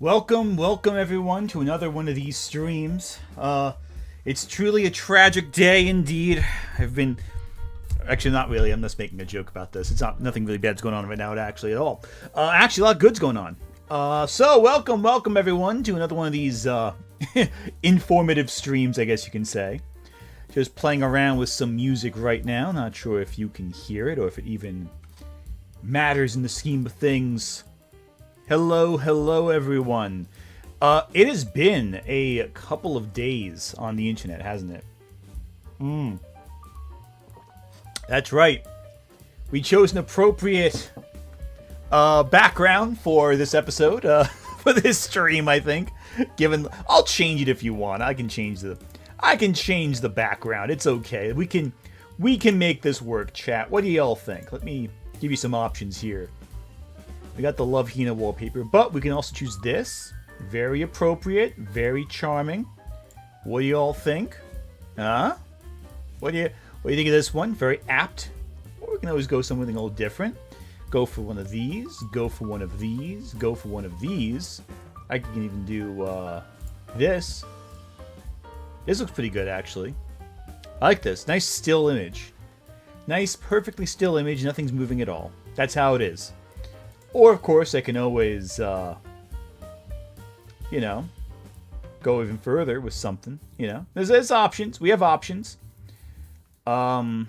Welcome everyone to another one of these streams. It's truly a tragic day indeed. Actually not really, I'm just making a joke about this. It's nothing really bad's going on right now actually at all. Actually a lot of good's going on. So welcome everyone to another one of these informative streams, I guess you can say. Just playing around with some music right now. Not sure if you can hear it or if it even matters in the scheme of things. Hello everyone. It has been a couple of days on the internet, hasn't it? That's right. We chose an appropriate background for this episode, for this stream, I think. I'll change it if you want. I can change the background. It's okay. We can make this work, chat. What do y'all think? Let me give you some options here. We got the Love Hina wallpaper, but we can also choose this. Very appropriate, very charming. What do you all think? Huh? What do you think of this one? Very apt. Or we can always go something a little different. Go for one of these. Go for one of these. Go for one of these. I can even do this. This looks pretty good, actually. I like this. Nice still image. Nice, perfectly still image. Nothing's moving at all. That's how it is. Or, of course, I can always, go even further with something, There's options. We have options. I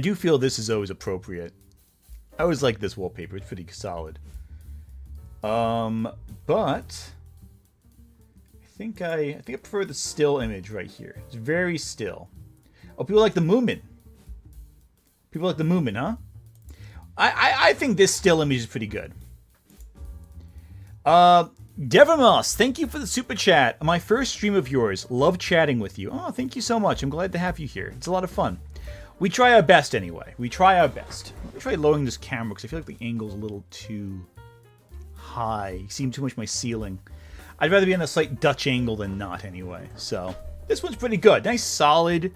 do feel this is always appropriate. I always like this wallpaper. It's pretty solid. But I think I prefer the still image right here. It's very still. Oh, people like the movement. People like the movement, huh? I think this still image is pretty good. Devermoss, thank you for the super chat. My first stream of yours. Love chatting with you. Oh, thank you so much. I'm glad to have you here. It's a lot of fun. We try our best anyway. We try our best. Let me try lowering this camera because I feel like the angle's a little too high. You see too much my ceiling. I'd rather be on a slight Dutch angle than not anyway. So this one's pretty good. Nice, solid,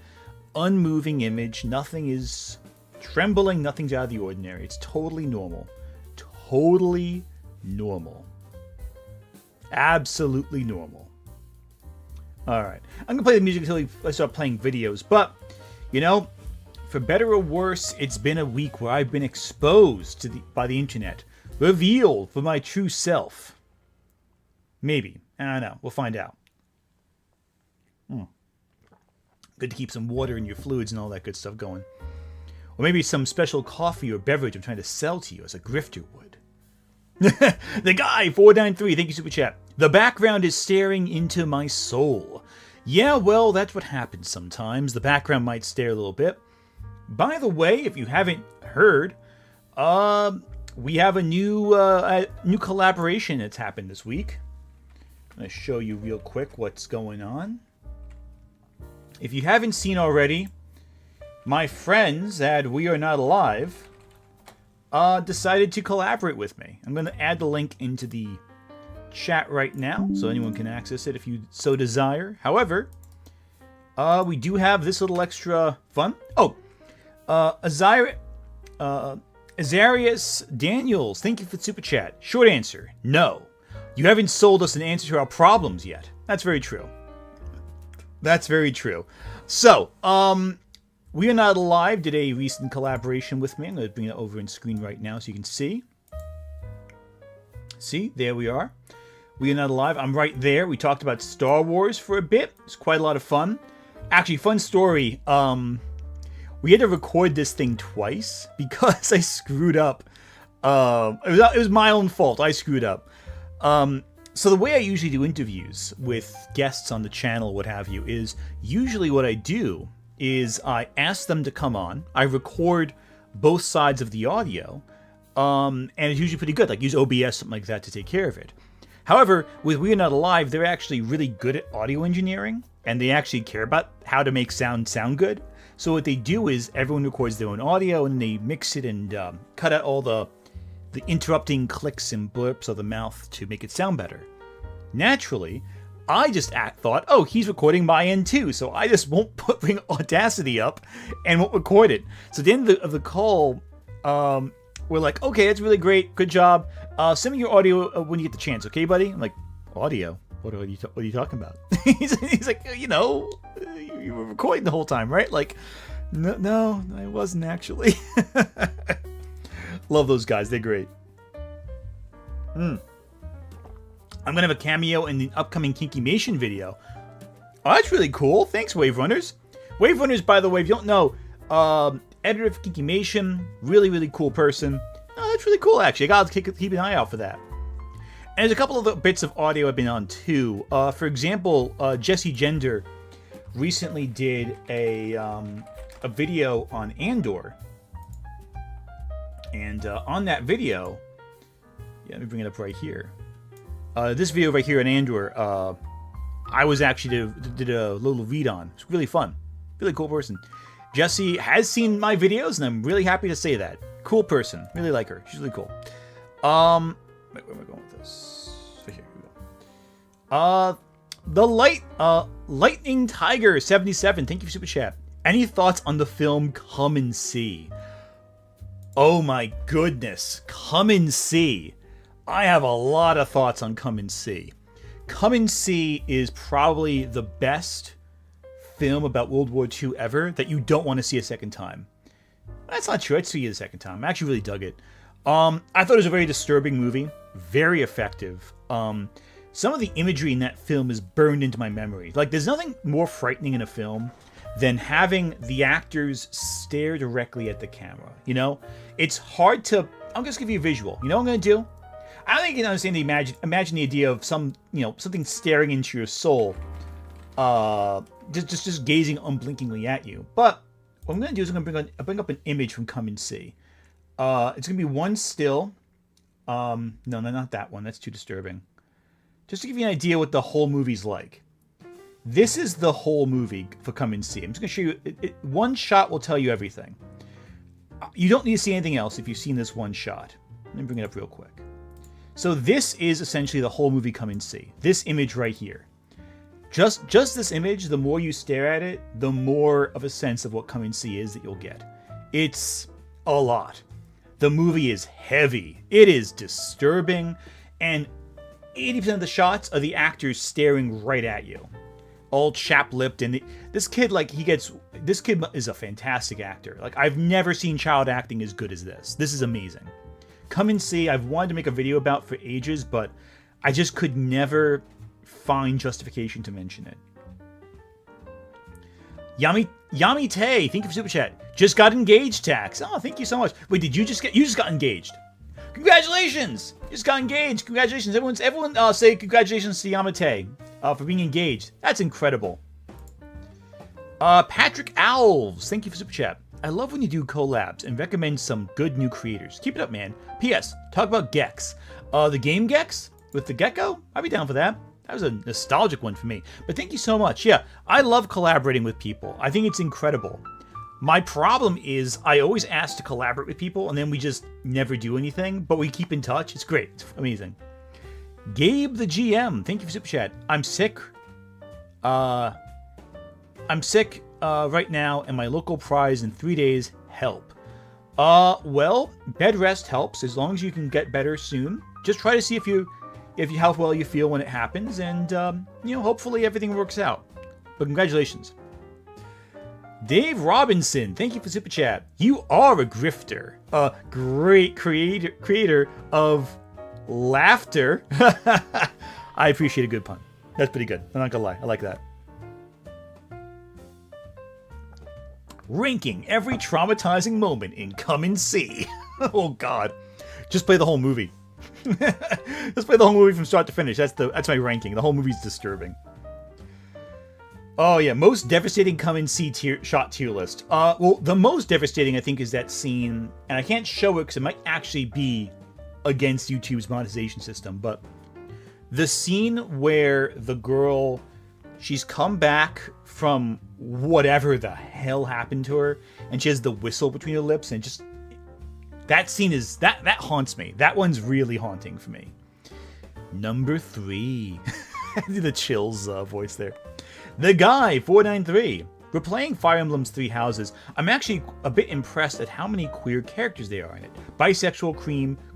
unmoving image. Nothing is trembling, nothing's out of the ordinary. It's totally normal. Totally normal. Absolutely normal. Alright. I'm going to play the music until I start playing videos. But, for better or worse, it's been a week where I've been exposed by the internet. Revealed for my true self. Maybe. I don't know. We'll find out. Good to keep some water in your fluids and all that good stuff going. Or maybe some special coffee or beverage I'm trying to sell to you as a grifter would. The guy, 493, thank you, super chat. The background is staring into my soul. Yeah, well, that's what happens sometimes. The background might stare a little bit. By the way, if you haven't heard, we have a new collaboration that's happened this week. I'm going to show you real quick what's going on. If you haven't seen already, my friends at We Are Not Alive decided to collaborate with me. I'm going to add the link into the chat right now so anyone can access it if you so desire. However, we do have this little extra fun. Oh, Azarius Daniels, thank you for the super chat. Short answer, no. You haven't sold us an answer to our problems yet. That's very true. That's very true. So, We Are Not Alive did a recent collaboration with me. I'm going to bring it over on screen right now so you can see. See, there we are. We Are Not Alive. I'm right there. We talked about Star Wars for a bit. It's quite a lot of fun. Actually, fun story. We had to record this thing twice because I screwed up. It was my own fault. I screwed up. So the way I usually do interviews with guests on the channel, what have you, is usually what I do is I ask them to come on. I record both sides of the audio, and it's usually pretty good. Like use OBS, something like that, to take care of it. However, with We Are Not Alive, they're actually really good at audio engineering, and they actually care about how to make sound good. So what they do is everyone records their own audio, and they mix it and cut out all the interrupting clicks and blurps of the mouth to make it sound better. Naturally, I just thought, oh, he's recording my end too, so I just won't bring Audacity up and won't record it. So at the end of the call, we're like, okay, that's really great. Good job. Send me your audio when you get the chance, okay, buddy? I'm like, audio? What are you talking about? he's like, you know, you were recording the whole time, right? Like, no, I wasn't actually. Love those guys. They're great. I'm going to have a cameo in the upcoming Kinkymation video. Oh, that's really cool. Thanks, Wave Runners. Wave Runners, by the way, if you don't know, editor of Kinkymation, really, really cool person. Oh, that's really cool, actually. I got to keep an eye out for that. And there's a couple of the bits of audio I've been on, too. For example, Jesse Gender recently did a video on Andor. And on that video... Yeah, let me bring it up right here. This video right here on Andor, I was actually did a little read on. It's really fun. Really cool person. Jessie has seen my videos, and I'm really happy to say that. Cool person. Really like her. She's really cool. Wait, where am I going with this? Right here we go. Lightning Tiger 77. Thank you for super chat. Any thoughts on the film Come and See? Oh my goodness. Come and See. I have a lot of thoughts on Come and See. Come and See is probably the best film about World War II ever that you don't want to see a second time. That's not true. I'd see it a second time. I actually really dug it. I thought it was a very disturbing movie. Very effective. Some of the imagery in that film is burned into my memory. Like, there's nothing more frightening in a film than having the actors stare directly at the camera. You know? It's hard to... I'll just give you a visual. You know what I'm going to do? I don't think you can understand the imagine the idea of something staring into your soul, just gazing unblinkingly at you. But what I'm going to do is I'm going to bring up an image from Come and See. It's going to be one still. No, not that one. That's too disturbing. Just to give you an idea what the whole movie's like. This is the whole movie for Come and See. I'm just going to show you. One shot will tell you everything. You don't need to see anything else if you've seen this one shot. Let me bring it up real quick. So this is essentially the whole movie Come and See. This image right here. Just this image, the more you stare at it, the more of a sense of what Come and See is that you'll get. It's a lot. The movie is heavy. It is disturbing. And 80% of the shots are the actors staring right at you. All chap-lipped. And this kid is a fantastic actor. Like, I've never seen child acting as good as this. This is amazing. Come and See, I've wanted to make a video about for ages, but I just could never find justification to mention it. Yami Tay, thank you for super chat. Just got engaged, Tax. Oh, thank you so much. Wait, you just got engaged? Congratulations! You just got engaged. Congratulations, everyone. Say congratulations to Yamate for being engaged. That's incredible. Patrick Alves, thank you for super chat. I love when you do collabs and recommend some good new creators. Keep it up, man. P.S. Talk about Gex. The game Gex with the gecko? I'd be down for that. That was a nostalgic one for me. But thank you so much. Yeah, I love collaborating with people. I think it's incredible. My problem is I always ask to collaborate with people and then we just never do anything, but we keep in touch. It's great. It's amazing. Gabe the GM, thank you for super chat. I'm sick. Right now, and my local prize in 3 days. Help. Well, bed rest helps as long as you can get better soon. Just try to see how well you feel when it happens, and hopefully everything works out. But congratulations. Dave Robinson, thank you for super chat. You are a grifter, a great creator of laughter. I appreciate a good pun. That's pretty good. I'm not gonna lie. I like that. Ranking every traumatizing moment in Come and See. Oh God, just play the whole movie. Just play the whole movie from start to finish. That's my ranking. The whole movie's disturbing. Oh yeah, most devastating Come and See shot tier list. Well, the most devastating I think is that scene, and I can't show it because it might actually be against YouTube's monetization system. But the scene where the girl, she's come back from whatever the hell happened to her, and she has the whistle between her lips, and just that scene is that haunts me. That one's really haunting for me. Number 3. I did the chills voice there. The Guy 493. We're playing Fire Emblem's Three Houses. I'm actually a bit impressed at how many queer characters there are in it. Bisexual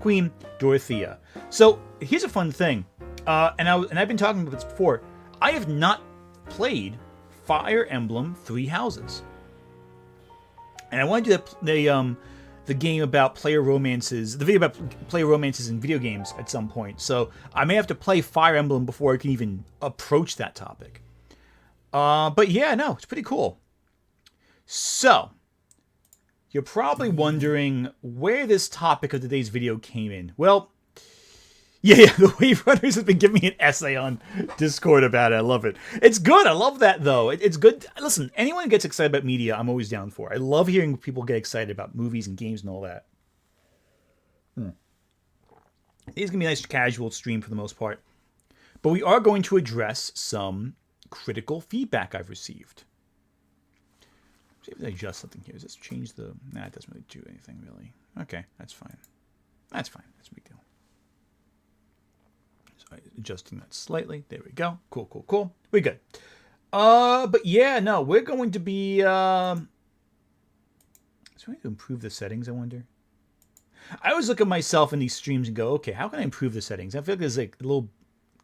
Queen Dorothea. So here's a fun thing, and I've been talking about this before. I have not played Fire Emblem Three Houses, and I want to do the game about player romances, the video about player romances in video games at some point. So I may have to play Fire Emblem before I can even approach that topic. But yeah, no, it's pretty cool. So, you're probably wondering where this topic of today's video came in. Well, yeah, the Wave Runners have been giving me an essay on Discord about it. I love it. It's good. I love that, though. It's good. Listen, anyone who gets excited about media, I'm always down for. I love hearing people get excited about movies and games and all that. It's going to be a nice casual stream for the most part. But we are going to address some critical feedback I've received. See if I adjust something here. Does this change the... Nah, it doesn't really do anything, really. Okay, that's fine. That's fine. That's a big deal. So adjusting that slightly. There we go. Cool. We're good. But yeah, no, we're going to be... Is there a way to improve the settings, I wonder? I always look at myself in these streams and go, okay, how can I improve the settings? I feel like there's like a little...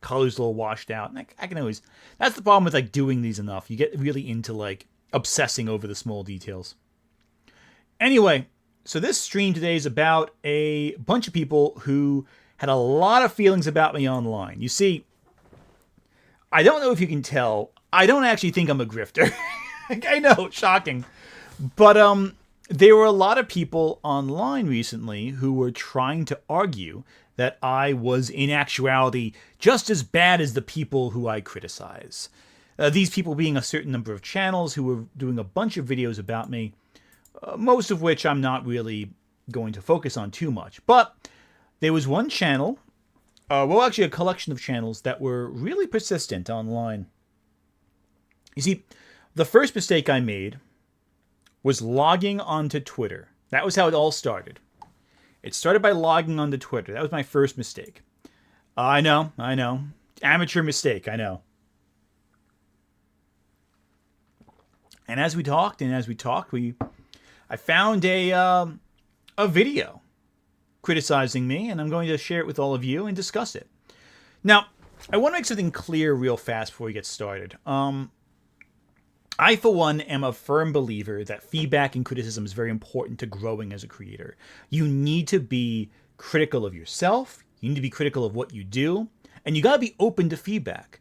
colors a little washed out, and I can always... That's the problem with like doing these enough. You get really into like obsessing over the small details. Anyway, so this stream today is about a bunch of people who had a lot of feelings about me online. You see, I don't know if you can tell, I don't actually think I'm a grifter. I know, shocking. But there were a lot of people online recently who were trying to argue that I was, in actuality, just as bad as the people who I criticize. These people being a certain number of channels who were doing a bunch of videos about me, most of which I'm not really going to focus on too much. But there was one channel, well, actually a collection of channels that were really persistent online. You see, the first mistake I made was logging onto Twitter. That was how it all started. It started by logging onto Twitter. That was my first mistake. I know. Amateur mistake, I know. And as we talked, I found a video criticizing me, and I'm going to share it with all of you and discuss it. Now, I want to make something clear real fast before we get started. I, for one, am a firm believer that feedback and criticism is very important to growing as a creator. You need to be critical of yourself. You need to be critical of what you do. And you got to be open to feedback.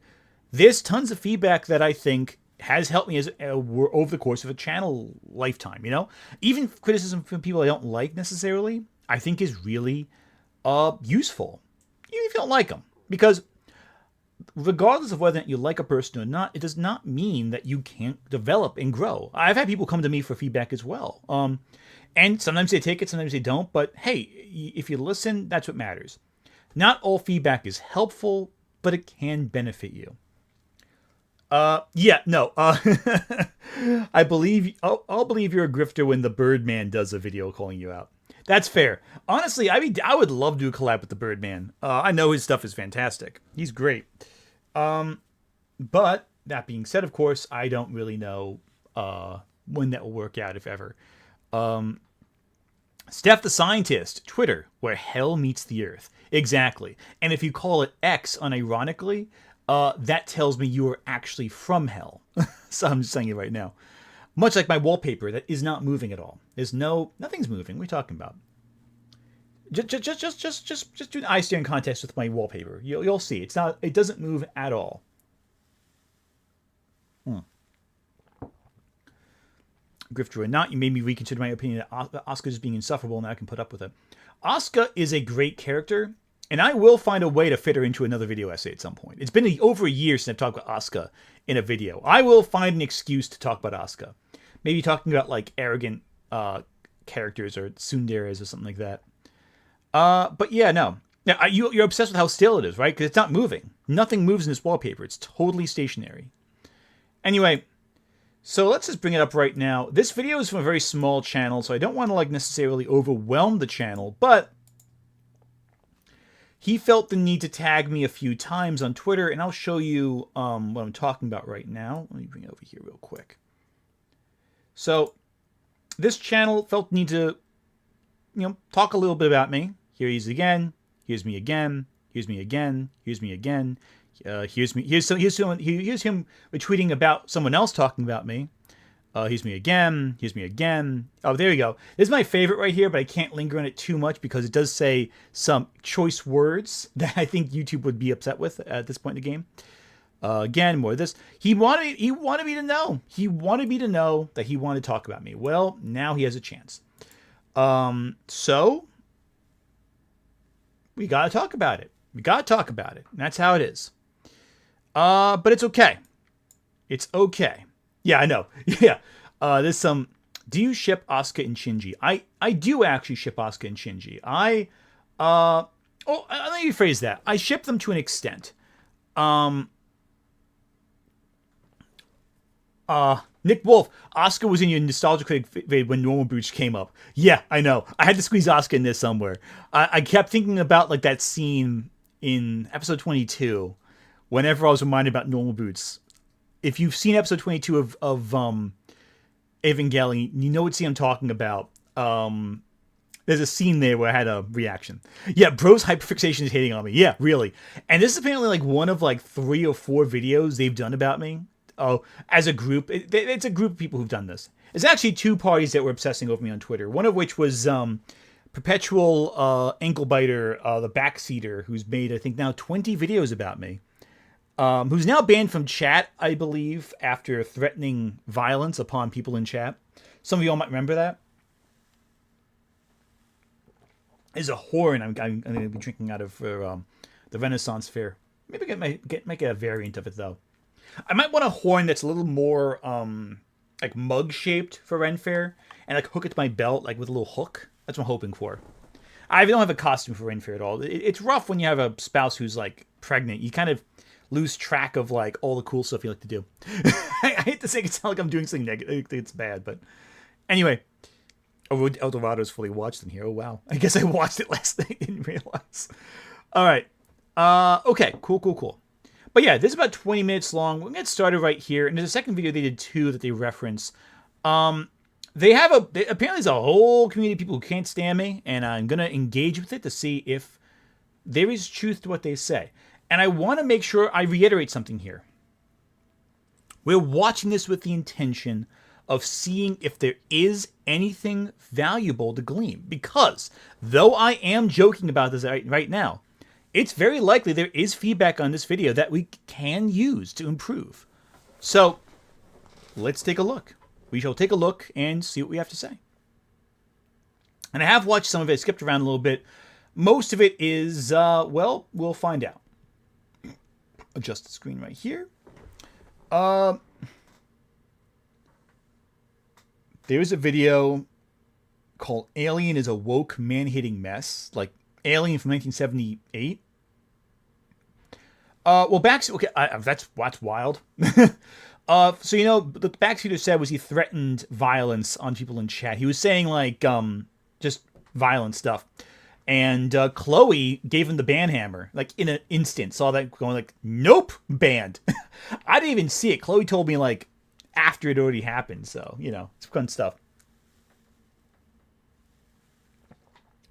There's tons of feedback that I think has helped me as over the course of a channel lifetime, you know? Even criticism from people I don't like necessarily, I think is really useful. Even if you don't like them. Because regardless of whether you like a person or not, it does not mean that you can't develop and grow. I've had people come to me for feedback as well. And sometimes they take it, sometimes they don't. But hey, if you listen, that's what matters. Not all feedback is helpful, but it can benefit you. I believe I'll believe you're a grifter when the Birdman does a video calling you out. That's fair. Honestly, I mean, I would love to do a collab with the Birdman. I know his stuff is fantastic. He's great. But that being said, of course, I don't really know when that will work out, if ever. Steph the Scientist, Twitter, where hell meets the earth. Exactly. And if you call it X unironically, that tells me you are actually from hell. So I'm just saying it right now. Much like my wallpaper that is not moving at all. Nothing's moving. What are you talking about? Just do an eye staring contest with my wallpaper. You'll see. It doesn't move at all. Grifter or not, you made me reconsider my opinion that Asuka is being insufferable and I can put up with it. Asuka is a great character, and I will find a way to fit her into another video essay at some point. It's been over a year since I've talked about Asuka in a video. I will find an excuse to talk about Asuka. Maybe talking about like arrogant characters or tsunderes or something like that. But yeah, no. Now, you're obsessed with how still it is, right? Because it's not moving. Nothing moves in this wallpaper. It's totally stationary. Anyway, so let's just bring it up right now. This video is from a very small channel, so I don't want to like necessarily overwhelm the channel, but he felt the need to tag me a few times on Twitter, and I'll show you what I'm talking about right now. Let me bring it over here real quick. So this channel felt the need to, talk a little bit about me. Here he is again. Here's me again. Here's me again. Here's me again. Here's me. Here's him retweeting about someone else talking about me. Here's me again. Here's me again. Oh, there you go. This is my favorite right here, but I can't linger on it too much because it does say some choice words that I think YouTube would be upset with at this point in the game. Again, more of this. He wanted me to know. He wanted me to know that he wanted to talk about me. Well, now he has a chance. So we got to talk about it. We got to talk about it. And that's how it is. But it's okay. It's okay. Yeah, I know. Yeah. There's some... Do you ship Asuka and Shinji? I do actually ship Asuka and Shinji. Let me rephrase that. I ship them to an extent. Nick Wolf, Asuka was in your Nostalgia Critic vid when Normal Boots came up. Yeah, I know. I had to squeeze Asuka in there somewhere. I kept thinking about like that scene in episode 22 whenever I was reminded about Normal Boots. If you've seen episode 22 of Evangelion, you know what scene I'm talking about. There's a scene there where I had a reaction. Yeah, bro's hyperfixation is hating on me. Yeah, really. And this is apparently like one of like 3 or 4 videos they've done about me. Oh, as a group. It's a group of people who've done this. It's actually 2 parties that were obsessing over me on Twitter. One of which was Perpetual Ankle Biter, the backseater, who's made, I think, now 20 videos about me. Who's now banned from chat, I believe, after threatening violence upon people in chat. Some of y'all might remember that. There's a horn I'm going to be drinking out of for the Renaissance Fair. Maybe make a variant of it, though. I might want a horn that's a little more like mug-shaped for Ren Fair, and like hook it to my belt like with a little hook. That's what I'm hoping for. I don't have a costume for Ren Fair at all. It's rough when you have a spouse who's like pregnant. You kind of lose track of like all the cool stuff you like to do. I hate to say it sounds like I'm doing something negative. It's bad, but anyway. Oh, El Dorado's fully watched in here. Oh wow. I guess I watched it last night. Didn't realize. All right. Okay. Cool. But yeah, this is about 20 minutes long. We're gonna get started right here. And there's a second video they did too that they reference. Apparently there's a whole community of people who can't stand me, and I'm gonna engage with it to see if there is truth to what they say. And I want to make sure I reiterate something here. We're watching this with the intention of seeing if there is anything valuable to glean. Because, though I am joking about this right now, it's very likely there is feedback on this video that we can use to improve. So, let's take a look. We shall take a look and see what we have to say. And I have watched some of it, skipped around a little bit. Most of it is, well, we'll find out. Adjust the screen right here. There's a video called Alien is a Woke Man-Hating Mess. Like Alien from 1978. Well, that's wild. So, you know, the backseater said was he threatened violence on people in chat. He was saying, like, just violent stuff. And Chloe gave him the ban hammer, like, in an instant. Saw that going like, nope, banned. I didn't even see it. Chloe told me, like, after it already happened. So, you know, it's fun stuff.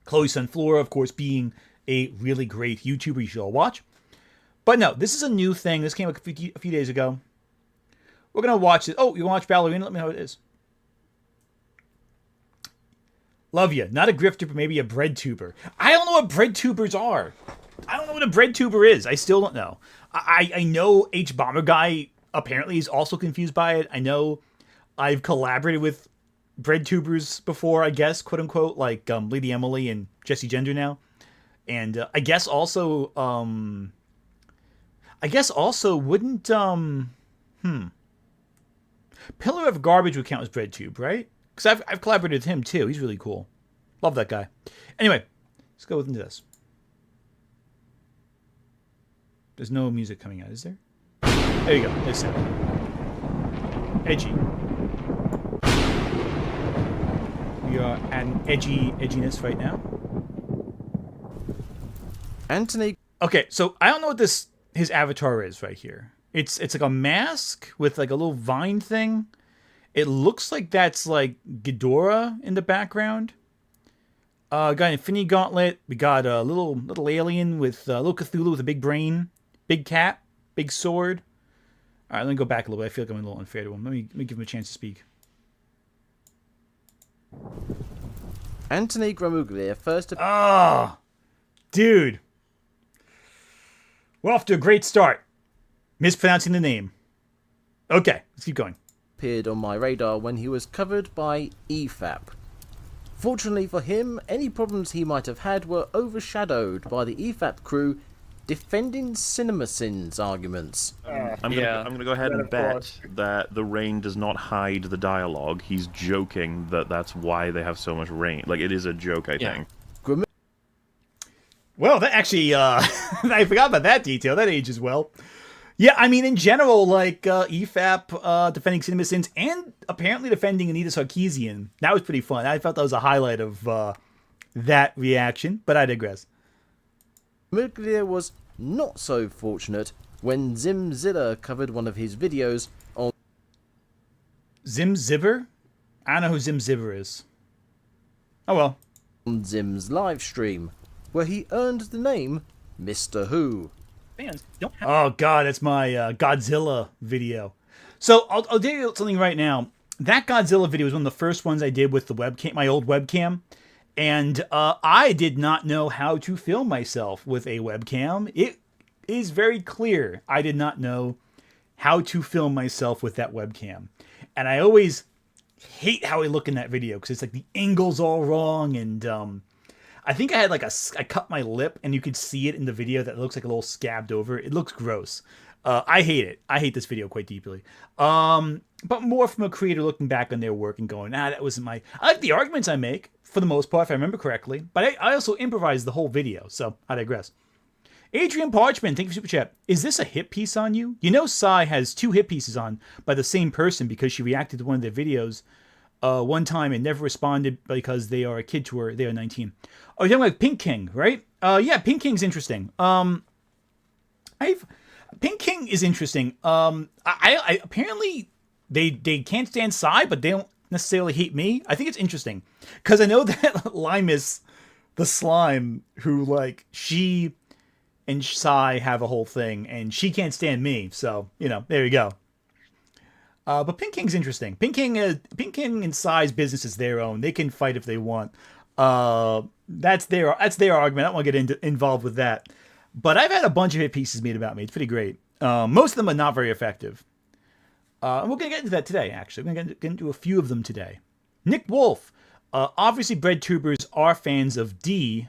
Chloe's son Flora, of course, being a really great YouTuber you should all watch. But no, this is a new thing. This came up a few days ago. We're going to watch it. Oh, you want to watch Ballerina? Let me know how it is. Love you. Not a grifter, but maybe a bread tuber. I don't know what bread tubers are. I don't know what a bread tuber is. I still don't know. I know H Bomber Guy apparently is also confused by it. I know I've collaborated with bread tubers before, I guess, quote unquote, like Lady Emily and Jesse Gender now. And I guess also wouldn't Pillar of Garbage would count as bread tube, right? Because I've collaborated with him too. He's really cool. Love that guy. Anyway, let's go into this. There's no music coming out, is there? There you go. There's sound. Edgy. We are at an edginess right now. Anthony. Okay, so I don't know what his avatar is right here. It's like a mask with like a little vine thing. It looks like that's like Ghidorah in the background. Got an Infinity Gauntlet. We got a little alien with a little Cthulhu with a big brain, big cat, big sword. All right, let me go back a little bit. I feel like I'm a little unfair to him. Let me give him a chance to speak. Anthony Gramuglia first... Dude. We're off to a great start. Mispronouncing the name. Okay, let's keep going. ...appeared on my radar when he was covered by EFAP. Fortunately for him, any problems he might have had were overshadowed by the EFAP crew defending CinemaSins arguments. I'm gonna go ahead and bet that the rain does not hide the dialogue. He's joking that's why they have so much rain. Like, it is a joke, I think. Well, that actually, I forgot about that detail. That ages well. Yeah, I mean, in general, like, EFAP defending CinemaSins and apparently defending Anita Sarkeesian. That was pretty fun. I felt that was a highlight of that reaction, but I digress. Gramuglia was not so fortunate when Zimzilla covered one of his videos on... Zimzibber? I don't know who Zimzibber is. Oh well. ...on Zim's live stream, where he earned the name Mr. Who. Fans don't have... Oh god, that's my Godzilla video. So I'll tell you something right now. That Godzilla video was one of the first ones I did with the webcam, my old webcam, and I did not know how to film myself with a webcam. It is very clear I did not know how to film myself with that webcam, and I always hate how I look in that video because it's like the angle's all wrong, and I think I had like I cut my lip and you could see it in the video that it looks like a little scabbed over. It looks gross. I hate it. I hate this video quite deeply. But more from a creator looking back on their work and going, that wasn't my... I like the arguments I make, for the most part, if I remember correctly. But I also improvised the whole video, so I digress. Adrian Parchman, thank you for Super Chat. Is this a hit piece on you? You know Psy has 2 hit pieces on by the same person because she reacted to one of their videos one time and never responded because they are a kid to her. They are 19. Oh, you're talking about Pink King, right? Yeah, Pink King's interesting. Pink King is interesting. I apparently they can't stand Psy, but they don't necessarily hate me. I think it's interesting because I know that Limus, the slime, who like she and Psy have a whole thing, and she can't stand me. So there you go. But Pink King's interesting. Pink King and Psy's business is their own. They can fight if they want. That's their argument. I don't want to get involved with that. But I've had a bunch of hit pieces made about me. It's pretty great. Most of them are not very effective. And we're going to get into that today, actually. We're going to get into a few of them today. Nick Wolf. Obviously, bread tubers are fans of D.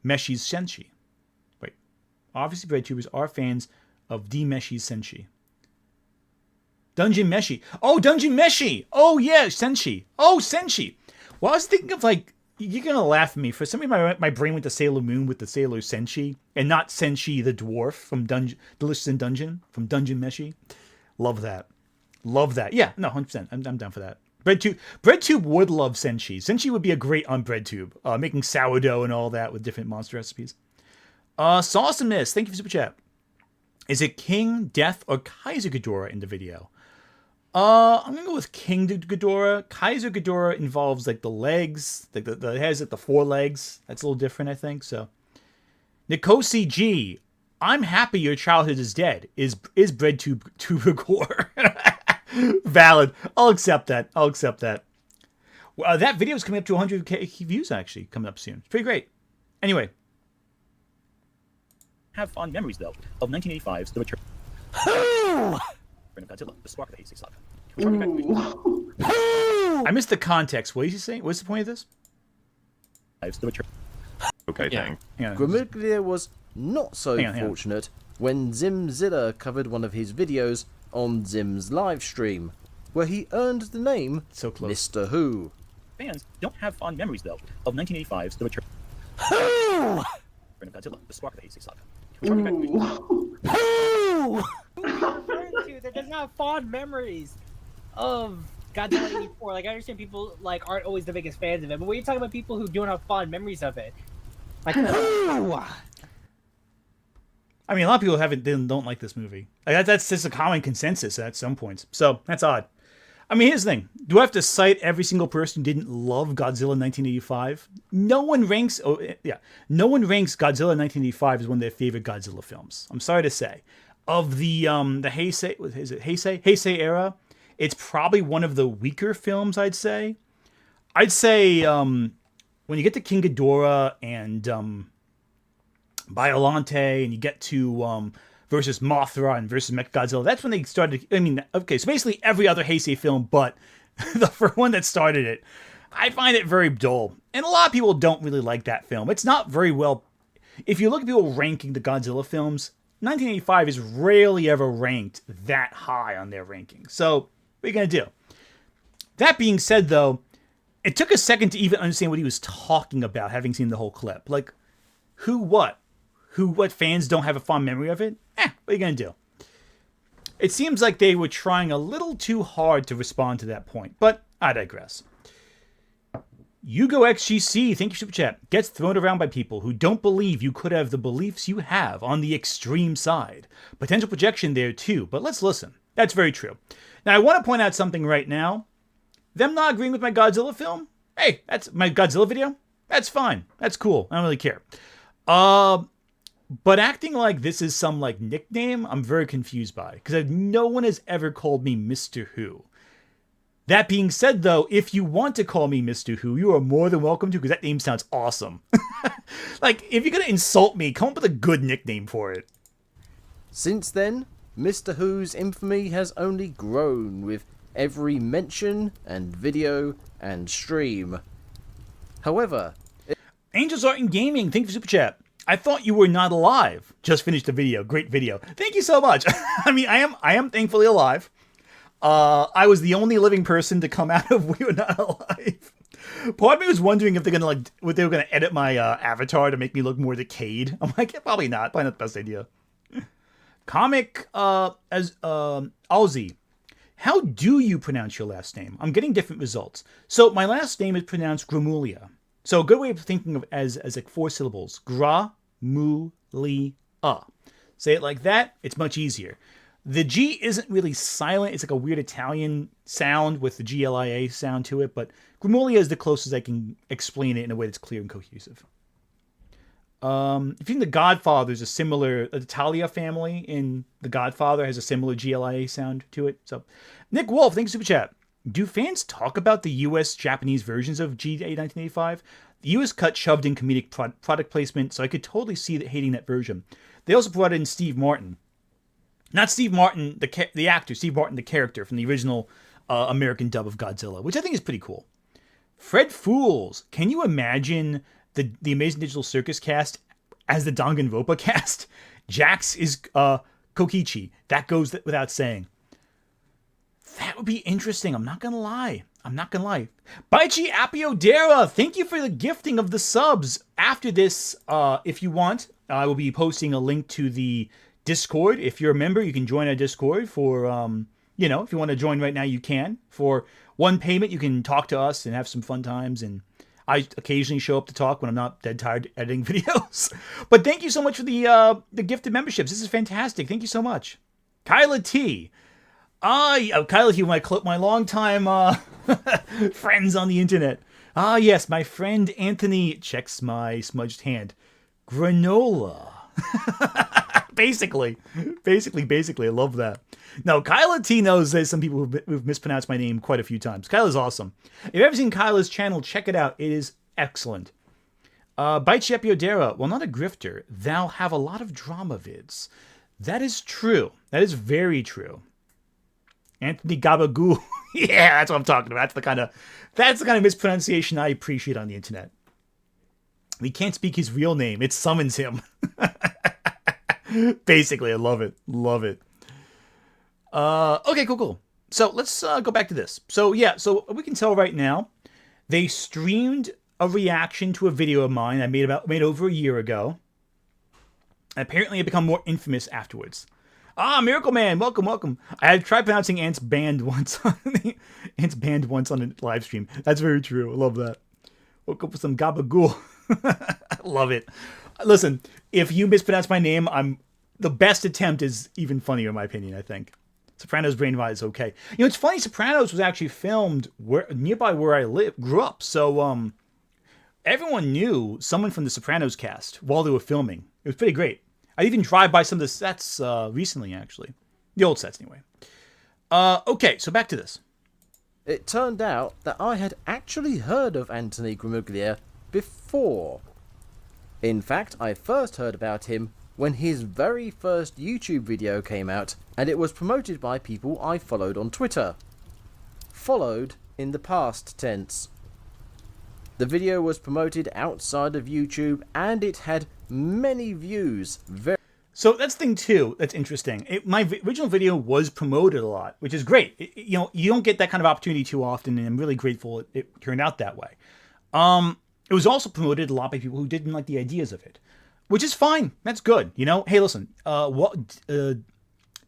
Meshi's Senshi. Wait. Obviously, bread tubers are fans of D. Meshi's Senshi. Dungeon Meshi. Oh, Dungeon Meshi. Oh, yeah, Senshi. Oh, Senshi. Well, I was thinking of, like, you're going to laugh at me. For some reason, my brain went to Sailor Moon with the Sailor Senshi, and not Senshi the dwarf from Delicious in Dungeon, from Dungeon Meshi. Love that. Love that. Yeah, no, 100%. I'm down for that. BreadTube would love Senshi. Senshi would be a great on BreadTube, making sourdough and all that with different monster recipes. Sawesomeness, thank you for Super Chat. Is it King, Death, or Kaiser Ghidorah in the video? I'm gonna go with King Ghidorah. Kaiser Ghidorah involves like the legs, like the has like the 4 legs. That's a little different, I think. So, Nikosi G, I'm happy your childhood is dead. Is BreadTube gore? Valid. I'll accept that. Well, that video is coming up to 100k views actually. Coming up soon. It's pretty great. Anyway, have fond memories though of 1985's The Return. Godzilla, the spark of the Heisei saga. I missed the context. What is he saying? What's the point of this? Okay, yeah. Gramuglia was not so fortunate when Zimzilla covered one of his videos on Zim's live stream, where he earned the name Mr. Who. Fans don't have fond memories though of 1985's The Return. Godzilla, the spark of the Heisei saga. That doesn't have fond memories of Godzilla 84. Like, I understand people like aren't always the biggest fans of it, but when you're talking about people who don't have fond memories of it, like, I mean, a lot of people don't like this movie. Like, that's just a common consensus at some points. So that's odd. I mean, here's the thing. Do I have to cite every single person who didn't love Godzilla in 1985? No one ranks Godzilla in 1985 as one of their favorite Godzilla films. I'm sorry to say. Of the Heisei, is it Heisei era, it's probably one of the weaker films, I'd say. I'd say when you get to King Ghidorah and Biollante, and you get to versus Mothra and versus Mechagodzilla, that's when they started. I mean, okay, so basically every other Heisei film, but the first one that started it, I find it very dull, and a lot of people don't really like that film. It's not very well. If you look at people ranking the Godzilla films, 1985 is rarely ever ranked that high on their ranking. So what are you gonna do? That being said, though, it took a second to even understand what he was talking about, having seen the whole clip. Like, what fans don't have a fond memory of it? What are you going to do? It seems like they were trying a little too hard to respond to that point, but I digress. YugoXGC, thank you, Super Chat, gets thrown around by people who don't believe you could have the beliefs you have on the extreme side. Potential projection there too, but let's listen. That's very true. Now, I want to point out something right now. Them not agreeing with my Godzilla film? Hey, that's my Godzilla video? That's fine. That's cool. I don't really care. But acting like this is some like nickname, I'm very confused by, because no one has ever called me Mr. Who. That being said, though, if you want to call me Mr. Who, you are more than welcome to, because that name sounds awesome. Like, if you're going to insult me, come up with a good nickname for it. Since then, Mr. Who's infamy has only grown with every mention and video and stream. However, Angels Art in Gaming, thank you for Super Chat. I thought you were not alive. Just finished the video. Great video. Thank you so much. I mean, I am thankfully alive. I was the only living person to come out of We Were Not Alive. Part of me was wondering if they were gonna edit my avatar to make me look more decayed. I'm like, yeah, probably not. Probably not the best idea. Comic as Aussie. How do you pronounce your last name? I'm getting different results. So my last name is pronounced Gramulia. So a good way of thinking of as like 4 syllables. Gra-mu-li-a. Say it like that, it's much easier. The G isn't really silent. It's like a weird Italian sound with the G-L-I-A sound to it, but Gramulia is the closest I can explain it in a way that's clear and cohesive. If you think The Godfather is a similar, the Talia family in The Godfather has a similar GLIA sound to it. So, Nick Wolf, thanks for Super Chat. Do fans talk about the US Japanese versions of GA 1985? The US cut shoved in comedic product placement, so I could totally see that hating that version. They also brought in Steve Martin. Not Steve Martin, the actor, Steve Martin, the character from the original American dub of Godzilla, which I think is pretty cool. Fred Fools, can you imagine the Amazing Digital Circus cast as the Danganronpa cast? Jax is Kokichi. That goes without saying. That would be interesting. I'm not going to lie. Baichi Apiodera, thank you for the gifting of the subs. After this, if you want, I will be posting a link to the Discord. If you're a member, you can join our Discord for, if you want to join right now, you can. For one payment, you can talk to us and have some fun times, and I occasionally show up to talk when I'm not dead tired editing videos. But thank you so much for the gifted memberships. This is fantastic. Thank you so much. Kyla T. Kyla T, my longtime friends on the internet. Yes, my friend Anthony checks my smudged hand. Granola. Basically, I love that. No, Kyla T knows there's some people who've mispronounced my name quite a few times. Kyla's awesome. If you've ever seen Kyla's channel, check it out. It is excellent. Baichi Apiodera, well, not a grifter. Thou have a lot of drama vids. That is true. That is very true. Anthony Gabagoo. Yeah, that's what I'm talking about. That's the kind of mispronunciation I appreciate on the internet. We can't speak his real name. It summons him. Basically, I love it. Okay, cool. So let's go back to this. So yeah, so we can tell right now, they streamed a reaction to a video of mine I made over a year ago. Apparently, it become more infamous afterwards. Miracle Man, welcome. I had tried pronouncing Ant's band once on a live stream. That's very true. I love that. Woke up with some gabagool. Love it. Listen, if you mispronounce my name, the best attempt is even funnier in my opinion, I think. Sopranos brain rot is okay. You know, it's funny. Sopranos was actually filmed nearby where I grew up. So everyone knew someone from the Sopranos cast while they were filming. It was pretty great. I even drive by some of the sets recently, actually. The old sets, anyway. Okay, so back to this. It turned out that I had actually heard of Anthony Grimuglia before. In fact, I first heard about him when his very first YouTube video came out, and it was promoted by people I followed on Twitter. Followed in the past tense. The video was promoted outside of YouTube, and it had many views. So that's the thing too. That's interesting. My original video was promoted a lot, which is great. You know, you don't get that kind of opportunity too often, and I'm really grateful it turned out that way. It was also promoted a lot by people who didn't like the ideas of it, which is fine. That's good. You know, hey, listen.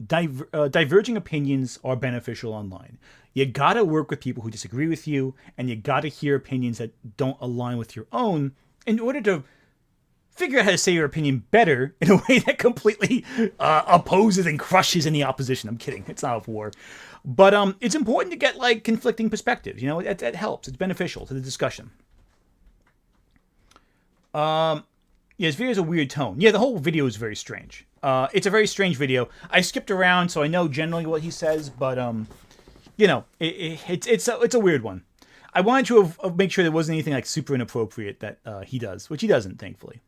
Diverging opinions are beneficial online. You gotta work with people who disagree with you, and you gotta hear opinions that don't align with your own in order to figure out how to say your opinion better in a way that completely opposes and crushes any opposition. I'm kidding. It's not a war. But it's important to get, like, conflicting perspectives. You know, that helps. It's beneficial to the discussion. Yeah, this video has a weird tone. Yeah, the whole video is very strange. It's a very strange video. I skipped around, so I know generally what he says, but, you know, it's a weird one. I wanted to make sure there wasn't anything, like, super inappropriate that he does, which he doesn't, thankfully.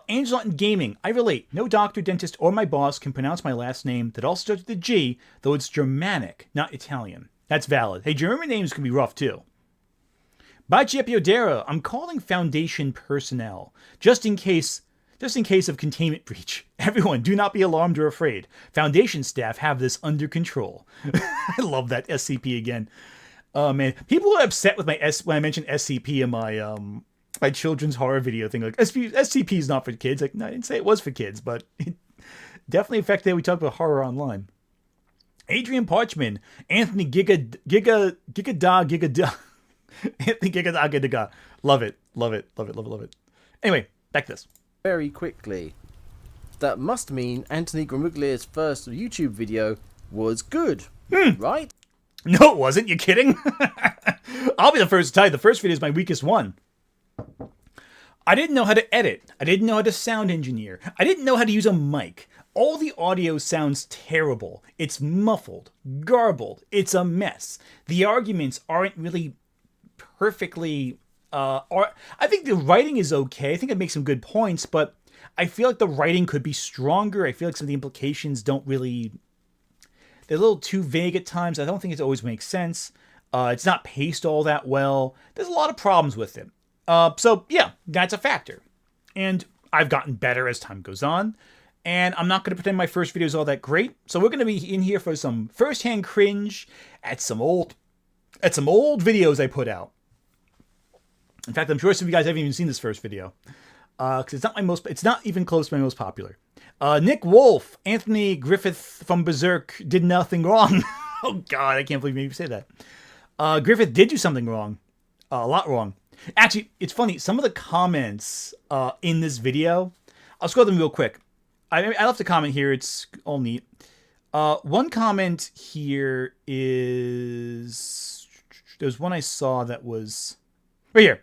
Angel in Gaming, I relate. No doctor, dentist, or my boss can pronounce my last name that also starts with a G, though it's Germanic, not Italian. That's valid. Hey, German names can be rough, too. By Giappiodera, I'm calling Foundation personnel, just in case of containment breach. Everyone, do not be alarmed or afraid. Foundation staff have this under control. I love that SCP again. Oh, man. People are upset with when I mentioned SCP in my children's horror video thing, like, SCP is not for kids. Like, no, I didn't say it was for kids, but it definitely affected how we talk about horror online. Adrian Parchman, Anthony Giga Anthony Giga. Love it. Anyway, back to this. Very quickly. That must mean Anthony Grimuglia's first YouTube video was good, right? No, it wasn't. You kidding? I'll be the first to tell you, the first video is my weakest one. I didn't know how to edit. I didn't know how to sound engineer. I didn't know how to use a mic. All the audio sounds terrible. It's muffled, garbled. It's a mess. The arguments aren't really perfectly... I think the writing is okay. I think it makes some good points, but I feel like the writing could be stronger. I feel like some of the implications don't really... They're a little too vague at times. I don't think it always makes sense. It's not paced all that well. There's a lot of problems with it. So, yeah, that's a factor. And I've gotten better as time goes on. And I'm not going to pretend my first video is all that great. So we're going to be in here for some first-hand cringe at some old videos I put out. In fact, I'm sure some of you guys haven't even seen this first video. Because it's not even close to my most popular. Nick Wolf, Anthony Griffith from Berserk did nothing wrong. Oh, God, I can't believe you say that. Griffith did do something wrong. A lot wrong. Actually, it's funny. Some of the comments in this video, I'll scroll them real quick. I left a comment here. It's all neat. One comment here is... There's one I saw that was... Right here.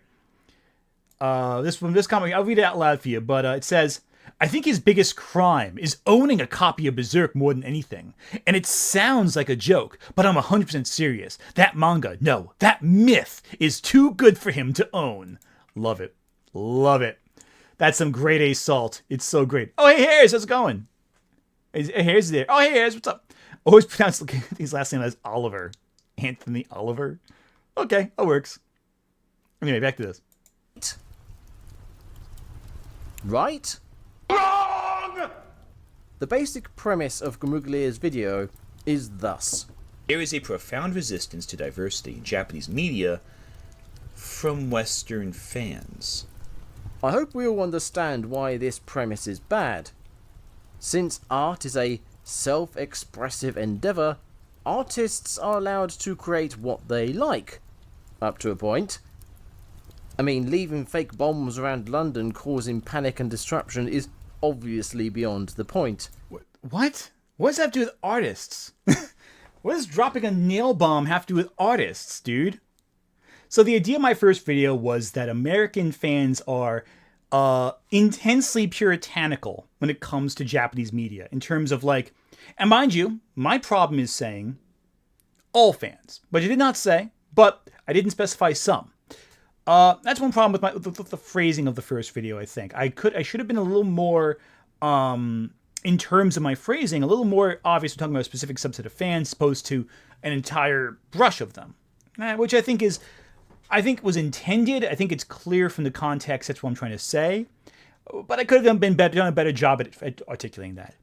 This comment, I'll read it out loud for you, but it says... I think his biggest crime is owning a copy of Berserk more than anything. And it sounds like a joke, but I'm 100% serious. That manga, no, that myth is too good for him to own. Love it. Love it. That's some grade A salt. It's so great. Oh, hey, Harris, how's it going? Hey, Harris there. Oh, hey, Harris, what's up? Always pronounce his last name as Oliver. Anthony Oliver. Okay, that works. Anyway, back to this. Right? Wrong! The basic premise of Grimuglia's video is thus. There is a profound resistance to diversity in Japanese media from Western fans. I hope we all understand why this premise is bad. Since art is a self-expressive endeavour, artists are allowed to create what they like. Up to a point. I mean, leaving fake bombs around London causing panic and disruption is obviously beyond the point. What? What does that have to do with artists? What does dropping a nail bomb have to do with artists, dude? So the idea of my first video was that American fans are intensely puritanical when it comes to Japanese media in terms of like, and mind you, my problem is saying all fans, but I did not say, but I didn't specify some. That's one problem with the phrasing of the first video. I think I should have been a little more, in terms of my phrasing, a little more obvious. We're talking about a specific subset of fans, as opposed to an entire brush of them, which I think was intended. I think it's clear from the context. That's what I'm trying to say. But I could have done a better job at articulating that.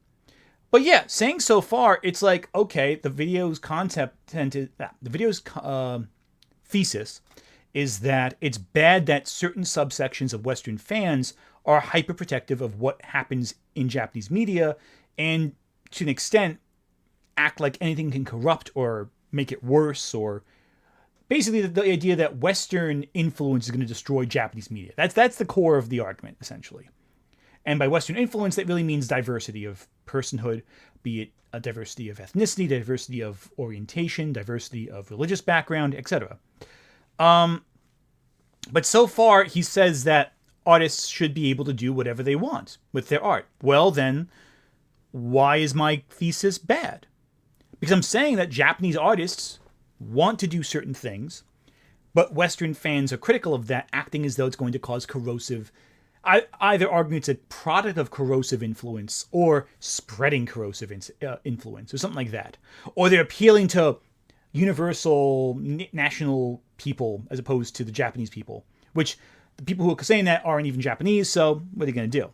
But yeah, saying so far, it's like, okay, the video's thesis is that it's bad that certain subsections of Western fans are hyperprotective of what happens in Japanese media, and to an extent act like anything can corrupt or make it worse, or basically the idea that Western influence is going to destroy Japanese media. That's the core of the argument, essentially. And by Western influence, that really means diversity of personhood, be it a diversity of ethnicity, diversity of orientation, diversity of religious background, etc. But so far, he says that artists should be able to do whatever they want with their art. Well, then, why is my thesis bad? Because I'm saying that Japanese artists want to do certain things, but Western fans are critical of that, acting as though it's going to cause corrosive, either arguing it's a product of corrosive influence or spreading corrosive influence or something like that. Or they're appealing to universal national people as opposed to the Japanese people, which the people who are saying that aren't even Japanese, so what are they going to do?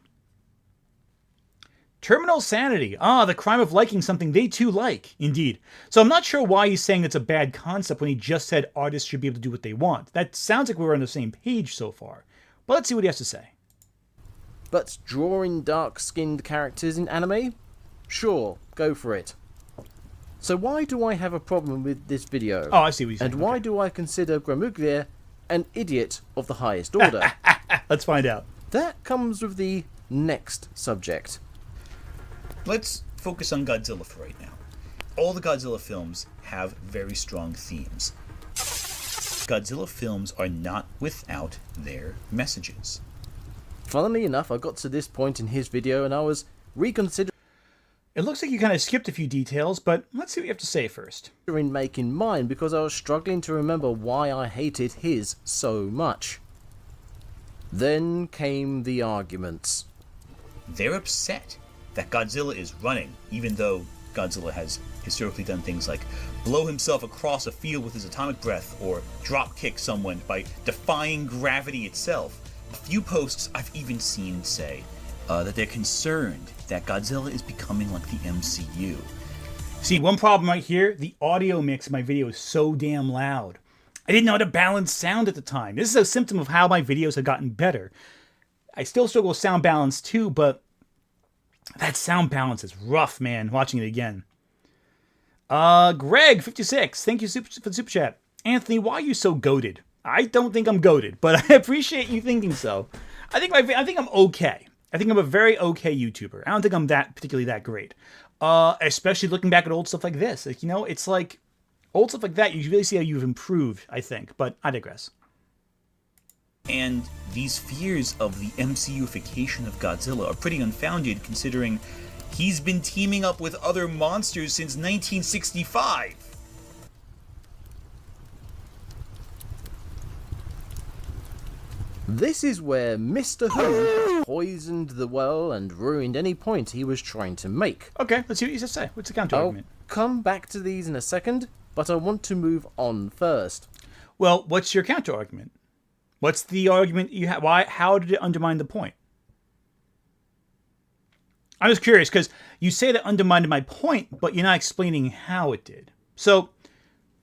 Terminal sanity. The crime of liking something they too like. Indeed. So I'm not sure why he's saying it's a bad concept when he just said artists should be able to do what they want. That sounds like we're on the same page so far. But let's see what he has to say. But drawing dark-skinned characters in anime? Sure, go for it. So why do I have a problem with this video? Oh, I see what you're saying. And why do I consider Gramuglia an idiot of the highest order? Let's find out. That comes with the next subject. Let's focus on Godzilla for right now. All the Godzilla films have very strong themes. Godzilla films are not without their messages. Funnily enough, I got to this point in his video and I was reconsidering It looks like you kind of skipped a few details, but let's see what you have to say first. making mine because I was struggling to remember why I hated his so much. Then came the arguments. They're upset that Godzilla is running, even though Godzilla has historically done things like blow himself across a field with his atomic breath or drop kick someone by defying gravity itself. A few posts I've even seen say that they're concerned that Godzilla is becoming like the MCU. See, one problem right here, the audio mix of my video is so damn loud. I didn't know how to balance sound at the time. This is a symptom of how my videos have gotten better. I still struggle with sound balance too, but that sound balance is rough, man, watching it again. Greg56, thank you for the super chat. Anthony, why are you so goated? I don't think I'm goated, but I appreciate you thinking so. I think I'm okay. I think I'm a very okay YouTuber. I don't think I'm particularly that great. Especially looking back at old stuff like this. Like, it's like old stuff like that, you really see how you've improved, I think. But I digress. And these fears of the MCUification of Godzilla are pretty unfounded, considering he's been teaming up with other monsters since 1965. This is where Mr. Who poisoned the well and ruined any point he was trying to make. Okay, let's see what you have to say. What's the counter argument? I'll come back to these in a second, but I want to move on first. Well, what's your counter argument? What's the argument you have? How did it undermine the point? I'm just curious, because you say that undermined my point, but you're not explaining how it did. So,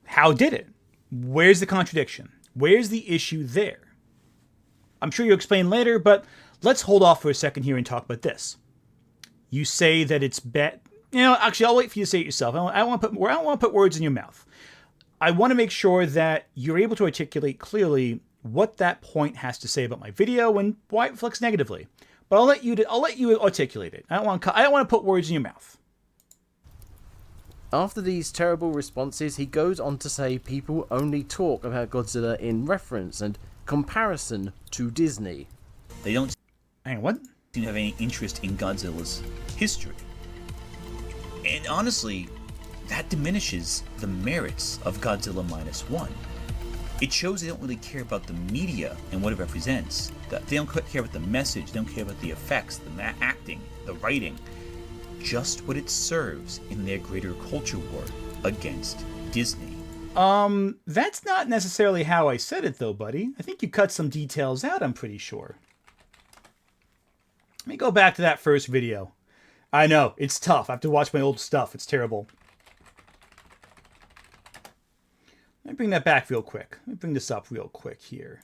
how did it? Where's the contradiction? Where's the issue there? I'm sure you'll explain later, but let's hold off for a second here and talk about this. You say that it's bad. Actually, I'll wait for you to say it yourself. I don't want to put words in your mouth. I want to make sure that you're able to articulate clearly what that point has to say about my video and why it reflects negatively. But I'll let you articulate it. I don't want to put words in your mouth. After these terrible responses, he goes on to say people only talk about Godzilla in reference and comparison to Disney. They don't Hang on, what? seem to have any interest in Godzilla's history. And honestly, that diminishes the merits of Godzilla Minus One. It shows they don't really care about the media and what it represents. That they don't care about the message, they don't care about the effects, the acting, the writing. Just what it serves in their greater culture war against Disney. That's not necessarily how I said it, though, buddy. I think you cut some details out, I'm pretty sure. Let me go back to that first video. I know, it's tough. I have to watch my old stuff. It's terrible. Let me bring that back real quick. Let me bring this up real quick here.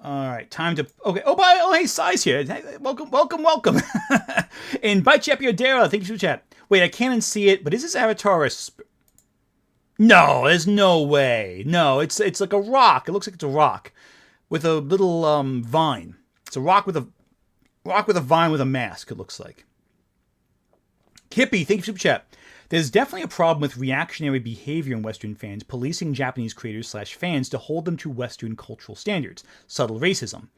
All right, time to... Okay, oh, hey, Size here. Hey, welcome. And Bite Chapiodera, thank you for the chat. Wait, I can't unsee it, but is this avatar a... No, there's no way. No, it's like a rock. It looks like it's a rock with a little vine. It's a rock with a vine with a mask, it looks like. Kippy, thank you for the chat. There's definitely a problem with reactionary behavior in Western fans, policing Japanese creators / fans to hold them to Western cultural standards. Subtle racism.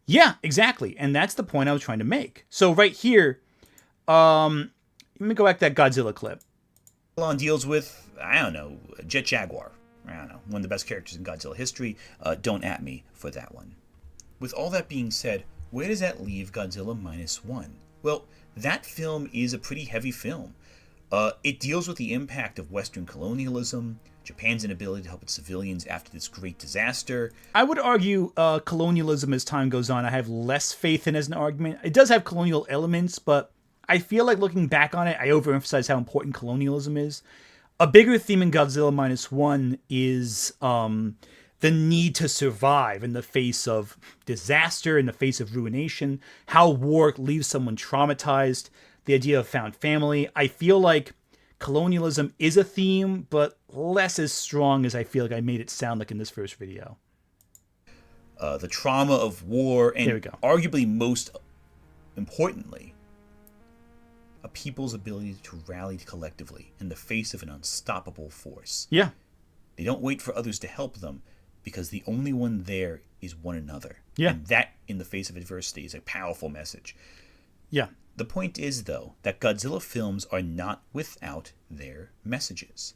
Yeah, exactly. And that's the point I was trying to make. So right here, let me go back to that Godzilla clip. Elon deals with, I don't know, Jet Jaguar. I don't know, one of the best characters in Godzilla history. Don't at me for that one. With all that being said, where does that leave Godzilla Minus One? Well, that film is a pretty heavy film. It deals with the impact of Western colonialism, Japan's inability to help its civilians after this great disaster. I would argue colonialism as time goes on, I have less faith in as an argument. It does have colonial elements, but I feel like looking back on it, I overemphasize how important colonialism is. A bigger theme in Godzilla Minus One is the need to survive in the face of disaster, in the face of ruination, how war leaves someone traumatized, the idea of found family. I feel like colonialism is a theme, but less as strong as I feel like I made it sound like in this first video. The trauma of war, and arguably most importantly, a people's ability to rally collectively in the face of an unstoppable force. Yeah. They don't wait for others to help them, because the only one there is one another. Yeah. And that, in the face of adversity, is a powerful message. Yeah. The point is, though, that Godzilla films are not without their messages.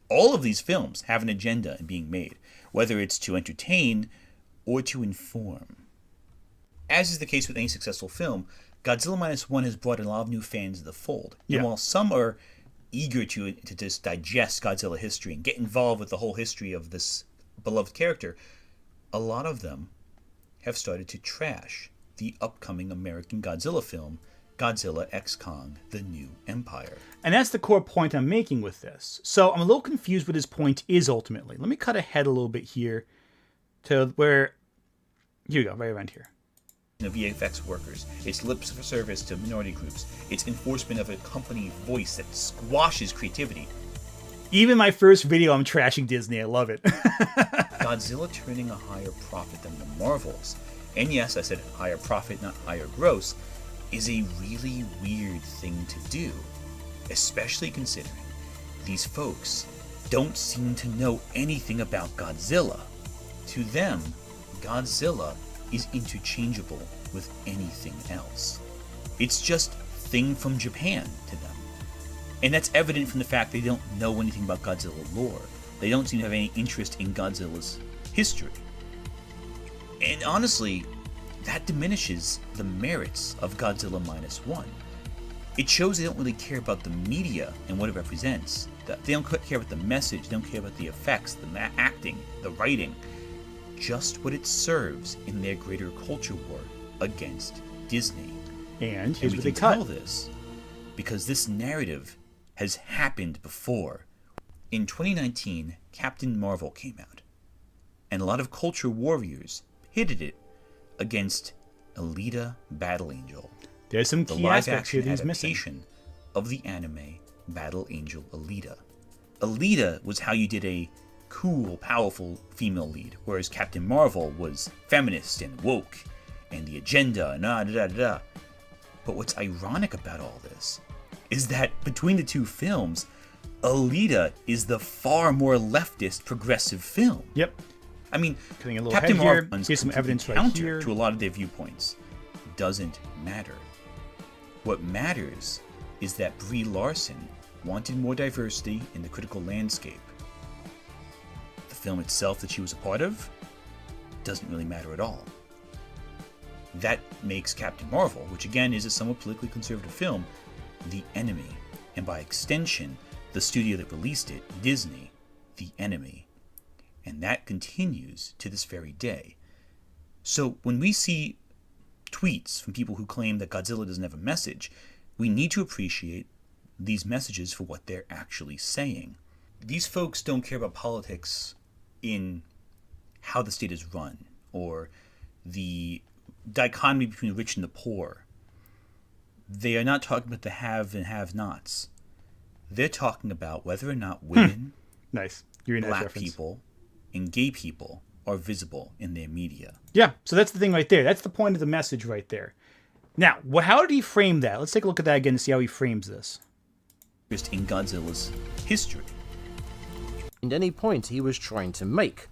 All of these films have an agenda in being made, whether it's to entertain or to inform. As is the case with any successful film, Godzilla Minus One has brought a lot of new fans to the fold. Yeah. And while some are eager to just digest Godzilla history and get involved with the whole history of this beloved character, a lot of them have started to trash the upcoming American Godzilla film, Godzilla X Kong, The New Empire. And that's the core point I'm making with this. So I'm a little confused what his point is ultimately. Let me cut ahead a little bit here to where... Here we go, right around here. VFX workers, its lip service to minority groups, its enforcement of a company voice that squashes creativity. Even my first video, I'm trashing Disney. I love it. Godzilla turning a higher profit than the Marvels, and yes, I said higher profit, not higher gross, is a really weird thing to do, especially considering these folks don't seem to know anything about Godzilla. To them, Godzilla is interchangeable with anything else. It's just thing from Japan to them. And that's evident from the fact they don't know anything about Godzilla lore. They don't seem to have any interest in Godzilla's history. And honestly, that diminishes the merits of Godzilla Minus One. It shows they don't really care about the media and what it represents. That they don't care about the message, they don't care about the effects, the acting, the writing. Just what it serves in their greater culture war against Disney. And here's we what they can cut. tell this because this narrative has happened before. In 2019, Captain Marvel came out, and a lot of culture warriors pitted it against Alita Battle Angel, There's some the key aspects live-action here that he's missing. adaptation of the anime Battle Angel Alita. Alita was how you did a cool, powerful female lead, whereas Captain Marvel was feminist and woke, and the agenda, and da-da-da-da. But what's ironic about all this is that between the two films, Alita is the far more leftist progressive film. Yep. I mean, Cutting a little Captain head here. Marvel's Here's some evidence right counter here. to a lot of their viewpoints doesn't matter. What matters is that Brie Larson wanted more diversity in the critical landscape. The film itself that she was a part of doesn't really matter at all. That makes Captain Marvel, which again is a somewhat politically conservative film, the enemy. And by extension, the studio that released it, Disney, the enemy. And that continues to this very day. So when we see tweets from people who claim that Godzilla doesn't have a message, we need to appreciate these messages for what they're actually saying. These folks don't care about politics in how the state is run, or the dichotomy between the rich and the poor. They are not talking about the have and have-nots. They're talking about whether or not women, Nice. You're in that black reference. people, and gay people are visible in their media. Yeah, so that's the thing right there. That's the point of the message right there. Now, how did he frame that? Let's take a look at that again and see how he frames this. Just in Godzilla's history. And any point he was trying to make.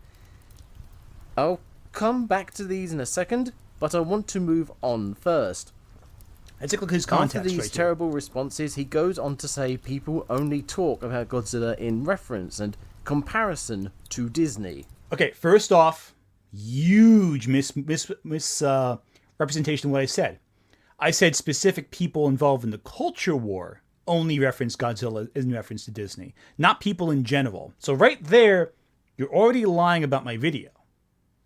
I'll come back to these in a second, but I want to move on first. Let's take a look at his After context these right here. terrible responses, he goes on to say people only talk about Godzilla in reference and comparison to Disney. Okay, first off, huge representation of what I said. I said specific people involved in the culture war only reference Godzilla in reference to Disney, not people in general. So right there, you're already lying about my video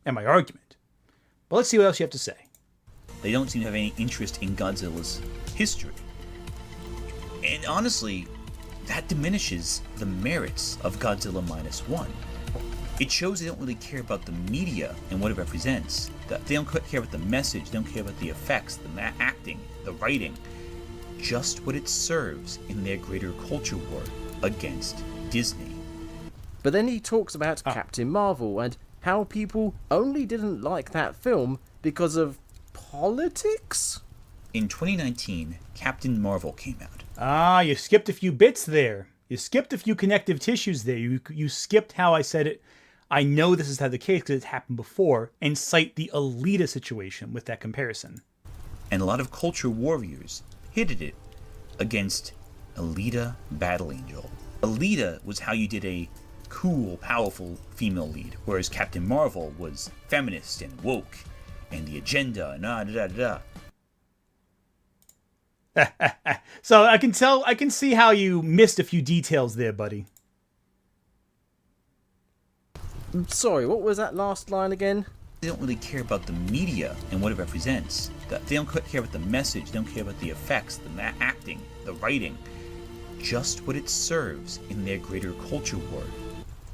and my argument. But let's see what else you have to say. They don't seem to have any interest in Godzilla's history. And honestly, that diminishes the merits of Godzilla Minus One. It shows they don't really care about the media and what it represents. That they don't care about the message, they don't care about the effects, the acting, the writing. Just what it serves in their greater culture war against Disney. But then he talks about Captain Marvel and how people only didn't like that film because of politics? In 2019, Captain Marvel came out. Ah, you skipped a few bits there. You skipped a few connective tissues there. You skipped how I said it. I know this is how the case because it's happened before, and cite the Alita situation with that comparison. And a lot of culture warriors hated it against Alita Battle Angel. Alita was how you did a cool, powerful female lead, whereas Captain Marvel was feminist and woke, and the agenda, and So I can see how you missed a few details there, buddy. Sorry, what was that last line again? They don't really care about the media and what it represents. They don't care about the message, they don't care about the effects, the acting, the writing. Just what it serves in their greater culture war.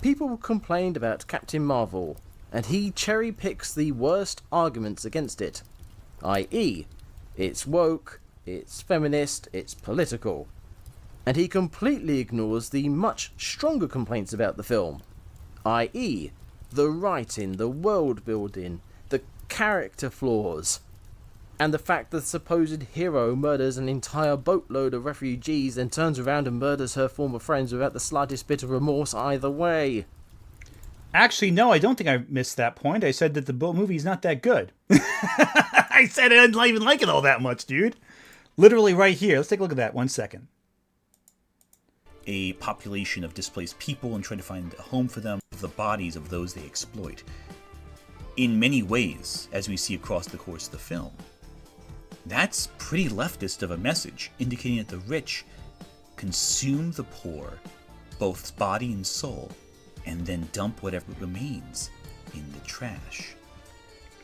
People complained about Captain Marvel, and he cherry picks the worst arguments against it, i.e., it's woke, it's feminist, it's political. And he completely ignores the much stronger complaints about the film, i.e., the writing, the world building, the character flaws, and the fact that the supposed hero murders an entire boatload of refugees and turns around and murders her former friends without the slightest bit of remorse either way. Actually, no, I don't think I missed that point. I said that the movie's not that good. I said I didn't even like it all that much, dude. Literally right here. Let's take a look at that 1 second. A population of displaced people and trying to find a home for them, the bodies of those they exploit. In many ways, as we see across the course of the film. That's pretty leftist of a message, indicating that the rich consume the poor, both body and soul, and then dump whatever remains in the trash.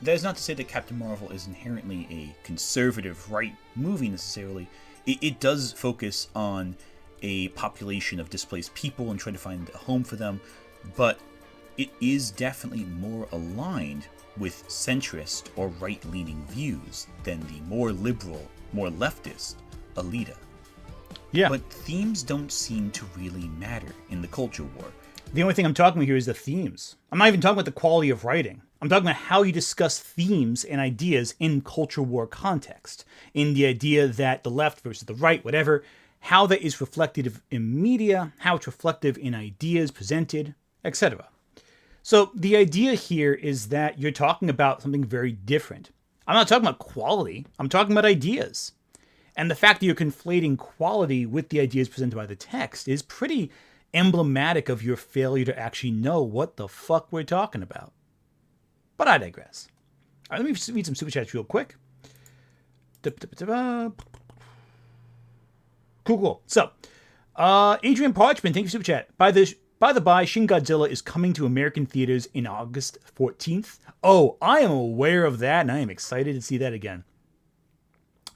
That is not to say that Captain Marvel is inherently a conservative right movie necessarily. It does focus on a population of displaced people and trying to find a home for them, but it is definitely more aligned with centrist or right-leaning views than the more liberal, more leftist Alita. Yeah. But themes don't seem to really matter in the culture war. The only thing I'm talking about here is the themes. I'm not even talking about the quality of writing. I'm talking about how you discuss themes and ideas in culture war context. In the idea that the left versus the right, whatever, how that is reflected in media, how it's reflective in ideas presented, etc. So the idea here is that you're talking about something very different. I'm not talking about quality, I'm talking about ideas. And the fact that you're conflating quality with the ideas presented by the text is pretty emblematic of your failure to actually know what the fuck we're talking about. But I digress. All right, let me read some super chats real quick. Cool. So, Adrian Parchman, thank you for super chat. By the by, Shin Godzilla is coming to American theaters in August 14th. Oh, I am aware of that, and I am excited to see that again.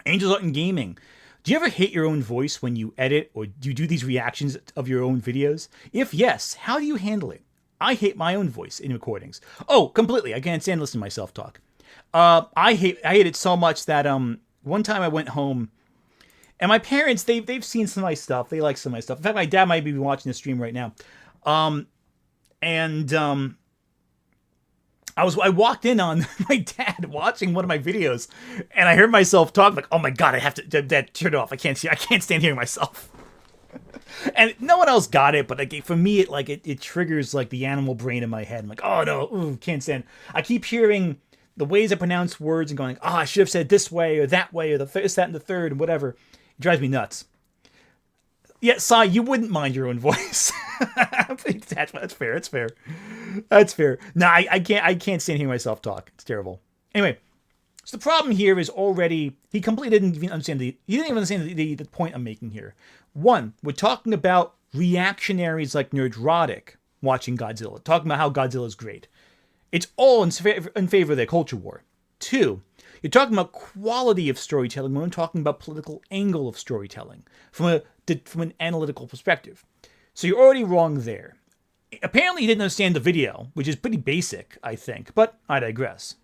Angels Art and Gaming. Do you ever hate your own voice when you edit or do you do these reactions of your own videos? If yes, how do you handle it? I hate my own voice in recordings. Oh, completely. I can't stand listening to myself talk. I hate it so much that one time I went home and my parents, they've seen some of my stuff. They like some of my stuff. In fact, my dad might be watching the stream right now. I walked in on my dad watching one of my videos, and I heard myself talk like, "Oh my god, I have to Dad, turn it off. I can't stand hearing myself." And no one else got it, but like for me, it triggers like the animal brain in my head. I'm like, "Oh no, can't stand." I keep hearing the ways I pronounce words and going, "Oh, I should have said this way or that way or this, that, and the third, and whatever." It drives me nuts. Yeah, Sai, you wouldn't mind your own voice. That's fair. No, I can't stand hearing myself talk. It's terrible. Anyway, so the problem here is already he completely didn't even understand the point I'm making here. One, we're talking about reactionaries like Nerdrotic watching Godzilla, talking about how Godzilla is great. It's all in favor of their culture war. Two, you're talking about quality of storytelling when we're talking about political angle of storytelling from an analytical perspective. So you're already wrong there. Apparently you didn't understand the video, which is pretty basic, I think, but I digress.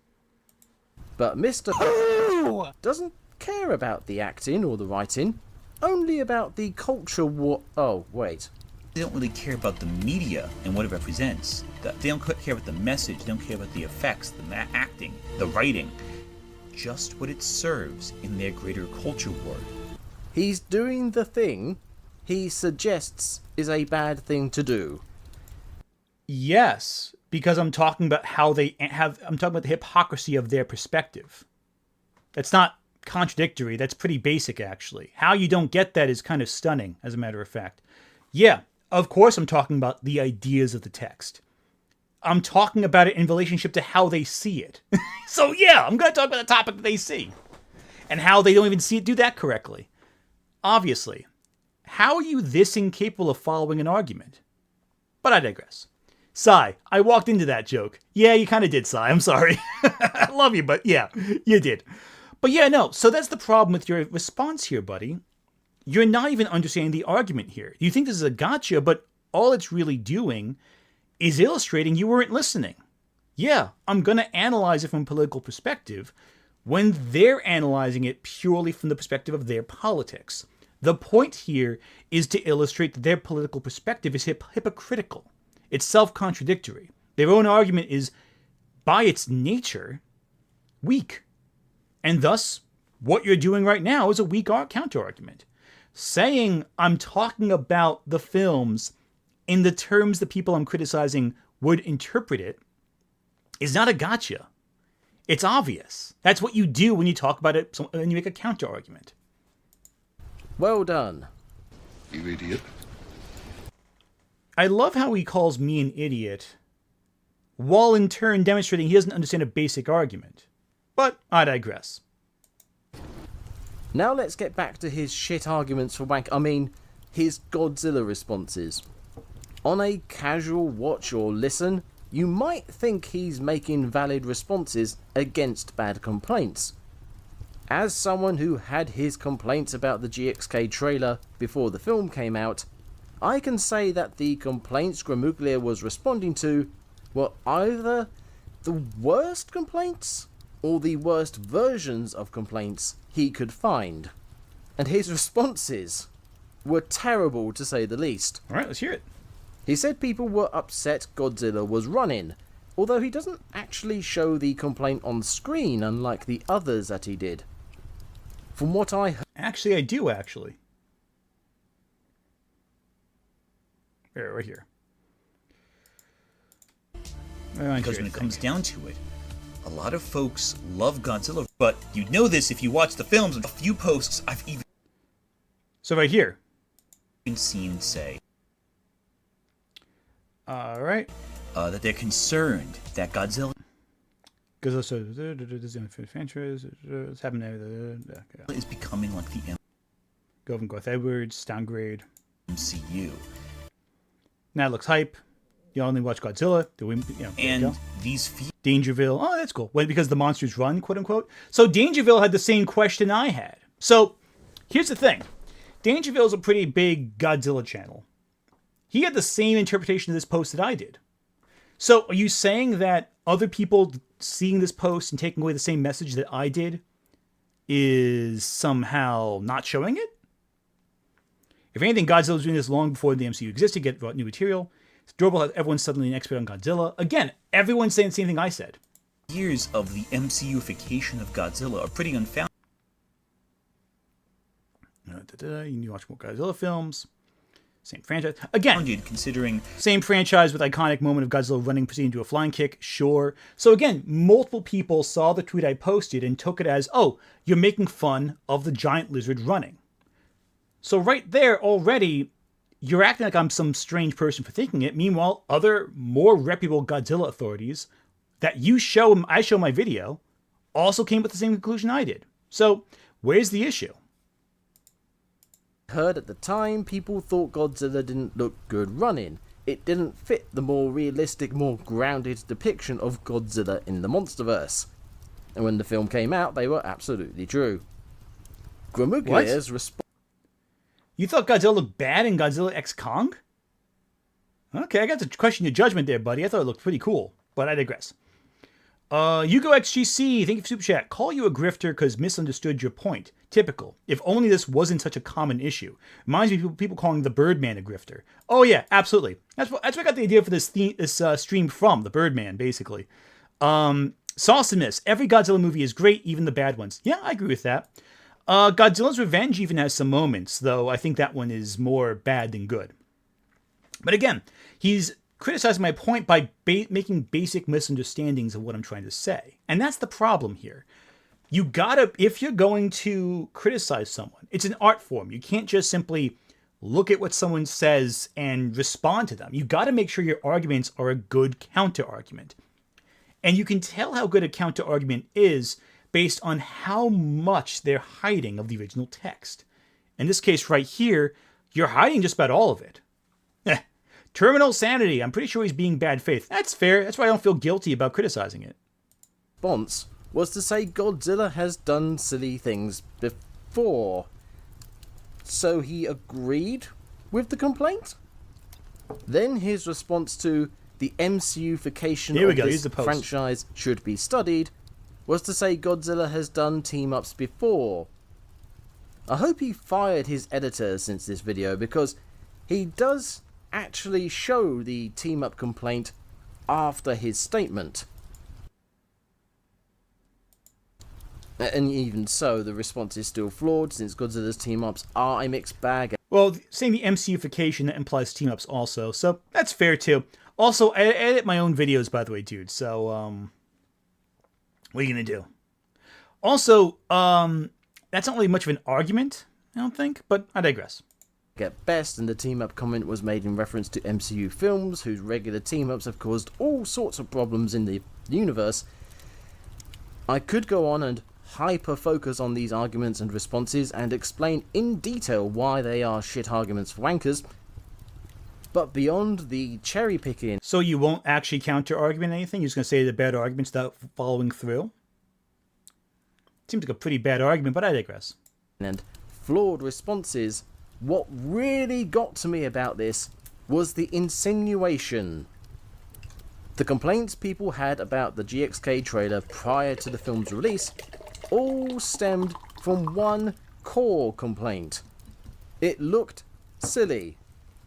But Mr. doesn't care about the acting or the writing, only about the culture war. Oh, wait. They don't really care about the media and what it represents. They don't care about the message, they don't care about the effects, the acting, the writing. Just what it serves in their greater culture war. He's doing the thing he suggests is a bad thing to do. Yes, because I'm talking about I'm talking about the hypocrisy of their perspective. That's not contradictory. That's pretty basic, actually. How you don't get that is kind of stunning, as a matter of fact. Yeah, of course I'm talking about the ideas of the text. I'm talking about it in relationship to how they see it. So yeah, I'm going to talk about the topic that they see. And how they don't even do that correctly. Obviously. How are you this incapable of following an argument? But I digress. Sai, I walked into that joke. Yeah, you kind of did, Sai. I'm sorry. I love you, but yeah, you did. But yeah, no. So that's the problem with your response here, buddy. You're not even understanding the argument here. You think this is a gotcha, but all it's really doing is illustrating you weren't listening. Yeah, I'm going to analyze it from a political perspective when they're analyzing it purely from the perspective of their politics. The point here is to illustrate that their political perspective is hypocritical. It's self-contradictory. Their own argument is, by its nature, weak. And thus, what you're doing right now is a weak counter-argument. Saying I'm talking about the films in the terms the people I'm criticizing would interpret it is not a gotcha. It's obvious. That's what you do when you talk about it and you make a counter-argument. Well done. You idiot. I love how he calls me an idiot, while in turn demonstrating he doesn't understand a basic argument. But I digress. Now let's get back to his shit arguments for his Godzilla responses. On a casual watch or listen, you might think he's making valid responses against bad complaints. As someone who had his complaints about the GXK trailer before the film came out, I can say that the complaints Gramuglia was responding to were either the worst complaints or the worst versions of complaints he could find. And his responses were terrible, to say the least. Alright, let's hear it. He said people were upset Godzilla was running, although he doesn't actually show the complaint on screen unlike the others that he did. From what I heard... Actually, I do, actually. Right here. Because when it comes down to it, a lot of folks love Godzilla, but you know this if you watch the films. A few posts I've even So right here. seen say All right. that they're concerned that Godzilla Because this franchise it's happening. is becoming like the Go from Garth Edwards, downgrade. MCU. Now it looks hype. You only watch Godzilla. Do we? And these Dangerville. Oh, that's cool. Wait, because the monsters run, quote unquote. So Dangerville had the same question I had. So here's the thing. Dangerville is a pretty big Godzilla channel. He had the same interpretation of this post that I did. So are you saying that other people seeing this post and taking away the same message that I did is somehow not showing it? If anything, Godzilla was doing this long before the MCU existed, get new material. It's durable, everyone's suddenly an expert on Godzilla. Again, everyone's saying the same thing I said. years of the MCUification of Godzilla are pretty unfounded. You need to watch more Godzilla films. Same franchise. Again, Considering same franchise with iconic moment of Godzilla running, proceeding to a flying kick. Sure. So again, multiple people saw the tweet I posted and took it as, oh, you're making fun of the giant lizard running. So right there already, you're acting like I'm some strange person for thinking it. Meanwhile, other more reputable Godzilla authorities that I show my video also came with the same conclusion I did. So where's the issue? Heard at the time, people thought Godzilla didn't look good running. It didn't fit the more realistic, more grounded depiction of Godzilla in the Monsterverse. And when the film came out, they were absolutely true. Gramuglia's response... You thought Godzilla looked bad in Godzilla X Kong? Okay, I got to question your judgment there, buddy. I thought it looked pretty cool, but I digress. Yugo XGC, thank you for Super Chat. Call you a grifter because misunderstood your point. Typical. If only this wasn't such a common issue. Reminds me of people calling the Birdman a grifter. Oh yeah, absolutely. That's where I got the idea for this stream from, the Birdman, basically. Sauciness. Every Godzilla movie is great, even the bad ones. Yeah, I agree with that. Godzilla's Revenge even has some moments, though I think that one is more bad than good. But again, he's criticizing my point by making basic misunderstandings of what I'm trying to say. And that's the problem here. You gotta, if you're going to criticize someone, it's an art form. You can't just simply look at what someone says and respond to them. You gotta make sure your arguments are a good counter argument. And you can tell how good a counter argument is based on how much they're hiding of the original text. In this case right here, you're hiding just about all of it. Terminal Sanity. I'm pretty sure he's being bad faith. That's fair. That's why I don't feel guilty about criticizing it. response was to say Godzilla has done silly things before. So he agreed with the complaint? Then his response to the MCUification of this franchise should be studied was to say Godzilla has done team-ups before. I hope he fired his editor since this video, because he does actually show the team-up complaint after his statement. And even so, the response is still flawed, since Godzilla's team-ups are a mixed bag. Well, saying the MCUification, that implies team-ups also, so that's fair too. Also, I edit my own videos, by the way, dude, so, what are you gonna do? Also, that's not really much of an argument, I don't think, but I digress. At best, and the team-up comment was made in reference to MCU films, whose regular team-ups have caused all sorts of problems in the universe. I could go on and hyper-focus on these arguments and responses and explain in detail why they are shit arguments for wankers, but beyond the cherry-picking... So you won't actually counter-argument anything? You're just going to say the bad arguments without following through? Seems like a pretty bad argument, but I digress. And flawed responses. What really got to me about this was the insinuation. The complaints people had about the GXK trailer prior to the film's release all stemmed from one core complaint. It looked silly,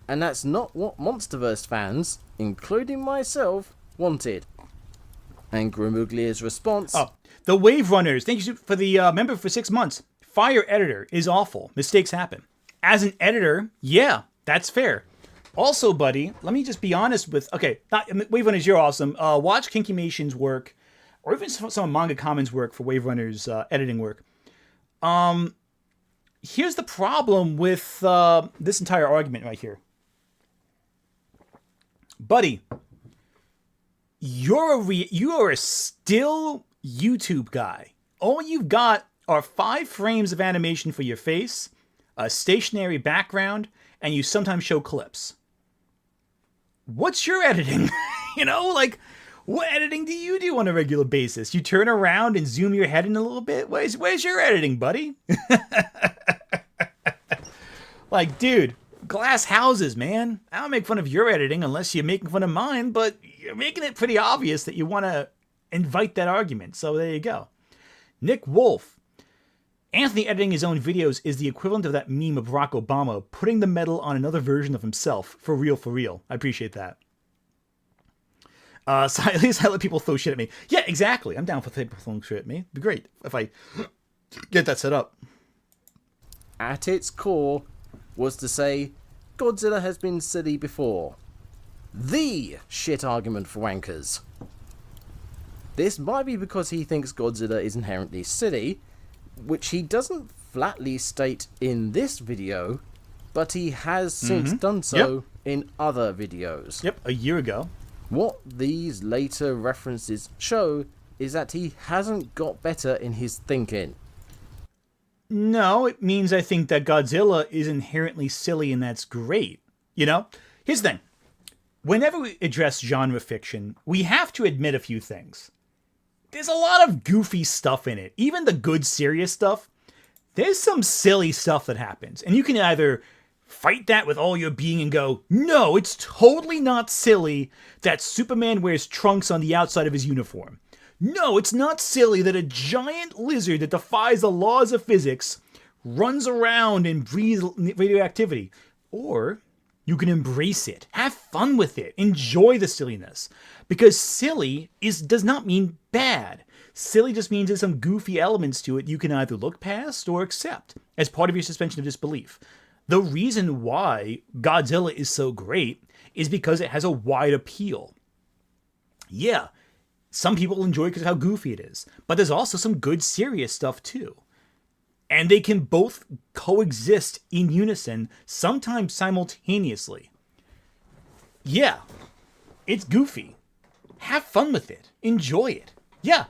and that's not what Monsterverse fans, including myself, wanted. And Gramuglia's response... Oh, the Wave Runners, thank you for the member for 6 months. Fire editor is awful. Mistakes happen. As an editor, yeah, that's fair. Also, buddy, let me just be honest with. Okay, Wave Runners, you're awesome. Watch Kinky Mation's work, or even some of Manga Common's work for Wave Runners editing work. Here's the problem with this entire argument right here, buddy. You are a still YouTube guy. All you've got are 5 frames of animation for your face, a stationary background, and you sometimes show clips. What's your editing? Like, what editing do you do on a regular basis? You turn around and zoom your head in a little bit? Where's your editing, buddy? Like, dude, glass houses, man. I don't make fun of your editing unless you're making fun of mine, but you're making it pretty obvious that you want to invite that argument. So there you go. Nick Wolf. Anthony editing his own videos is the equivalent of that meme of Barack Obama putting the medal on another version of himself. For real, for real. I appreciate that. So at least I let people throw shit at me. Yeah, exactly. I'm down for people throwing shit at me. It'd be great if I get that set up. At its core was to say, Godzilla has been silly before. The shit argument for wankers. This might be because he thinks Godzilla is inherently silly, which he doesn't flatly state in this video, but he has since done so in other videos. Yep, a year ago. What these later references show is that he hasn't got better in his thinking. No, it means I think that Godzilla is inherently silly, and that's great. Here's the thing. Whenever we address genre fiction, we have to admit a few things. There's a lot of goofy stuff in it. Even the good, serious stuff. There's some silly stuff that happens. And you can either fight that with all your being and go, no, it's totally not silly that Superman wears trunks on the outside of his uniform. No, it's not silly that a giant lizard that defies the laws of physics runs around and breathes radioactivity. Or you can embrace it, have fun with it, enjoy the silliness. Because silly does not mean bad. Silly just means there's some goofy elements to it you can either look past or accept as part of your suspension of disbelief. The reason why Godzilla is so great is because it has a wide appeal. Yeah, some people enjoy it because of how goofy it is, but there's also some good serious stuff too. And they can both coexist in unison, sometimes simultaneously. Yeah, it's goofy. Have fun with it. Enjoy it. Yeah,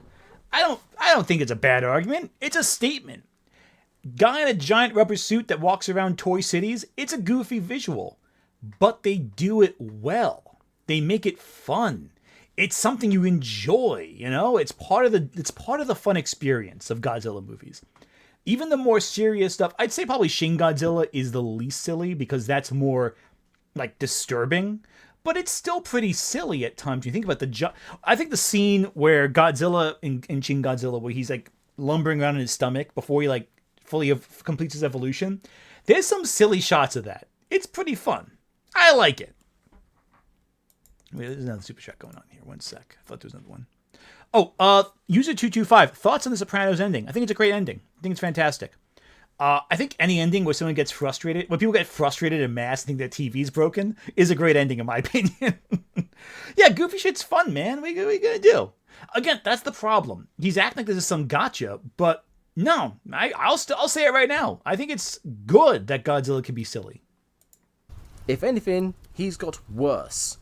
I don't think it's a bad argument. It's a statement. Guy in a giant rubber suit that walks around toy cities, it's a goofy visual. But they do it well. They make it fun. It's something you enjoy, It's part of the fun experience of Godzilla movies. Even the more serious stuff, I'd say probably Shin Godzilla is the least silly because that's more like disturbing, but it's still pretty silly at times. You think about I think the scene where Godzilla in Shin Godzilla, where he's like lumbering around in his stomach before he like fully completes his evolution, there's some silly shots of that. It's pretty fun. I like it. Wait, there's another super chat going on here. One sec. I thought there was another one. Oh, User225. Thoughts on The Sopranos ending? I think it's a great ending. I think it's fantastic. I think any ending where someone gets frustrated, when people get frustrated en masse and think their TV's broken, is a great ending in my opinion. Yeah, goofy shit's fun, man. What are you gonna do? Again, that's the problem. He's acting like this is some gotcha, but no, I'll say it right now. I think it's good that Godzilla can be silly. If anything, he's got worse.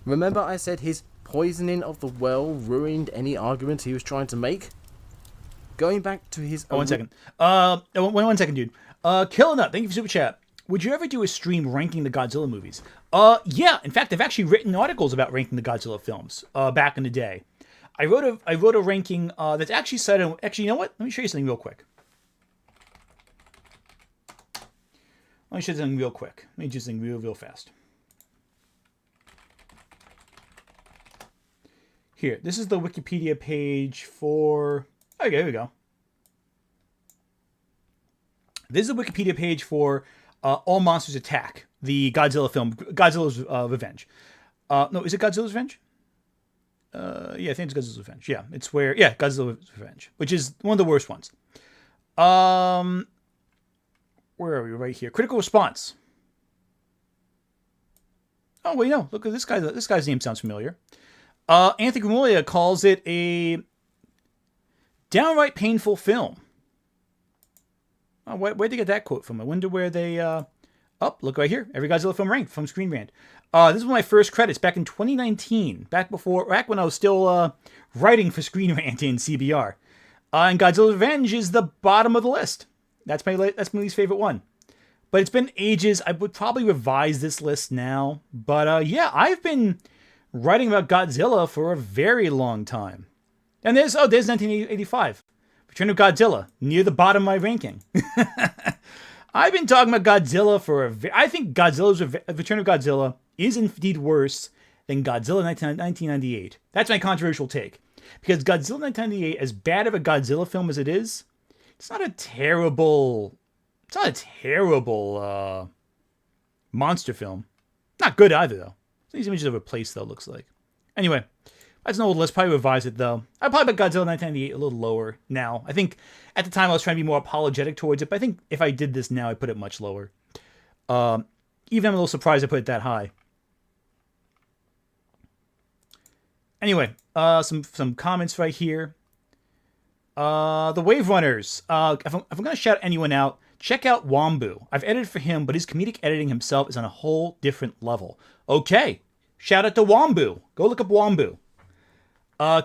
Remember I said his poisoning of the well ruined any argument he was trying to make? Going back to his... Oh, 1 second. One second, dude. Killinut, thank you for super chat. Would you ever do a stream ranking the Godzilla movies? Yeah. In fact, I've actually written articles about ranking the Godzilla films back in the day. I wrote a ranking that's actually set on... Actually, you know what? Let me show you something real quick. Let me show you something real quick. Let me do something real fast. Here, this is the Wikipedia page for... Okay, here we go. This is the Wikipedia page for All Monsters Attack, the Godzilla film, Godzilla's Revenge. No, is it Godzilla's Revenge? Yeah, I think it's Godzilla's Revenge. Yeah, it's where... Yeah, Godzilla's Revenge, which is one of the worst ones. Where are we? Right here. Critical response. Oh, wait, no. Look at this guy. This guy's name sounds familiar. Anthony Gramiglia calls it a downright painful film. Oh, where'd they get that quote from? I wonder where they... look right here. Every Godzilla film ranked from Screen Rant. This was my first credits back in 2019. Back when I was still writing for Screen Rant in CBR. And Godzilla's Revenge is the bottom of the list. That's my least favorite one. But it's been ages. I would probably revise this list now. But yeah, I've been writing about Godzilla for a very long time. And there's 1985. Return of Godzilla, near the bottom of my ranking. I've been talking about Godzilla I think Godzilla's Return of Godzilla is indeed worse than Godzilla 1998. That's my controversial take. Because Godzilla 1998, as bad of a Godzilla film as it is, it's not a terrible monster film. Not good either, though. These images of a place, though, looks like. Anyway, that's an old list. Probably revise it, though. I'd probably put Godzilla 1998 a little lower now. I think at the time I was trying to be more apologetic towards it, but I think if I did this now, I'd put it much lower. Even I'm a little surprised I put it that high. Anyway, some comments right here. The Wave Runners. If I'm going to shout anyone out, check out Wambu. I've edited for him, but his comedic editing himself is on a whole different level. Okay, shout out to Wambu. Go look up Wambu.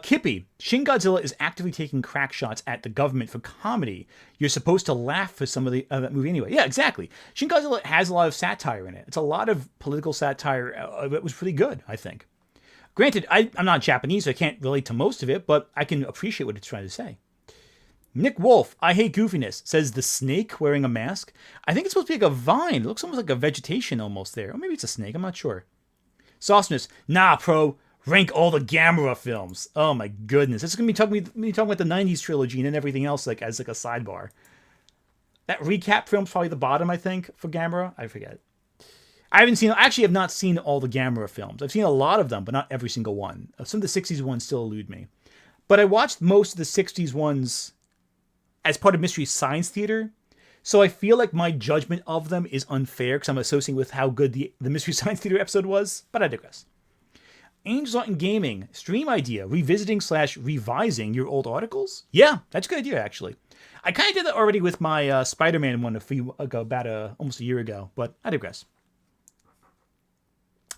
Kippy. Shin Godzilla is actively taking crack shots at the government for comedy. You're supposed to laugh for some of that movie anyway. Yeah, exactly. Shin Godzilla has a lot of satire in it. It's a lot of political satire. It was pretty good, I think. Granted, I'm not Japanese, so I can't relate to most of it, but I can appreciate what it's trying to say. Nick Wolf, I hate goofiness, says the snake wearing a mask. I think it's supposed to be like a vine. It looks almost like a vegetation almost there. Or maybe it's a snake, I'm not sure. Sauceness, nah, pro. Rank all the Gamera films. Oh my goodness. This is going to be talking about the 90s trilogy and then everything else like as like a sidebar. That recap film's probably the bottom, I think, for Gamera. I forget. I have not seen all the Gamera films. I've seen a lot of them, but not every single one. Some of the 60s ones still elude me. But I watched most of the 60s ones as part of Mystery Science Theater. So I feel like my judgment of them is unfair because I'm associating with how good the Mystery Science Theater episode was. But I digress. Angels Art and Gaming, stream idea, revisiting/revising your old articles? Yeah, that's a good idea, actually. I kind of did that already with my Spider-Man one almost a year ago, but I digress.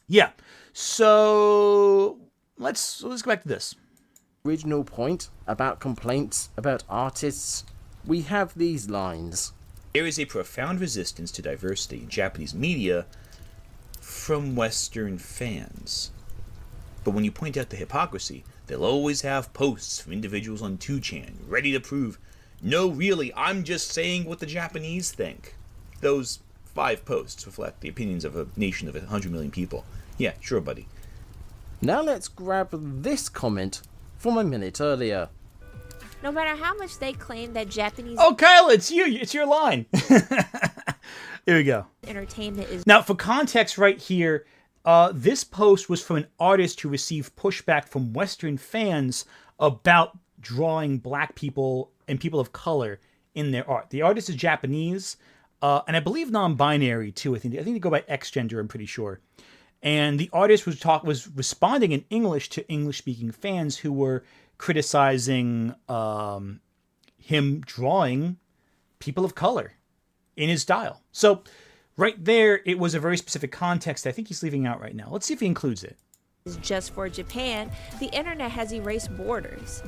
Yeah, so let's go back to this. Original point about complaints about artists, we have these lines. There is a profound resistance to diversity in Japanese media from Western fans. But when you point out the hypocrisy, they'll always have posts from individuals on 2chan ready to prove, no, really, I'm just saying what the Japanese think. Those 5 posts reflect the opinions of a nation of 100 million people. Yeah, sure, buddy. Now let's grab this comment from a minute earlier. No matter how much they claim that Japanese... Oh, Kyle, it's you. It's your line. Here we go. Entertainment is... Now, for context right here, this post was from an artist who received pushback from Western fans about drawing black people and people of color in their art. The artist is Japanese, and I believe non-binary too. I think they go by X-gender, I'm pretty sure. And the artist was responding in English to English-speaking fans who were criticizing him drawing people of color in his style. So right there, it was a very specific context I think he's leaving out right now. Let's see if he includes it. Just for Japan, the internet has erased borders.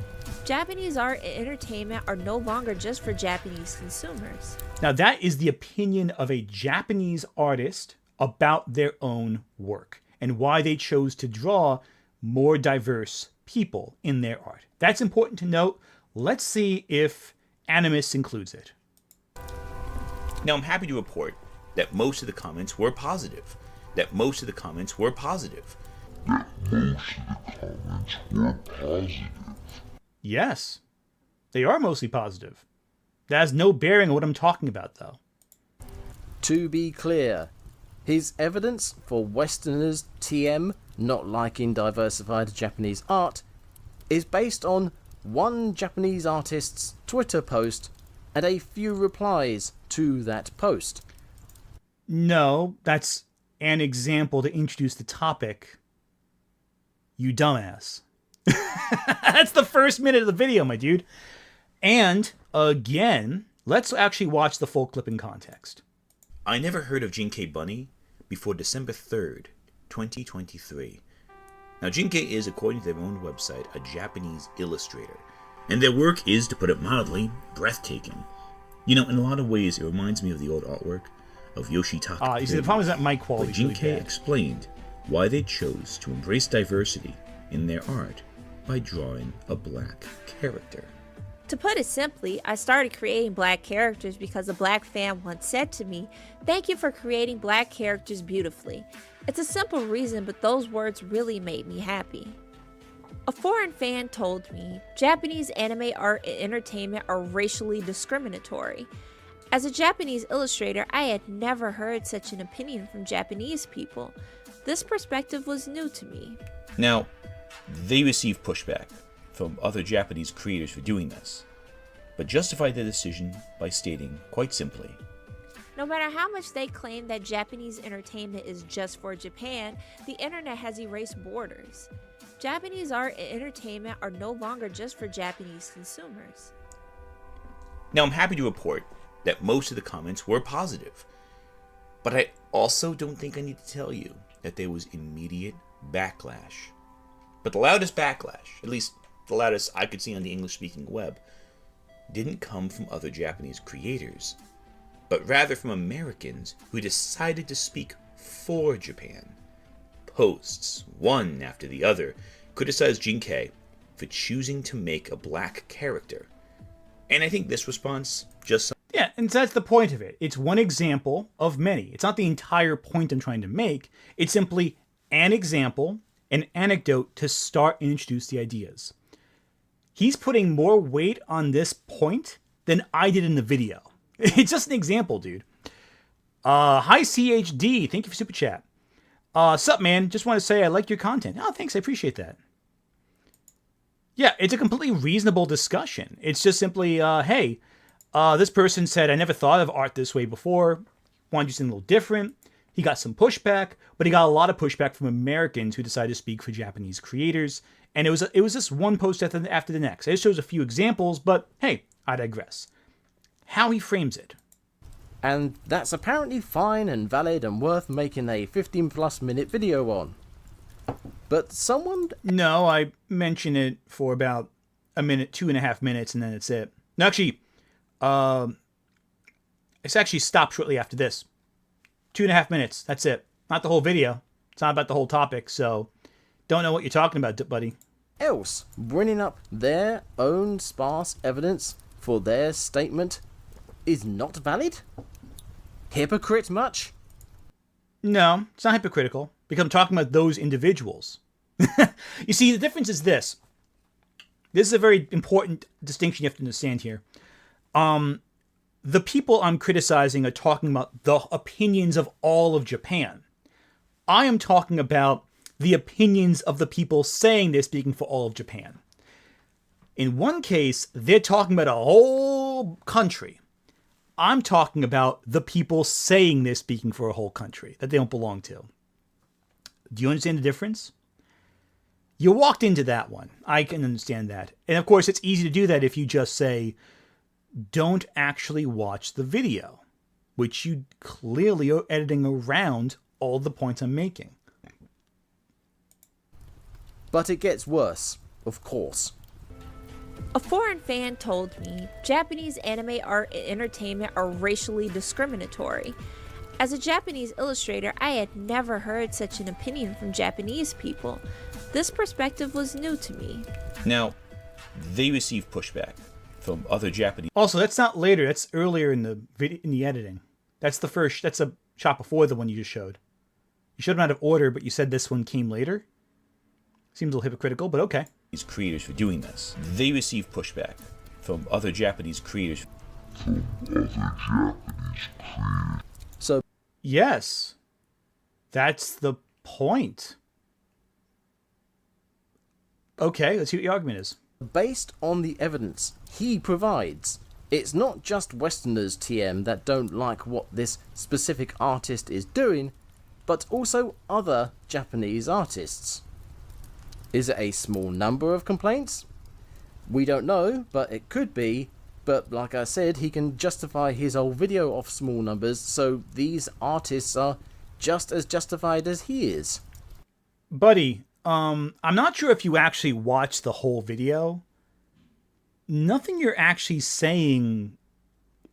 Japanese art and entertainment are no longer just for Japanese consumers. Now that is the opinion of a Japanese artist about their own work and why they chose to draw more diverse people in their art. That's important to note. Let's see if Animus includes it. Now I'm happy to report that most of the comments were positive. Yes, they are mostly positive. That has no bearing on what I'm talking about, though. To be clear, his evidence for Westerners TM not liking diversified Japanese art is based on one Japanese artist's Twitter post and a few replies to that post. No, that's an example to introduce the topic, you dumbass. That's the first minute of the video, my dude. And again, let's actually watch the full clip in context. I never heard of Jinkei Bunny before December 3rd, 2023. Now, Jinkei is, according to their own website, a Japanese illustrator, and their work is, to put it mildly, breathtaking. You know, in a lot of ways, it reminds me of the old artwork of Yoshitaka. You see, the problem is that mic quality is really Jinkei bad. explained why they chose to embrace diversity in their art by drawing a black character. To put it simply, I started creating black characters because a black fan once said to me, "Thank you for creating black characters beautifully." It's a simple reason, but those words really made me happy. A foreign fan told me, Japanese anime art and entertainment are racially discriminatory. As a Japanese illustrator, I had never heard such an opinion from Japanese people. This perspective was new to me. Now, they received pushback from other Japanese creators for doing this, but justified their decision by stating, quite simply, No matter how much they claim that Japanese entertainment is just for Japan, the internet has erased borders. Japanese art and entertainment are no longer just for Japanese consumers. Now, I'm happy to report that most of the comments were positive, but I also don't think I need to tell you that there was immediate backlash. But the loudest backlash, at least the loudest I could see on the English-speaking web, didn't come from other Japanese creators, but rather from Americans who decided to speak for Japan. Posts, one after the other, criticized Jinkei for choosing to make a black character. And I think this response just... Yeah, and that's the point of it. It's one example of many. It's not the entire point I'm trying to make. It's simply an example, an anecdote to start and introduce the ideas. He's putting more weight on this point than I did in the video. It's just an example, dude. Hi, CHD. Thank you for Super Chat. Sup, man? Just want to say I like your content. Oh, thanks. I appreciate that. Yeah, it's a completely reasonable discussion. It's just simply, hey, this person said, I never thought of art this way before. Wanted to do something a little different. He got some pushback, but he got a lot of pushback from Americans who decided to speak for Japanese creators. And it was just one post after the next. It shows a few examples, but hey, I digress. How he frames it. And that's apparently fine and valid and worth making a 15+ minute video on. But someone... No, I mention it for about a minute, 2.5 minutes, and then it's it. No, actually, it's actually stopped shortly after this. 2.5 minutes, that's it. Not the whole video. It's not about the whole topic, so don't know what you're talking about, buddy. else bringing up their own sparse evidence for their statement is not valid? Hypocrite much? No, it's not hypocritical, because I'm talking about those individuals. You see, the difference is this. This is a very important distinction you have to understand here. The people I'm criticizing are talking about the opinions of all of Japan. I am talking about the opinions of the people saying they're speaking for all of Japan. In one case, they're talking about a whole country. I'm talking about the people saying they're speaking for a whole country that they don't belong to. Do you understand the difference? You walked into that one. I can understand that. And of course, it's easy to do that if you just say, don't actually watch the video, which you clearly are editing around all the points I'm making. But it gets worse, of course. A foreign fan told me Japanese anime art and entertainment are racially discriminatory. As a Japanese illustrator, I had never heard such an opinion from Japanese people. This perspective was new to me. Now, they received pushback from other Japanese... Also, that's not later. That's earlier in the editing. That's the first. That's a shot before the one you just showed. You showed them out of order, but you said this one came later. Seems a little hypocritical, but okay. These creators for doing this. They received pushback from other Japanese creators. So, Yes. That's the point. Okay, let's see what your argument is. based on the evidence he provides, it's not just Westerners, TM, that don't like what this specific artist is doing. but also other Japanese artists. Is it a small number of complaints? We don't know, but it could be. But like I said, he can justify his whole video off small numbers, so these artists are just as justified as he is. Buddy, I'm not sure if you actually watched the whole video. Nothing you're actually saying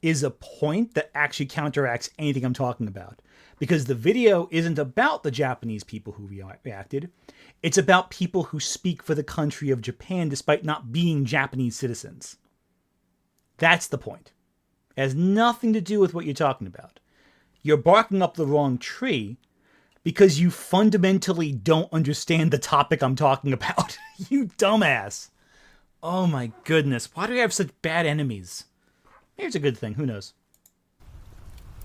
is a point that actually counteracts anything I'm talking about. Because the video isn't about the Japanese people who reacted. It's about people who speak for the country of Japan despite not being Japanese citizens. That's the point. It has nothing to do with what you're talking about. You're barking up the wrong tree because you fundamentally don't understand the topic I'm talking about. You dumbass. Oh my goodness. Why do we have such bad enemies? Maybe it's a good thing. Who knows?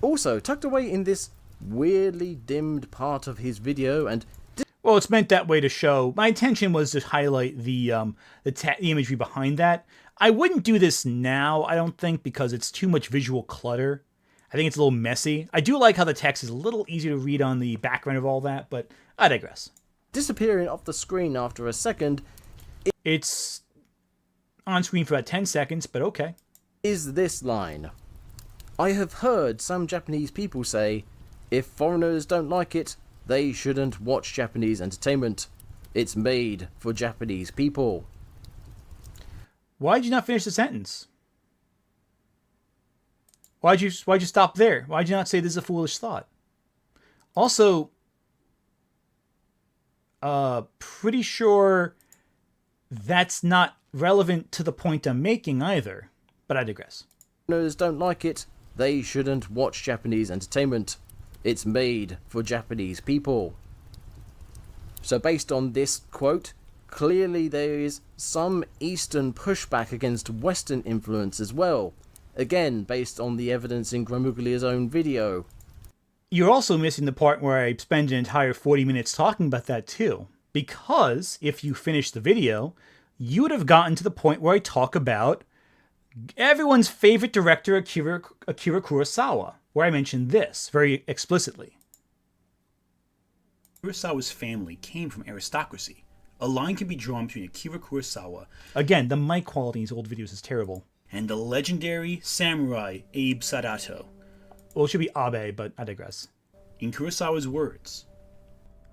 Also, tucked away in this weirdly dimmed part of his video, and well, it's meant that way to show. My intention was to highlight the imagery behind that. I wouldn't do this now, I don't think, because it's too much visual clutter. I think it's a little messy. I do like how the text is a little easier to read on the background of all that, but I digress. Disappearing off the screen after a second. It's on screen for about 10 seconds, but okay. Is this line. I have heard some Japanese people say, if foreigners don't like it, they shouldn't watch Japanese entertainment. It's made for Japanese people. Why'd you not finish the sentence? Why'd you stop there? Why'd you not say this is a foolish thought? Also, pretty sure that's not relevant to the point I'm making either, but I digress. Foreigners don't like it, they shouldn't watch Japanese entertainment. It's made for Japanese people. So based on this quote, clearly there is some Eastern pushback against Western influence as well. Again, based on the evidence in Gramuglia's own video. You're also missing the part where I spend an entire 40 minutes talking about that too. Because if you finish the video, you would have gotten to the point where I talk about everyone's favorite director, Akira Kurosawa, where I mentioned this very explicitly. Kurosawa's family came from aristocracy. A line can be drawn between Akira Kurosawa, again, the mic quality in these old videos is terrible, and the legendary samurai Abe Sadato. Well, it should be Abe, but I digress. In Kurosawa's words,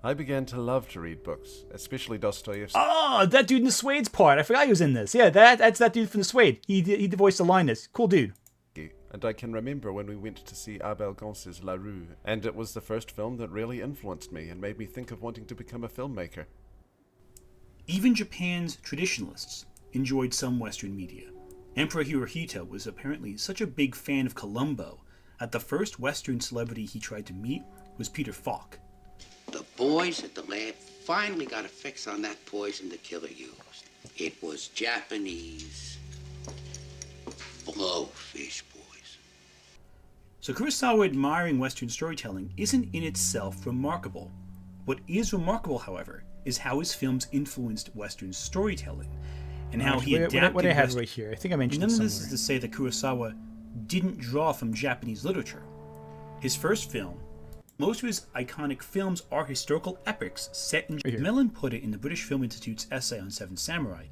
I began to love to read books, especially Dostoevsky. Oh, that dude in the Suede's part. I forgot he was in this. Yeah, that's that dude from the Suede. He voiced the line this. Cool dude. And I can remember when we went to see Abel Gance's La Rue, and it was the first film that really influenced me and made me think of wanting to become a filmmaker. even Japan's traditionalists enjoyed some Western media. Emperor Hirohito was apparently such a big fan of Columbo that the first Western celebrity he tried to meet was Peter Falk. The boys at the lab finally got a fix on that poison the killer used. It was Japanese blowfish poison. So Kurosawa admiring Western storytelling isn't in itself remarkable. What is remarkable, however, is how his films influenced Western storytelling and how he adapted. What I have right here, I think I mentioned none it of somewhere. this is to say that Kurosawa didn't draw from Japanese literature. His first film, most of his iconic films are historical epics set in Japan. Mellon put it in the British Film Institute's essay on Seven Samurai.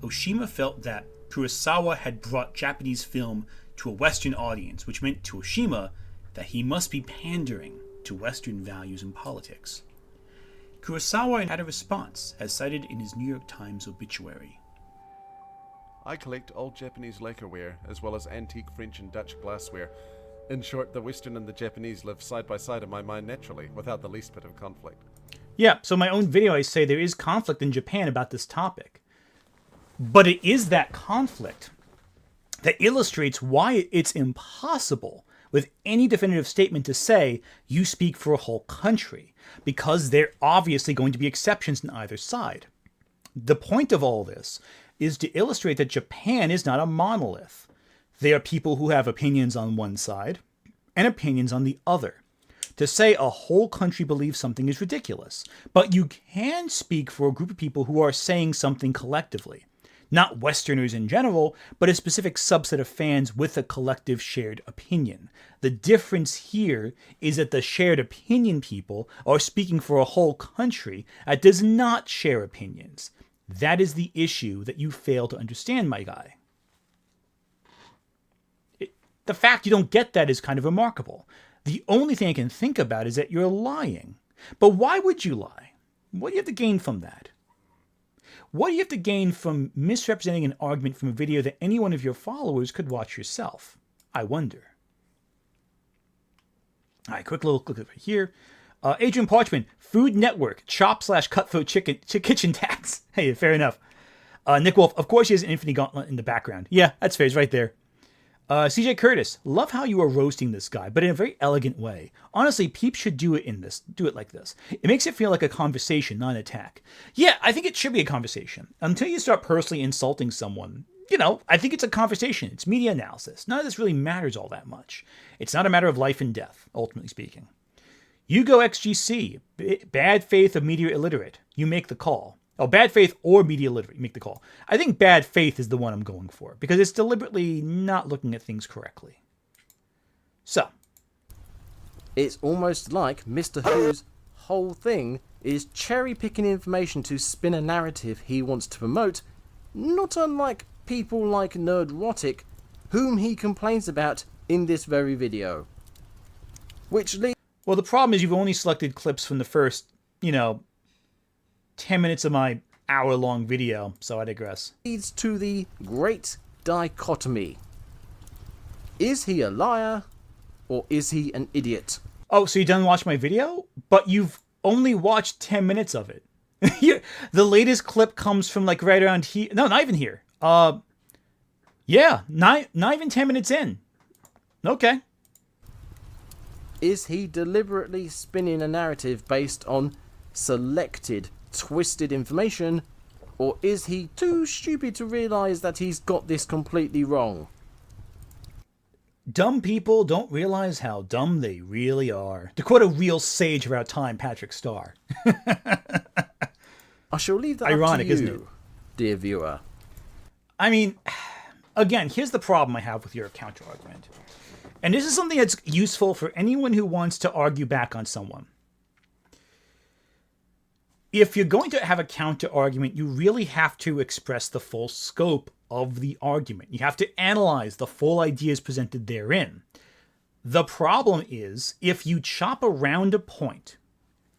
Oshima felt that Kurosawa had brought Japanese film to a Western audience, which meant to Oshima that he must be pandering to Western values and politics. Kurosawa had a response, as cited in his New York Times obituary. I collect old Japanese lacquerware, as well as antique French and Dutch glassware. In short, the Western and the Japanese live side by side in my mind naturally, without the least bit of conflict. Yeah, so in my own video I say there is conflict in Japan about this topic. But it is that conflict that illustrates why it's impossible with any definitive statement to say you speak for a whole country, because there are obviously going to be exceptions on either side. The point of all this is to illustrate that Japan is not a monolith. There are people who have opinions on one side and opinions on the other. To say a whole country believes something is ridiculous, but you can speak for a group of people who are saying something collectively. Not Westerners in general, but a specific subset of fans with a collective shared opinion. The difference here is that the shared opinion people are speaking for a whole country that does not share opinions. That is the issue that you fail to understand, my guy. The fact you don't get that is kind of remarkable. The only thing I can think about is that you're lying. But why would you lie? What do you have to gain from that? What do you have to gain from misrepresenting an argument from a video that any one of your followers could watch yourself? I wonder. All right, quick little clip right here. Adrian Parchman, Food Network, chop/cutthroat kitchen tax. Hey, fair enough. Nick Wolf, of course he has an Infinity Gauntlet in the background. Yeah, that's fair. It's right there. CJ Curtis, love how you are roasting this guy, but in a very elegant way. Honestly, peeps should do it like this. It makes it feel like a conversation, not an attack. Yeah, I think it should be a conversation. Until you start personally insulting someone, I think it's a conversation. It's media analysis. None of this really matters all that much. It's not a matter of life and death, ultimately speaking. You go XGC, bad faith of media illiterate. You make the call. Oh, bad faith or media literate, make the call. I think bad faith is the one I'm going for, because it's deliberately not looking at things correctly. So. It's almost like Mr. Who's whole thing is cherry-picking information to spin a narrative he wants to promote, not unlike people like Nerdrotic, whom he complains about in this very video. Well, the problem is you've only selected clips from the first, 10 minutes of my hour-long video, so I digress. Leads to the great dichotomy. Is he a liar, or is he an idiot? Oh, so you done watch my video? But you've only watched 10 minutes of it. The latest clip comes from like right around here. No, not even here. Yeah, not even 10 minutes in. Okay. Is he deliberately spinning a narrative based on selected twisted information, or is he too stupid to realize that he's got this completely wrong? Dumb people don't realize how dumb they really are. To quote a real sage of our time, Patrick Starr. I shall leave that ironic, up to isn't you, it? Dear viewer. I mean, again, here's the problem I have with your counter-argument. And this is something that's useful for anyone who wants to argue back on someone. If you're going to have a counter-argument, you really have to express the full scope of the argument. You have to analyze the full ideas presented therein. The problem is, if you chop around a point,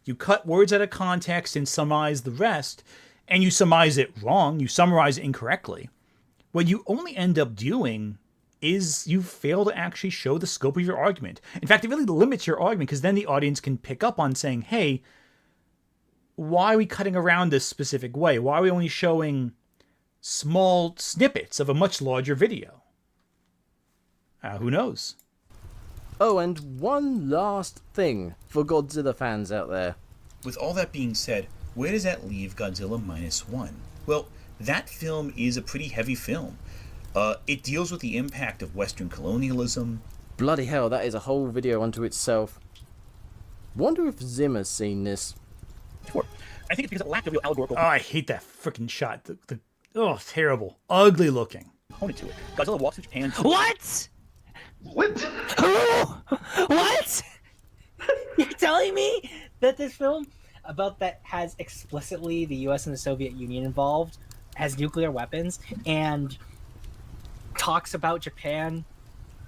you cut words out of context and summarize the rest, and you summarize it wrong, you summarize it incorrectly, what you only end up doing is you fail to actually show the scope of your argument. In fact, it really limits your argument, because then the audience can pick up on saying, hey, why are we cutting around this specific way? Why are we only showing small snippets of a much larger video? Who knows? Oh, and one last thing for Godzilla fans out there. With all that being said, where does that leave Godzilla -1? Well, that film is a pretty heavy film. It deals with the impact of Western colonialism. Bloody hell, that is a whole video unto itself. Wonder if Zimmer's seen this. I think it's because it lacked a real allegorical Oh, I hate that freaking shot. Oh, terrible. Ugly looking. component to it. Godzilla walks through Japan. What? What? What? You're telling me that this film about that has explicitly the U.S. and the Soviet Union involved, has nuclear weapons, and talks about Japan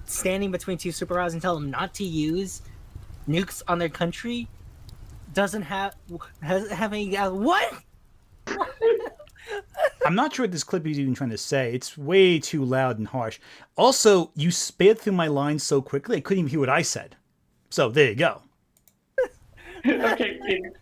standing between two superpowers and tell them not to use nukes on their country, doesn't have any what? I'm not sure what this clip is even trying to say. It's way too loud and harsh. Also, you sped through my lines so quickly I couldn't even hear what I said. So there you go. Okay,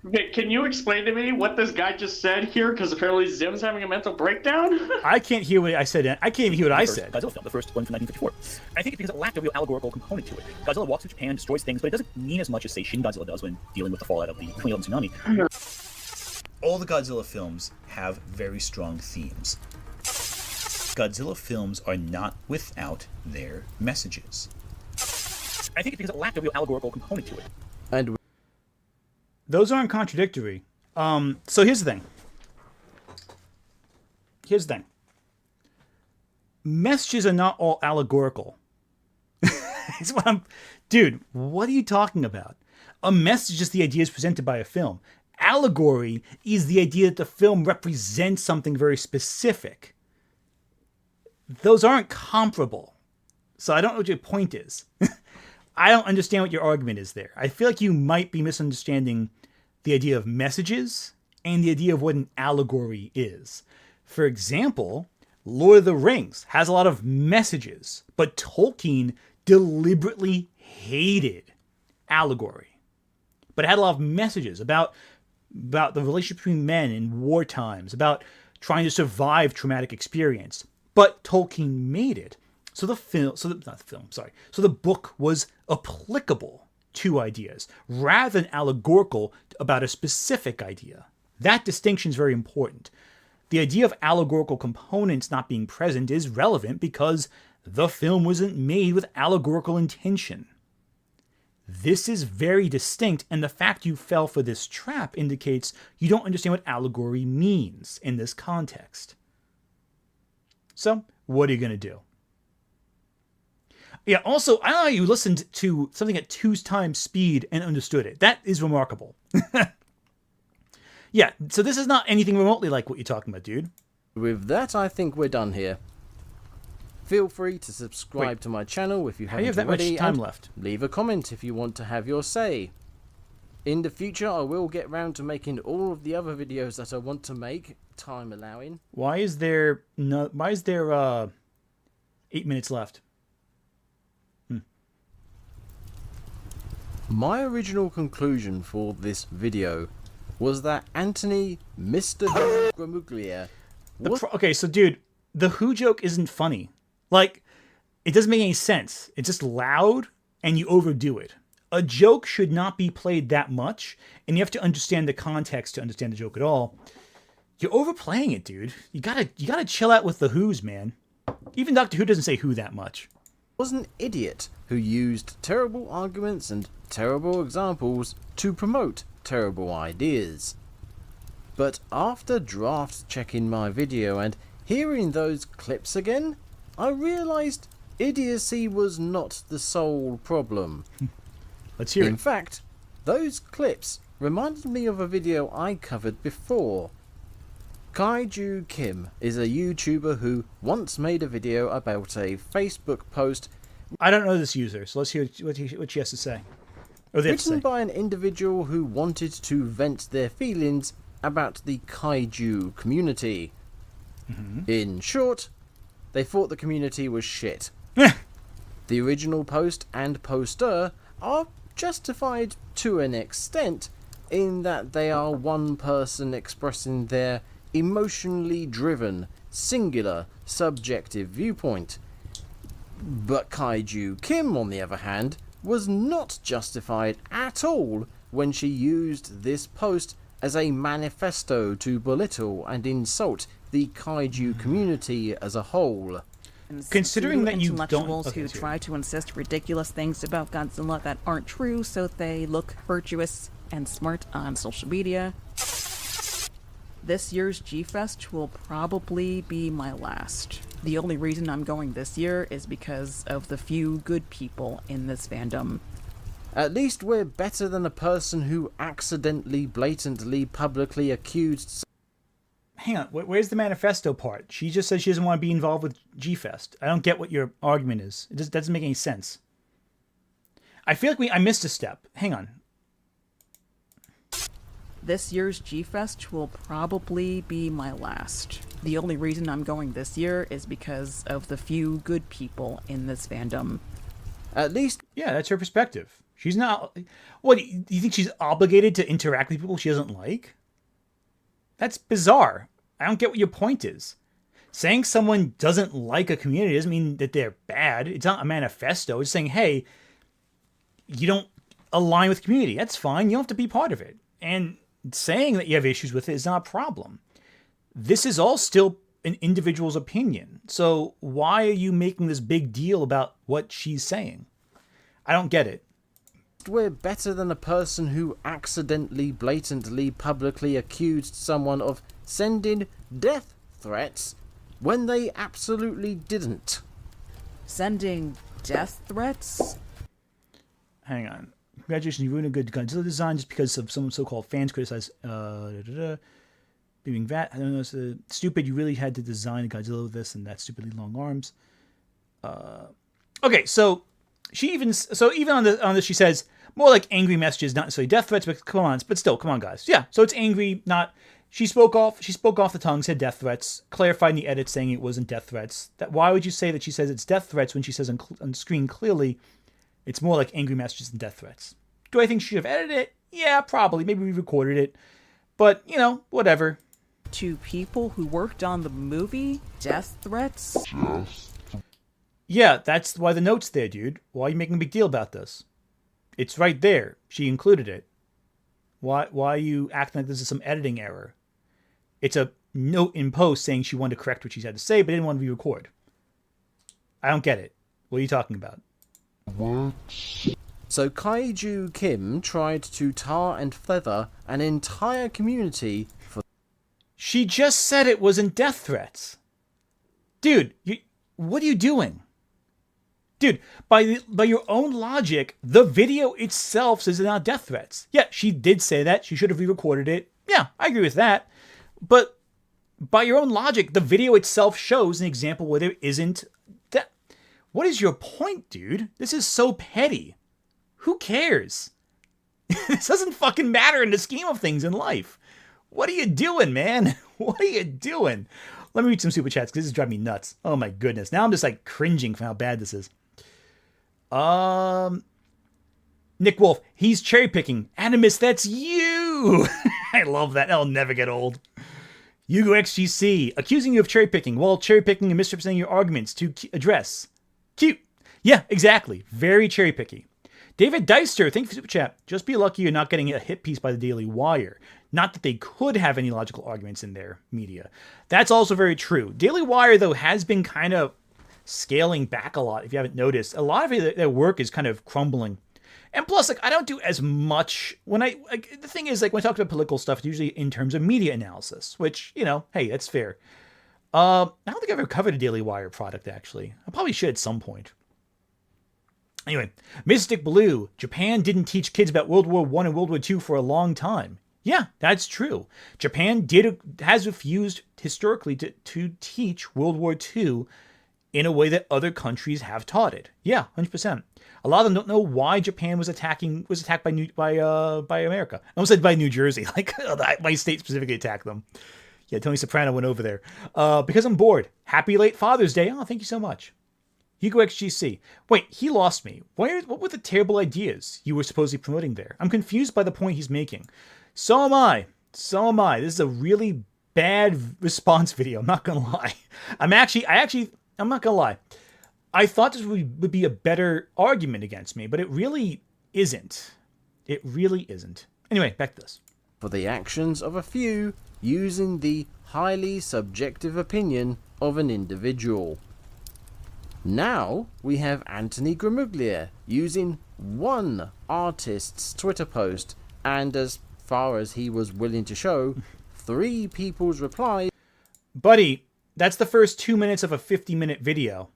Vic, can you explain to me what this guy just said here? Because apparently Zim's having a mental breakdown. I can't hear what I said. I can't even hear what I said. Godzilla film, the first one from 1954. I think it's because it lacked a real allegorical component to it. Godzilla walks through Japan, destroys things, but it doesn't mean as much as, say, Shin Godzilla does when dealing with the fallout of the 2011 tsunami. All the Godzilla films have very strong themes. Godzilla films are not without their messages. I think it's because it lacked a real allegorical component to it. And Those aren't contradictory. So here's the thing. messages are not all allegorical. It's what I'm... Dude, what are you talking about? A message is just the ideas presented by a film. Allegory is the idea that the film represents something very specific. Those aren't comparable. So I don't know what your point is. I don't understand what your argument is there. I feel like you might be misunderstanding the idea of messages and the idea of what an allegory is. For example, Lord of the Rings has a lot of messages, but Tolkien deliberately hated allegory. But it had a lot of messages about the relationship between men in war times, about trying to survive traumatic experience. But Tolkien made it. So the book was applicable to ideas rather than allegorical about a specific idea. That distinction is very important. The idea of allegorical components not being present is relevant because the film wasn't made with allegorical intention. This is very distinct, and the fact you fell for this trap indicates you don't understand what allegory means in this context. So, what are you going to do? Yeah, also, I don't know how you listened to something at 2 times speed and understood it. That is remarkable. Yeah, so this is not anything remotely like what you're talking about, dude. With that, I think we're done here. Feel free to subscribe to my channel if you haven't How do you have that already, much time and left? leave a comment if you want to have your say. In the future, I will get round to making all of the other videos that I want to make, time allowing. Why is there 8 minutes left? My original conclusion for this video was that Anthony Mr. Gramuglia was... Okay, so dude, the Who joke isn't funny. Like, it doesn't make any sense. It's just loud and you overdo it. A joke should not be played that much, and you have to understand the context to understand the joke at all. You're overplaying it, dude. You gotta chill out with the Who's, man. Even Doctor Who doesn't say Who that much. Was an idiot who used terrible arguments and terrible examples to promote terrible ideas. But after draft checking my video and hearing those clips again, I realised idiocy was not the sole problem. Let's hear it. In fact, those clips reminded me of a video I covered before. Kaiju Kim is a YouTuber who once made a video about a Facebook post I don't know this user, so let's hear what she has to say. Or they have to say. written by an individual who wanted to vent their feelings about the kaiju community. In short, they thought the community was shit. The original post and poster are justified to an extent in that they are one person expressing their emotionally driven, singular, subjective viewpoint. But Kaiju Kim, on the other hand, was not justified at all when she used this post as a manifesto to belittle and insult the kaiju community as a whole. Considering that you don't... intellectuals Okay, who sorry. try to insist ridiculous things about Godzilla that aren't true so they look virtuous and smart on social media. This year's G-Fest will probably be my last. The only reason I'm going this year is because of the few good people in this fandom. At least we're better than a person who accidentally, blatantly, publicly accused... Hang on, where's the manifesto part? She just said she doesn't want to be involved with G-Fest. I don't get what your argument is. It just doesn't make any sense. I feel like I missed a step. Hang on. This year's G-Fest will probably be my last. The only reason I'm going this year is because of the few good people in this fandom. At least... Yeah, that's her perspective. She's not... What, do you think she's obligated to interact with people she doesn't like? That's bizarre. I don't get what your point is. Saying someone doesn't like a community doesn't mean that they're bad. It's not a manifesto. It's saying, hey, you don't align with the community. That's fine. You don't have to be part of it. And saying that you have issues with it is not a problem. This is all still an individual's opinion. So why are you making this big deal about what she's saying? I don't get it. We're better than a person who accidentally, blatantly, publicly accused someone of sending death threats when they absolutely didn't. Sending death threats? Hang on. Congratulations, you ruined a good Godzilla design just because of some so-called fans criticize. Being that, I don't know, it's stupid. You really had to design a Godzilla with this and that stupidly long arms. Okay, so even on this she says more like angry messages, not necessarily death threats, but come on, guys. Yeah, so it's angry, not. She spoke off the tongue, said death threats, clarified in the edit saying it wasn't death threats. Why would you say that she says it's death threats when she says on screen clearly it's more like angry messages than death threats? Do I think she should have edited it? Yeah, probably. Maybe we recorded it. But, whatever. To people who worked on the movie? Death threats? Yeah, that's why the note's there, dude. Why are you making a big deal about this? It's right there. She included it. Why are you acting like this is some editing error? It's a note in post saying she wanted to correct what she had to say, but didn't want to re-record. I don't get it. What are you talking about? So Kaiju Kim tried to tar and feather an entire community for... She just said it wasn't death threats. Dude, what are you doing? Dude, by your own logic, the video itself says it's not death threats. Yeah, she did say that. She should have re-recorded it. Yeah, I agree with that. But by your own logic, the video itself shows an example where there isn't that. What is your point, dude? This is so petty. Who cares? This doesn't fucking matter in the scheme of things in life. What are you doing, man? What are you doing? Let me read some super chats because this is driving me nuts. Oh my goodness. Now I'm just like cringing from how bad this is. Nick Wolf, he's cherry picking. Animus, that's you. I love that. That'll never get old. Hugo XGC, accusing you of cherry picking while cherry picking and misrepresenting your arguments to address. Cute. Yeah, exactly. Very cherry picky. David Deister, thank you for super chat. Just be lucky you're not getting a hit piece by the Daily Wire. Not that they could have any logical arguments in their media. That's also very true. Daily Wire, though, has been kind of scaling back a lot, if you haven't noticed. A lot of their work is kind of crumbling. And plus, I don't do as much when the thing is, when I talk about political stuff, it's usually in terms of media analysis, which, hey, that's fair. I don't think I've ever covered a Daily Wire product, actually. I probably should at some point. Anyway, Mystic Blue, Japan didn't teach kids about World War I and World War II for a long time. Yeah, that's true. Japan has refused historically to teach World War II in a way that other countries have taught it. Yeah, 100%. A lot of them don't know why Japan was attacked by America. I almost said by New Jersey, my state specifically attacked them. Yeah, Tony Soprano went over there. Because I'm bored. Happy late Father's Day. Oh, thank you so much. Hugo XGC. Wait, he lost me. What were the terrible ideas you were supposedly promoting there? I'm confused by the point he's making. So am I. This is a really bad response video. I'm not gonna lie. I'm not gonna lie. I thought this would be a better argument against me, but it really isn't. It really isn't. Anyway, back to this. For the actions of a few using the highly subjective opinion of an individual. Now we have Anthony Gramuglia using one artist's Twitter post, and as far as he was willing to show, 3 people's replies. Buddy, that's the first 2 minutes of a 50-minute video.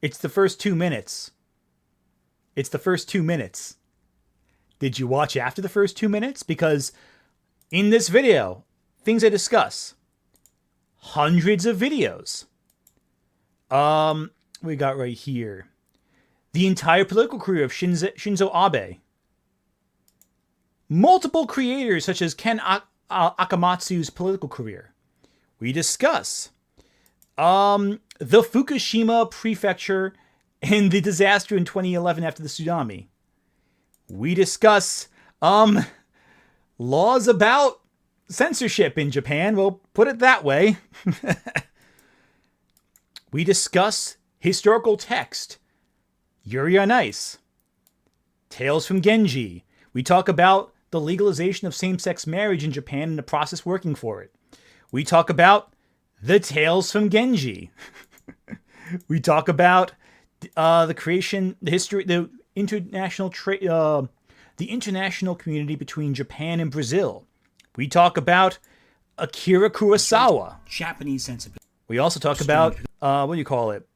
It's the first 2 minutes. Did you watch after the first 2 minutes? Because in this video, things I discuss, hundreds of videos. We got right here. The entire political career of Shinzo Abe. Multiple creators such as Ken Akamatsu's political career. We discuss the Fukushima prefecture and the disaster in 2011 after the tsunami. We discuss laws about censorship in Japan. We'll put it that way. We discuss historical text, Yuri on Ice, Tales from Genji. We talk about the legalization of same-sex marriage in Japan and the process working for it. We talk about the Tales from Genji. We talk about the creation, the history, the international community between Japan and Brazil. We talk about Akira Kurosawa. Japanese sensibility. We also talk about, what do you call it?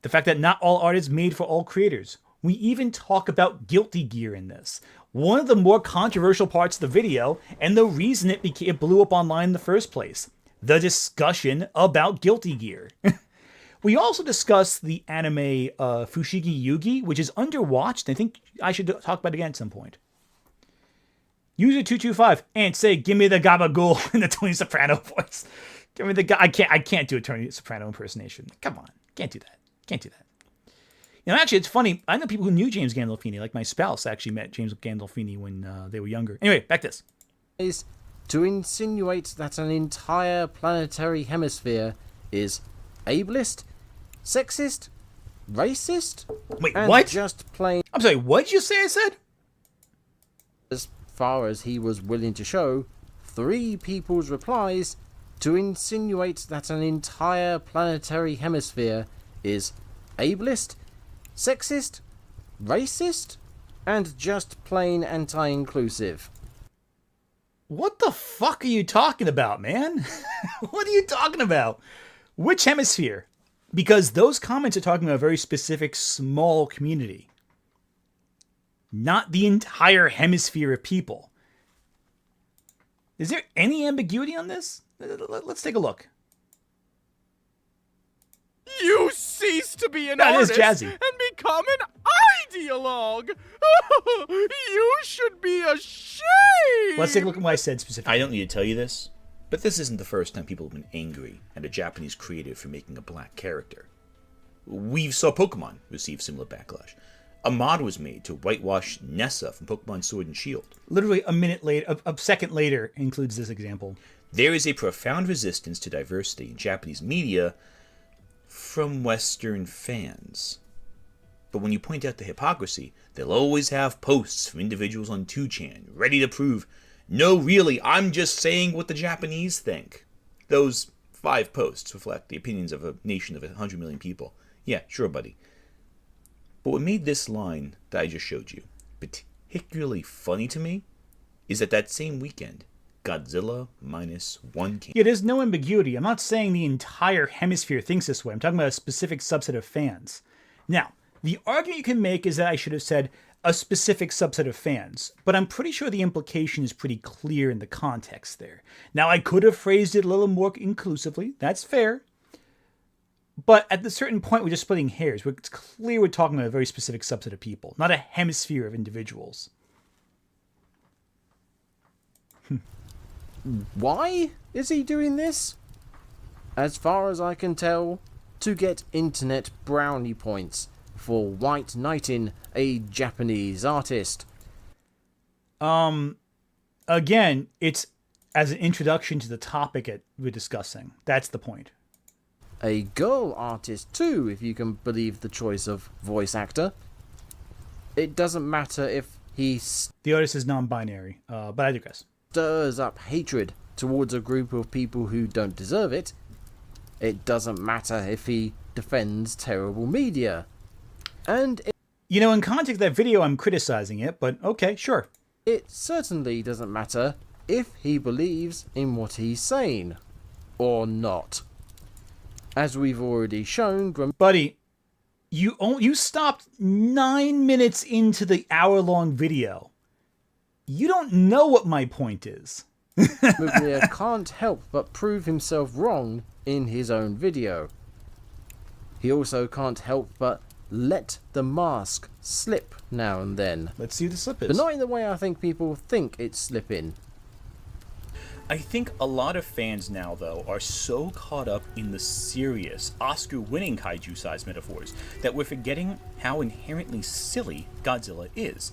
The fact that not all art is made for all creators. We even talk about Guilty Gear in this. One of the more controversial parts of the video, and the reason it blew up online in the first place. The discussion about Guilty Gear. We also discussed the anime Fushigi Yugi, which is underwatched. I think I should talk about it again at some point. User 225 and say, "Give me the gabagool" in the Tony Soprano voice. Give me the I can't do a Tony Soprano impersonation. Come on, can't do that. Can't do that. You know, actually, it's funny. I know people who knew James Gandolfini. Like my spouse actually met James Gandolfini when they were younger. Anyway, back to this. Is to insinuate that an entire planetary hemisphere is ableist, sexist, racist, Wait, and what? just plain. I'm sorry, what did you say I said? As far as he was willing to show, 3 people's replies to insinuate that an entire planetary hemisphere is ableist, sexist, racist, and just plain anti-inclusive. What the fuck are you talking about, man? What are you talking about? Which hemisphere? Because those comments are talking about a very specific small community. Not the entire hemisphere of people. Is there any ambiguity on this? Let's take a look. You cease to be an That is artist jazzy. and become an ideologue. You should be ashamed. Let's take a look at what I said specifically. I don't need to tell you this, but this isn't the first time people have been angry at a Japanese creative for making a black character. We saw Pokemon receive similar backlash. A mod was made to whitewash Nessa from Pokemon Sword and Shield. Literally a minute later, a second later, includes this example. There is a profound resistance to diversity in Japanese media from Western fans. But when you point out the hypocrisy, they'll always have posts from individuals on 2chan ready to prove, "No, really, I'm just saying what the Japanese think." Those 5 posts reflect the opinions of a nation of 100 million people. Yeah, sure, buddy. But what made this line that I just showed you particularly funny to me is that same weekend, Godzilla -1 came. Yeah, there's no ambiguity. I'm not saying the entire hemisphere thinks this way. I'm talking about a specific subset of fans. Now, the argument you can make is that I should have said a specific subset of fans, but I'm pretty sure the implication is pretty clear in the context there. Now, I could have phrased it a little more inclusively. That's fair. But at a certain point, we're just splitting hairs. It's clear we're talking about a very specific subset of people, not a hemisphere of individuals. Why is he doing this? As far as I can tell, to get internet brownie points for white knighting a Japanese artist. Again, it's as an introduction to the topic we're discussing. That's the point. A girl artist too, if you can believe the choice of voice actor. It doesn't matter if he The artist is non-binary, but I digress. stirs up hatred towards a group of people who don't deserve it. It doesn't matter if he defends terrible media. And You know, in context of that video, I'm criticizing it, but okay, sure. it certainly doesn't matter if he believes in what he's saying. Or not. As we've already shown, Buddy, you stopped 9 minutes into the hour-long video. You don't know what my point is. Muglia can't help but prove himself wrong in his own video. He also can't help but let the mask slip now and then. Let's see who the slip is. But not in the way I think people think it's slipping. I think a lot of fans now, though, are so caught up in the serious, Oscar-winning kaiju-sized metaphors that we're forgetting how inherently silly Godzilla is.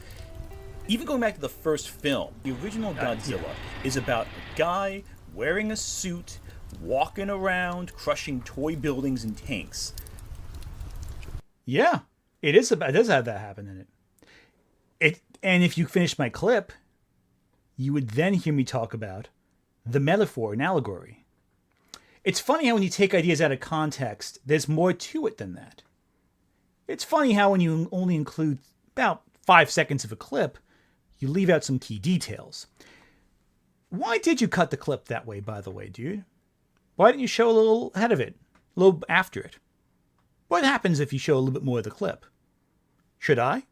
Even going back to the first film, the original Godzilla is about a guy wearing a suit, walking around, crushing toy buildings and tanks. Yeah, it does have that happen in it. And if you finish my clip, you would then hear me talk about the metaphor and allegory. It's funny how when you take ideas out of context, there's more to it than that. It's funny how when you only include about 5 seconds of a clip, you leave out some key details. Why did you cut the clip that way, by the way, dude? Why didn't you show a little ahead of it? a little after it. What happens if you show a little bit more of the clip? Should I?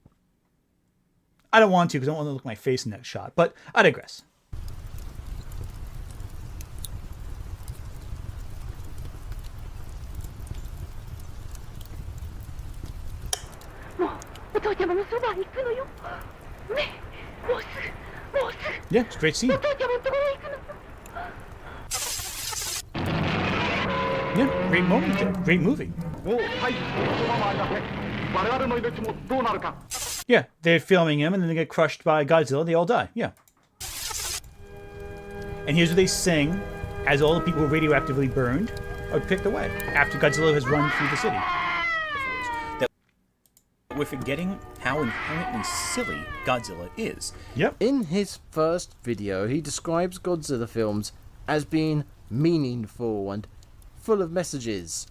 I don't want to because I don't want to look at my face in that shot, but I digress. Yeah, it's a great scene. Yeah, great moment there. Great movie. Yeah, they're filming him and then they get crushed by Godzilla. They all die. Yeah. And here's what they sing as all the people who are radioactively burned are picked away after Godzilla has run through the city. That we're forgetting how inherently silly Godzilla is. Yep. In his first video, he describes Godzilla films as being meaningful and full of messages.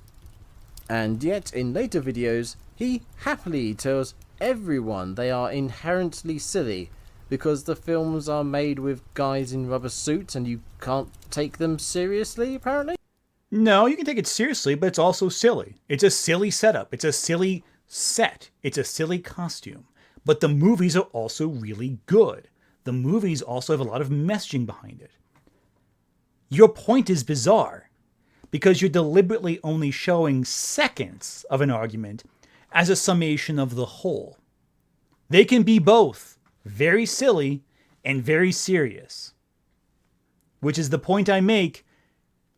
And yet, in later videos, he happily tells everyone they are inherently silly because the films are made with guys in rubber suits and you can't take them seriously, apparently? No, you can take it seriously, but it's also silly. It's a silly setup. It's a silly set. It's a silly costume. But the movies are also really good. The movies also have a lot of messaging behind it. Your point is bizarre because you're deliberately only showing seconds of an argument as a summation of the whole. They can be both very silly and very serious, which is the point I make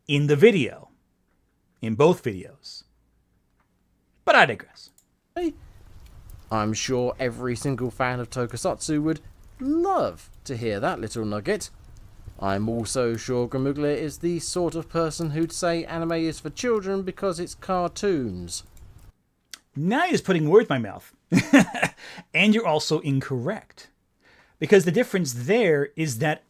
in the video, in both videos. But I digress. I'm sure every single fan of Tokusatsu would love to hear that little nugget. I'm also sure Gramuglia is the sort of person who'd say anime is for children because it's cartoons. Now you're just putting words in my mouth. And you're also incorrect. Because the difference there is that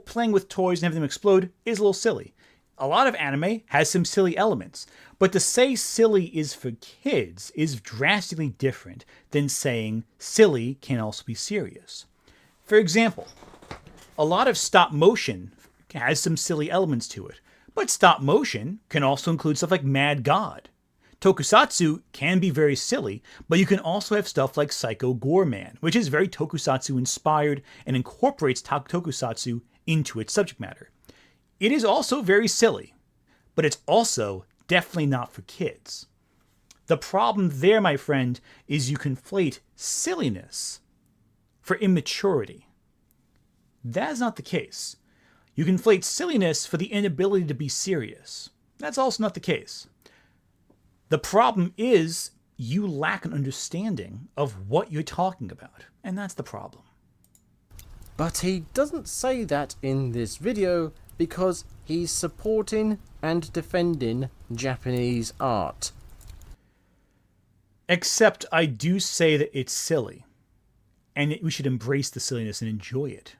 playing with toys and having them explode is a little silly. A lot of anime has some silly elements. But to say silly is for kids is drastically different than saying silly can also be serious. For example, a lot of stop motion has some silly elements to it. But stop motion can also include stuff like Mad God. Tokusatsu can be very silly, but you can also have stuff like Psycho Goreman, which is very Tokusatsu inspired and incorporates Tokusatsu into its subject matter. It is also very silly, but it's also definitely not for kids. The problem there, my friend, is you conflate silliness for immaturity. That's not the case. You conflate silliness for the inability to be serious. That's also not the case. The problem is you lack an understanding of what you're talking about, and that's the problem. But he doesn't say that in this video because he's supporting and defending Japanese art. Except I do say that it's silly, and we should embrace the silliness and enjoy it.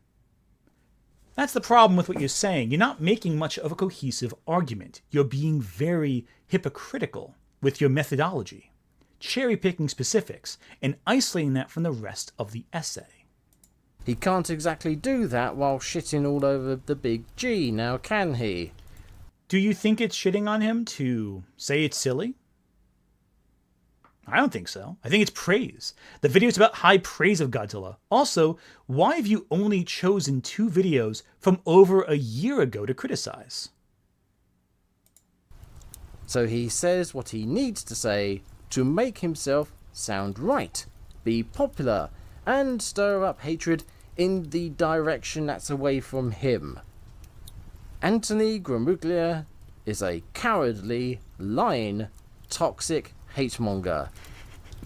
That's the problem with what you're saying. You're not making much of a cohesive argument. You're being very hypocritical with your methodology, cherry-picking specifics, and isolating that from the rest of the essay. He can't exactly do that while shitting all over the big G, now can he? Do you think it's shitting on him to say it's silly? I don't think so. I think it's praise. The video is about high praise of Godzilla. Also, why have you only chosen 2 videos from over a year ago to criticize? So he says what he needs to say to make himself sound right, be popular, and stir up hatred in the direction that's away from him. Anthony Gramuglia is a cowardly, lying, toxic hatemonger.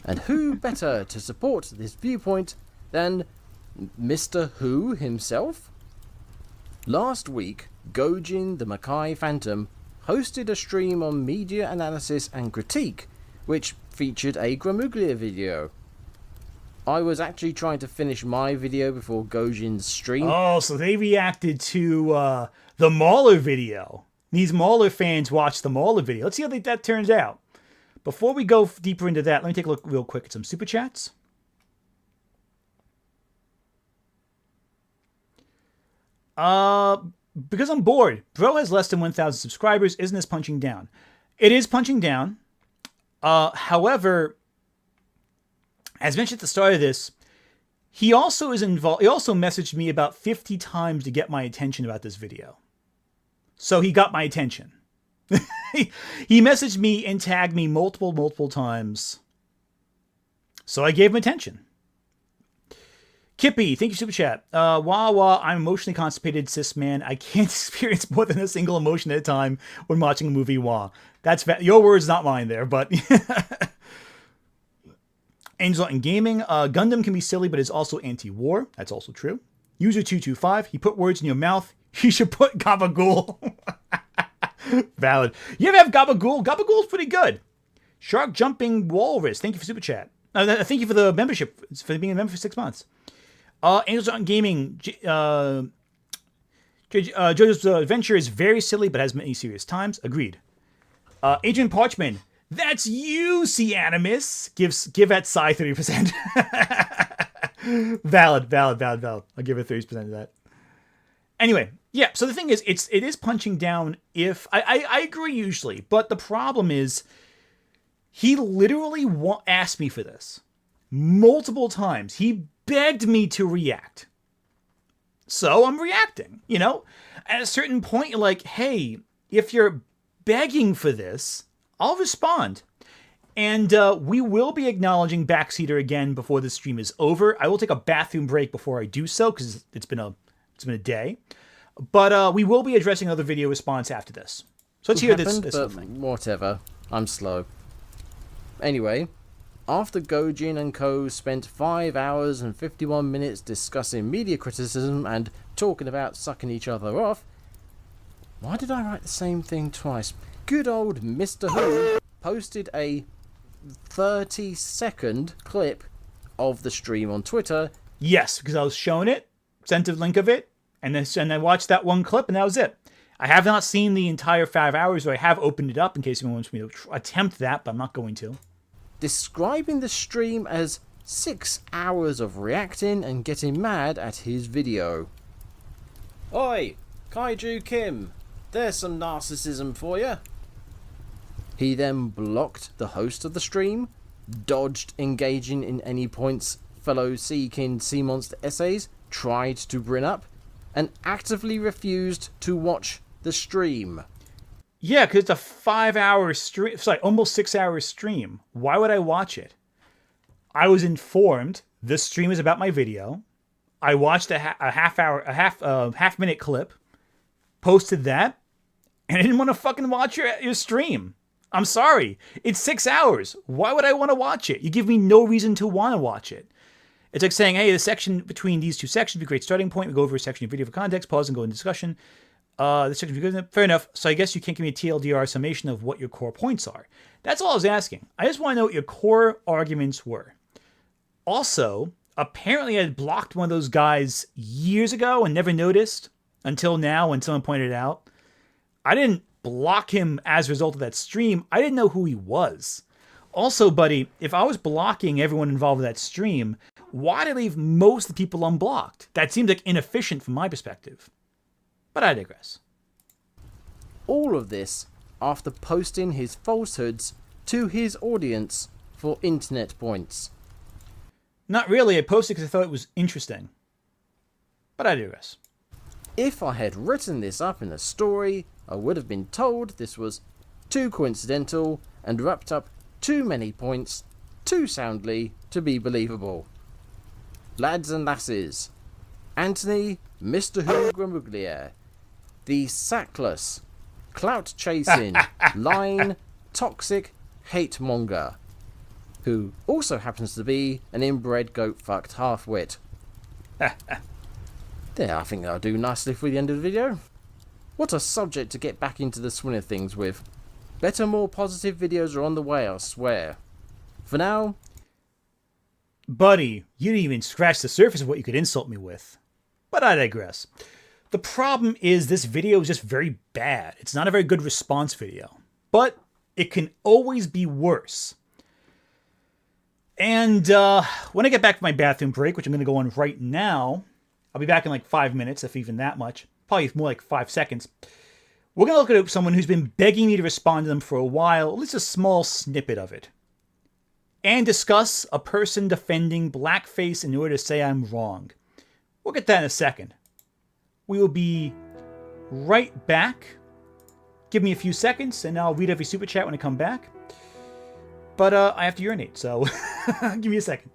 And who better to support this viewpoint than Mr. Who himself? Last week, Gojin the Makai Phantom hosted a stream on media analysis and critique, which featured a Gramuglia video. I was actually trying to finish my video before Gojin's stream. Oh, so they reacted to the Mauler video. These Mauler fans watched the Mauler video. Let's see how that turns out. Before we go deeper into that, let me take a look real quick at some super chats. Because I'm bored. Bro has less than 1,000 subscribers. Isn't this punching down? It is punching down. However, as mentioned at the start of this, he also is involved. He also messaged me about 50 times to get my attention about this video. So he got my attention. He messaged me and tagged me multiple times. So I gave him attention. Kippy, thank you, Super Chat. Wah, I'm emotionally constipated, cis man. I can't experience more than a single emotion at a time when watching a movie. Wah. That's your words, not mine there, but... Angel in Gaming. Gundam can be silly, but is also anti-war. That's also true. User225, he put words in your mouth. You should put Gabagool. Valid. You ever have Gabagool? Gabagool's pretty good. Shark Jumping Walrus, thank you for Super Chat. Thank you for the membership, for being a member for 6 months. Angels on Gaming. JoJo's Adventure is very silly, but has many serious times. Agreed. Adrian Parchman. That's you, C Animus. Give that Psy 30%. Valid. I'll give it 30% of that. Anyway, yeah, so the thing is, it is punching down if... I agree usually, but the problem is he literally asked me for this multiple times. He begged me to react. So I'm reacting, you know? At a certain point, you're like, hey, if you're begging for this, I'll respond. And we will be acknowledging Backseater again before the stream is over. I will take a bathroom break before I do so, because it's been a day. But we will be addressing other video response after this. So let's hear this thing. Whatever. I'm slow. Anyway, after Gojin and Co. spent 5 hours and 51 minutes discussing media criticism and talking about sucking each other off, why did I write the same thing twice? Good old Mr. Who posted a 30-second clip of the stream on Twitter. Yes, because I was showing it, sent a link of it, and I watched that one clip, and that was it. I have not seen the entire 5 hours, but I have opened it up in case anyone wants me to attempt that, but I'm not going to. Describing the stream as 6 hours of reacting and getting mad at his video. Oi, Kaiju Kim, there's some narcissism for you. He then blocked the host of the stream, dodged engaging in any points fellow Seakin Sea Monster essays tried to bring up, and actively refused to watch the stream. Yeah, because it's a 5-hour stream. Sorry, almost 6-hour stream. Why would I watch it? I was informed this stream is about my video. I watched a half minute clip, posted that, and I didn't want to fucking watch your stream. I'm sorry. It's 6 hours. Why would I want to watch it? You give me no reason to want to watch it. It's like saying, hey, the section between these two sections would be a great starting point. We go over a section of video for context, pause and go into discussion. This section would be good. Fair enough. So I guess you can't give me a TLDR summation of what your core points are. That's all I was asking. I just want to know what your core arguments were. Also, apparently I had blocked one of those guys years ago and never noticed until now when someone pointed it out. I didn't block him as a result of that stream. I didn't know who he was. Also, buddy, if I was blocking everyone involved in that stream, why did I leave most of the people unblocked? That seems like inefficient from my perspective. But I digress. All of this after posting his falsehoods to his audience for internet points. Not really. I posted because I thought it was interesting. But I digress. If I had written this up in a story, I would have been told this was too coincidental and wrapped up too many points too soundly to be believable. Lads and lasses, Anthony Mr. Who Gramuglia, the sackless, clout-chasing, lying, toxic hate monger, who also happens to be an inbred goat-fucked half-wit. There, I think that'll do nicely for the end of the video. What a subject to get back into the swing of things with. Better, more positive videos are on the way, I swear. For now... Buddy, you didn't even scratch the surface of what you could insult me with. But I digress. The problem is this video is just very bad. It's not a very good response video. But it can always be worse. And when I get back from my bathroom break, which I'm going to go on right now, I'll be back in like 5 minutes, if even that much. Probably more like 5 seconds. We're going to look at someone who's been begging me to respond to them for a while, at least a small snippet of it, and discuss a person defending blackface in order to say I'm wrong. We'll get that in a second. We will be right back. Give me a few seconds, and I'll read every super chat when I come back. But I have to urinate, so give me a second.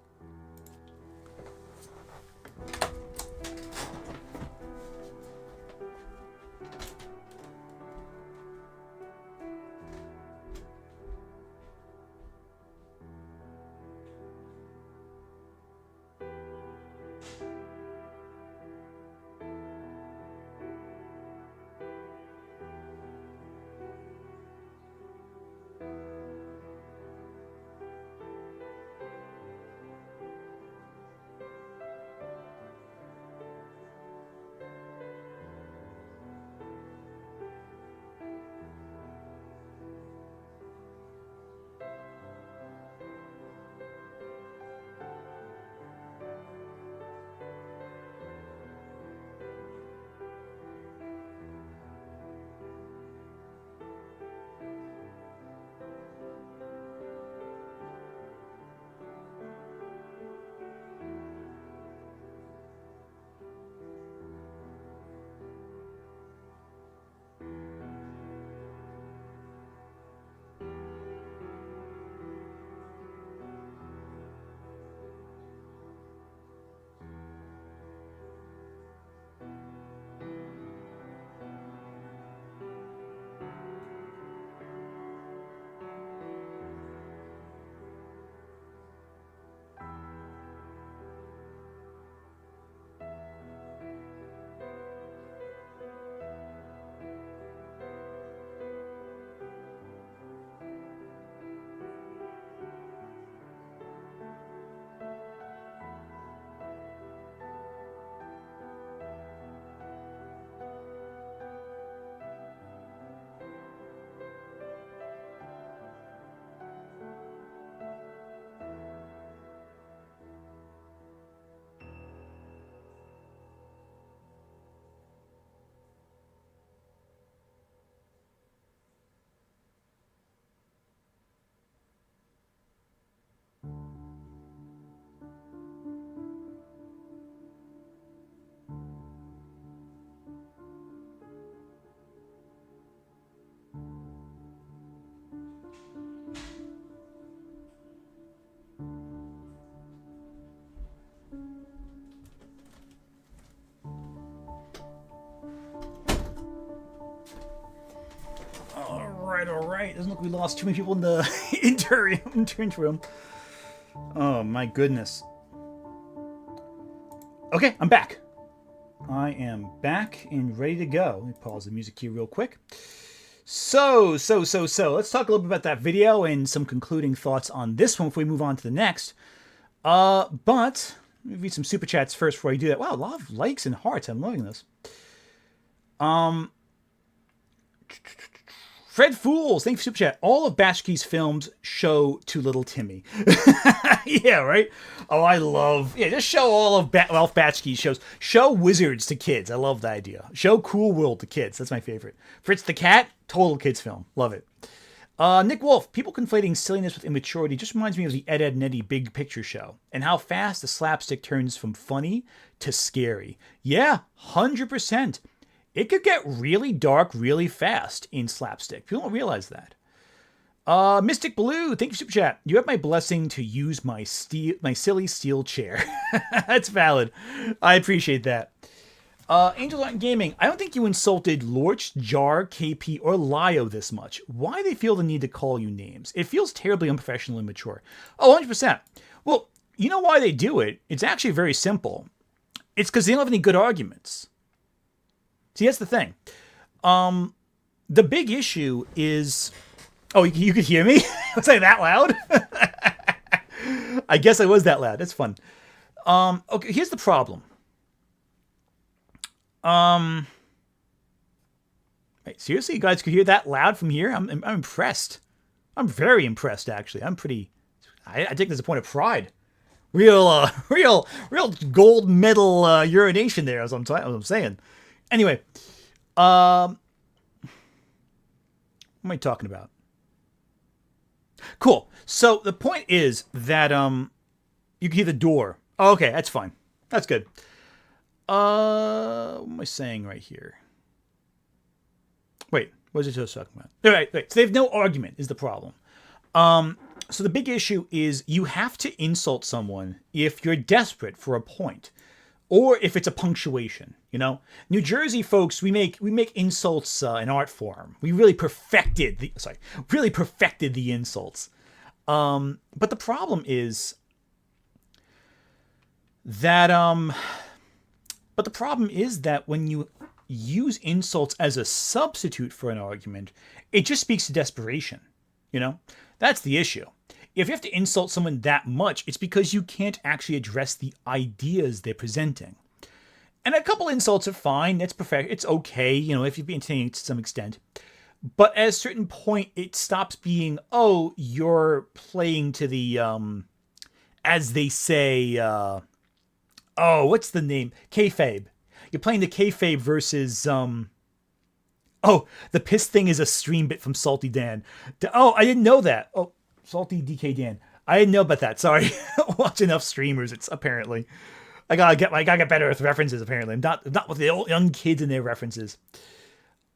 All right. Doesn't look like we lost too many people in the intern room. Oh, my goodness. Okay, I'm back. I am back and ready to go. Let me pause the music here real quick. So, let's talk a little bit about that video and some concluding thoughts on this one before we move on to the next. But, let me read some super chats first before I do that. Wow, a lot of likes and hearts. I'm loving this. Fred Fools, thank you for super chat. All of Batchkey's films show Too Little Timmy. Yeah, right? Oh, I love... Yeah, just show all of Ralph Batchkey's shows. Show Wizards to kids. I love the idea. Show Cool World to kids. That's my favorite. Fritz the Cat, total kids film. Love it. Nick Wolf, people conflating silliness with immaturity just reminds me of the Ed, Edd n Eddy Big Picture Show and how fast the slapstick turns from funny to scary. Yeah, 100%. It could get really dark really fast in slapstick. People don't realize that. Mystic Blue, thank you for super chat. You have my blessing to use my silly steel chair. That's valid. I appreciate that. Angel Art Gaming, I don't think you insulted Lorch, Jar, KP, or Lio this much. Why do they feel the need to call you names? It feels terribly unprofessional and immature. Oh, 100%. Well, you know why they do it? It's actually very simple. It's because they don't have any good arguments. See, that's the thing. The big issue is... Oh, you could hear me? Was I that loud? I guess I was that loud. That's fun. Okay, here's the problem. Wait, seriously, you guys could hear that loud from here? I'm impressed. I'm very impressed, actually. I'm pretty... I take this as a point of pride. Real gold medal urination there, as I'm saying. Anyway, am I talking about? Cool. So the point is that you can hear the door. Oh, okay, that's fine. That's good. What am I saying right here? Wait, what was I just talking about? Right. So they have no argument is the problem. So the big issue is you have to insult someone if you're desperate for a point, or if it's a punctuation. You know, New Jersey folks, we make insults an art form. We really perfected the insults. But the problem is that when you use insults as a substitute for an argument, it just speaks to desperation. You know, that's the issue. If you have to insult someone that much, it's because you can't actually address the ideas they're presenting. And a couple insults are fine. That's perfect. It's okay, you know, if you're being entertaining to some extent. But at a certain point, it stops being, oh, you're playing to the, as they say, what's the name? Kayfabe. You're playing the kayfabe versus, the piss thing is a stream bit from Salty Dan. Oh, I didn't know that. Oh, Salty DK Dan. I didn't know about that. Sorry. Watch enough streamers. It's apparently. I gotta get better with references. Apparently, I'm not with the old young kids and their references.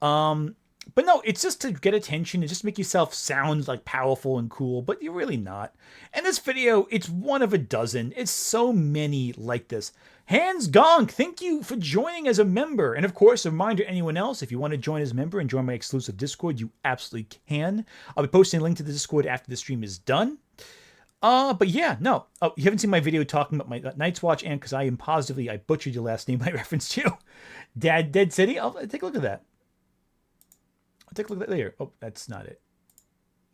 But no, it's just to get attention and just make yourself sound like powerful and cool, but you're really not. And this video, it's one of a dozen. It's so many like this. Hands Gonk, thank you for joining as a member. And of course, a reminder to anyone else, if you want to join as a member and join my exclusive Discord, you absolutely can. I'll be posting a link to the Discord after the stream is done. But yeah, no. Oh, you haven't seen my video talking about my Night's Watch, and because I butchered your last name I referenced you. Dead City? I'll take a look at that. I'll take a look at that later. Oh, that's not it.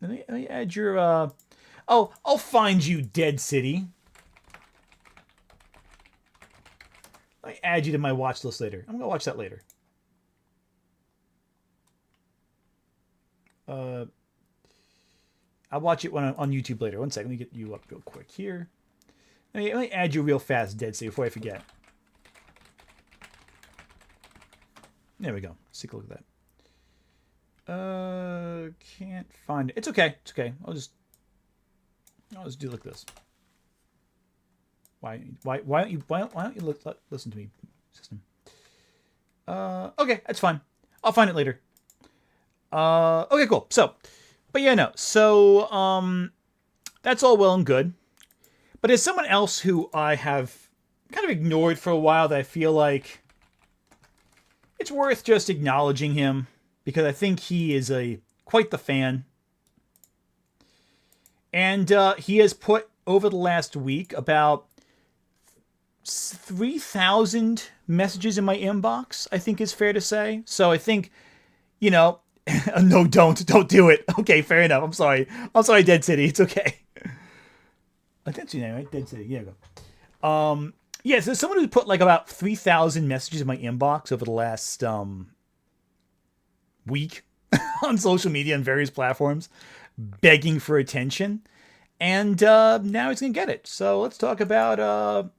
Let me add your, I'll find you, Dead City. Let me add you to my watch list later. I'm going to watch that later. I'll watch it on YouTube later. One second. Let me get you up real quick here. Let me add you real fast, Dead City, before I forget. There we go. Let's take a look at that. Can't find it. It's okay. It's okay. I'll just do it like this. Why don't you listen to me, system? Okay, that's fine. I'll find it later. Okay, cool. So, but yeah, no. So, that's all well and good. But there's someone else who I have kind of ignored for a while that I feel like it's worth just acknowledging him, because I think he is quite the fan. And he has put, over the last week, about 3,000 messages in my inbox, I think is fair to say. So I think, you know, no, don't do it. Okay, fair enough. I'm sorry, Dead City. It's okay. Dead City, right? Dead City. Yeah, go. Yeah, so someone who put like about 3,000 messages in my inbox over the last week on social media and various platforms, begging for attention, and now he's gonna get it. So let's talk about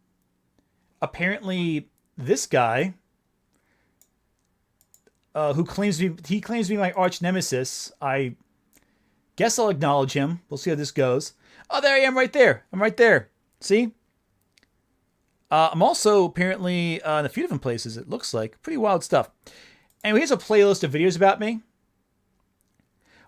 apparently this guy who claims to be my arch nemesis. I guess I'll acknowledge him. We'll see how this goes. Oh, there I am, right there. I'm right there. See? I'm also apparently in a few different places. It looks like pretty wild stuff. Anyway, here's a playlist of videos about me.